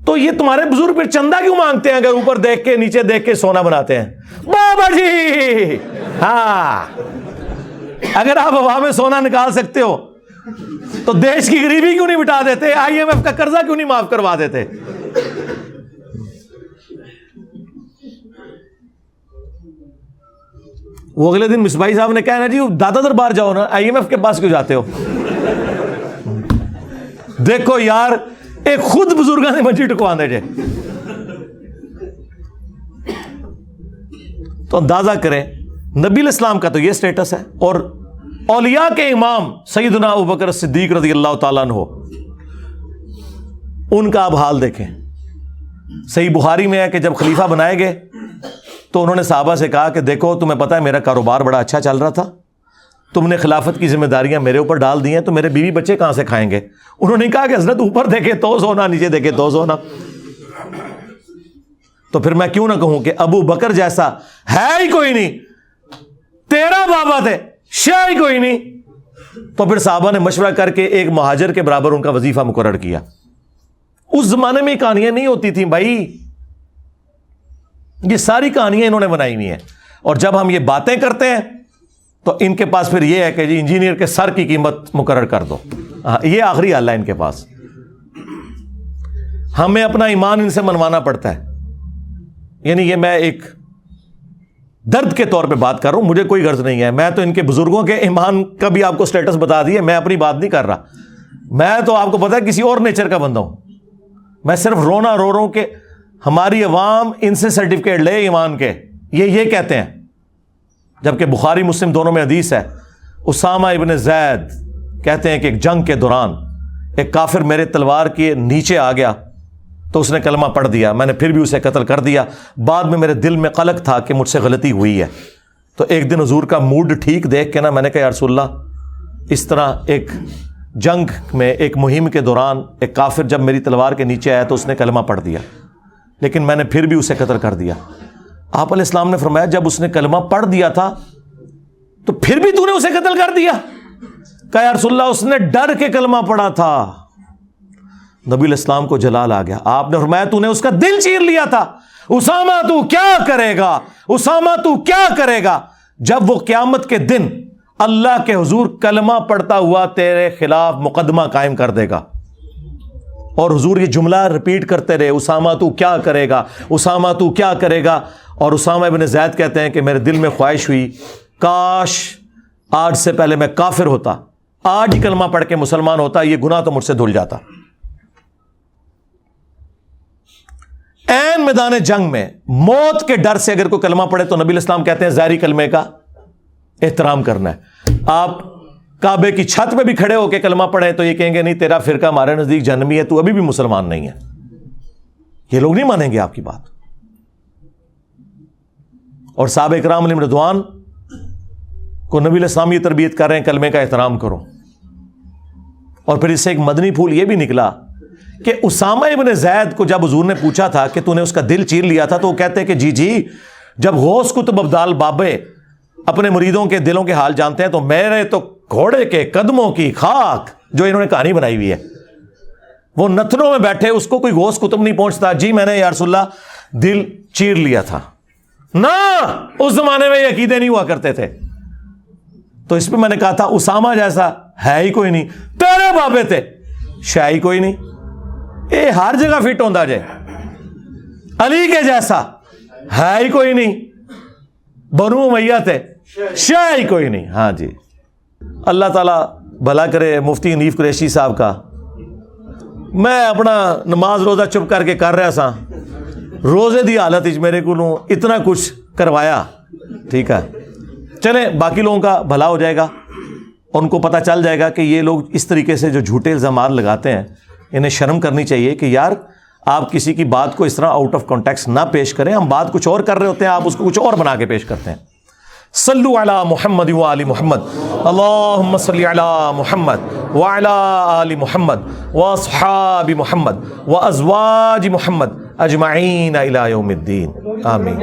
تو یہ تمہارے بزرگ پھر چندہ کیوں مانگتے ہیں اگر اوپر دیکھ کے نیچے دیکھ کے سونا بناتے ہیں؟ بابا جی ہاں, اگر آپ ہوا میں سونا نکال سکتے ہو تو دیش کی غریبی کیوں نہیں مٹا دیتے؟ IMF کا قرضہ کیوں نہیں معاف کروا دیتے؟ وہ اگلے دن مصباحی صاحب نے کہا نا جی دادا دربار جاؤ نا, IMF کے پاس کیوں جاتے ہو؟ دیکھو یار ایک خود بزرگاں نے منجی ٹکوا دے جے. تو اندازہ کریں نبی علیہ السلام کا تو یہ سٹیٹس ہے, اور اولیاء کے امام سیدنا ابوبکر صدیق رضی اللہ تعالیٰ عنہ, ان کا اب حال دیکھیں. صحیح بخاری میں ہے کہ جب خلیفہ بنائے گئے تو انہوں نے صحابہ سے کہا کہ دیکھو تمہیں پتہ ہے میرا کاروبار بڑا اچھا چل رہا تھا, تم نے خلافت کی ذمہ داریاں میرے اوپر ڈال دی ہیں, تو میرے بیوی بچے کہاں سے کھائیں گے؟ انہوں نے کہا کہ حضرت اوپر دیکھے تو سونا, نیچے دیکھے تو سونا. تو پھر میں کیوں نہ کہوں کہ ابو بکر جیسا ہے ہی کوئی نہیں, تیرا بابا تھے شاہ ہی کوئی نہیں. تو پھر صحابہ نے مشورہ کر کے ایک مہاجر کے برابر ان کا وظیفہ مقرر کیا. اس زمانے میں کہانیاں نہیں ہوتی تھیں بھائی, یہ ساری کہانیاں انہوں نے بنائی ہوئی ہیں. اور جب ہم یہ باتیں کرتے ہیں تو ان کے پاس پھر یہ ہے کہ جی انجینئر کے سر کی قیمت مقرر کر دو. یہ آخری حل ہے ان کے پاس. ہمیں اپنا ایمان ان سے منوانا پڑتا ہے. یعنی یہ میں ایک درد کے طور پہ بات کر رہا ہوں, مجھے کوئی غرض نہیں ہے. میں تو ان کے بزرگوں کے ایمان کا بھی آپ کو سٹیٹس بتا دیا, میں اپنی بات نہیں کر رہا. میں تو آپ کو پتا ہے کسی اور نیچر کا بندہ ہوں. میں صرف رونا رو رہا ہوں کہ ہماری عوام ان سے سرٹیفکیٹ لے ایمان کے. یہ کہتے ہیں, جبکہ بخاری مسلم دونوں میں حدیث ہے, اسامہ ابن زید کہتے ہیں کہ ایک جنگ کے دوران ایک کافر میرے تلوار کے نیچے آ گیا تو اس نے کلمہ پڑھ دیا, میں نے پھر بھی اسے قتل کر دیا. بعد میں میرے دل میں قلق تھا کہ مجھ سے غلطی ہوئی ہے. تو ایک دن حضور کا موڈ ٹھیک دیکھ کے نا میں نے کہا یا رسول اللہ, اس طرح ایک جنگ میں ایک مہم کے دوران ایک کافر جب میری تلوار کے نیچے آیا تو اس نے کلمہ پڑھ دیا, لیکن میں نے پھر بھی اسے قتل کر دیا. آپ علیہ السلام نے فرمایا جب اس نے کلمہ پڑھ دیا تھا تو پھر بھی تو نے اسے قتل کر دیا؟ کہا یا رسول اللہ اس نے ڈر کے کلمہ پڑھا تھا. نبی علیہ السلام کو جلال آ گیا. آپ نے فرمایا تو نے اس کا دل چیر لیا تھا. اسامہ تو کیا کرے گا, اسامہ تو کیا کرے گا جب وہ قیامت کے دن اللہ کے حضور کلمہ پڑھتا ہوا تیرے خلاف مقدمہ قائم کر دے گا. اور حضور یہ جملہ رپیٹ کرتے رہے, اسامہ تو کیا کرے گا, اسامہ تو کیا کرے گا. اور اسامہ ابن زید کہتے ہیں کہ میرے دل میں خواہش ہوئی کاش آج سے پہلے میں کافر ہوتا, آج ہی کلمہ پڑھ کے مسلمان ہوتا, یہ گناہ تو مجھ سے دھل جاتا. این میدان جنگ میں موت کے ڈر سے اگر کوئی کلمہ پڑھے تو نبی علیہ السلام کہتے ہیں ظاہری کلمے کا احترام کرنا ہے. آپ کعبے کی چھت پہ بھی کھڑے ہو کے کلمہ پڑھیں تو یہ کہیں گے نہیں تیرا فرقہ ہمارے نزدیک جہنمی ہے, تو ابھی بھی مسلمان نہیں ہے. یہ لوگ نہیں مانیں گے آپ کی بات. اور صحابہ اکرام علیہم رضوان کو نبی علیہ السلام یہ تربیت کر رہے ہیں کلمے کا احترام کرو. اور پھر اس سے ایک مدنی پھول یہ بھی نکلا کہ اسامہ ابن زید کو جب حضور نے پوچھا تھا کہ تو نے اس کا دل چیر لیا تھا, تو وہ کہتے ہیں کہ جی جب غوث قطب عبدال بابے اپنے مریدوں کے دلوں کے حال جانتے ہیں تو میرے تو گھوڑے کے قدموں کی خاک, جو انہوں نے کہانی بنائی ہوئی ہے, وہ نتنوں میں بیٹھے, اس کو کوئی غوث قطب نہیں پہنچتا. جی میں نے یا رسول اللہ دل چیر لیا تھا. نہ اس زمانے میں یہ عقیدے نہیں ہوا کرتے تھے. تو اس پہ میں نے کہا تھا اسامہ جیسا ہے ہی کوئی نہیں, تیرے بابے تھے شاہ ہی کوئی نہیں, یہ ہر جگہ فٹ ہوتا جائے. علی کے جیسا ہے ہی کوئی نہیں, بنو امیہ تھے شاہ ہی کوئی نہیں. ہاں جی, اللہ تعالیٰ بھلا کرے مفتی حنیف قریشی صاحب کا. میں اپنا نماز روزہ چپ کر کے کر رہا سا, روزے دی حالت میرے کو اتنا کچھ کروایا, ٹھیک ہے, چلیں باقی لوگوں کا بھلا ہو جائے گا، ان کو پتہ چل جائے گا کہ یہ لوگ اس طریقے سے جو جھوٹے الزامات لگاتے ہیں انہیں شرم کرنی چاہیے کہ یار آپ کسی کی بات کو اس طرح آؤٹ آف کانٹیکسٹ نہ پیش کریں. ہم بات کچھ اور کر رہے ہوتے ہیں، آپ اس کو کچھ اور بنا کے پیش کرتے ہیں. صلو علی محمد و آل محمد، اللہم صلی علی محمد وعلی آل محمد واصحاب محمد وازواج محمد اجمعین الی یوم الدین، آمین.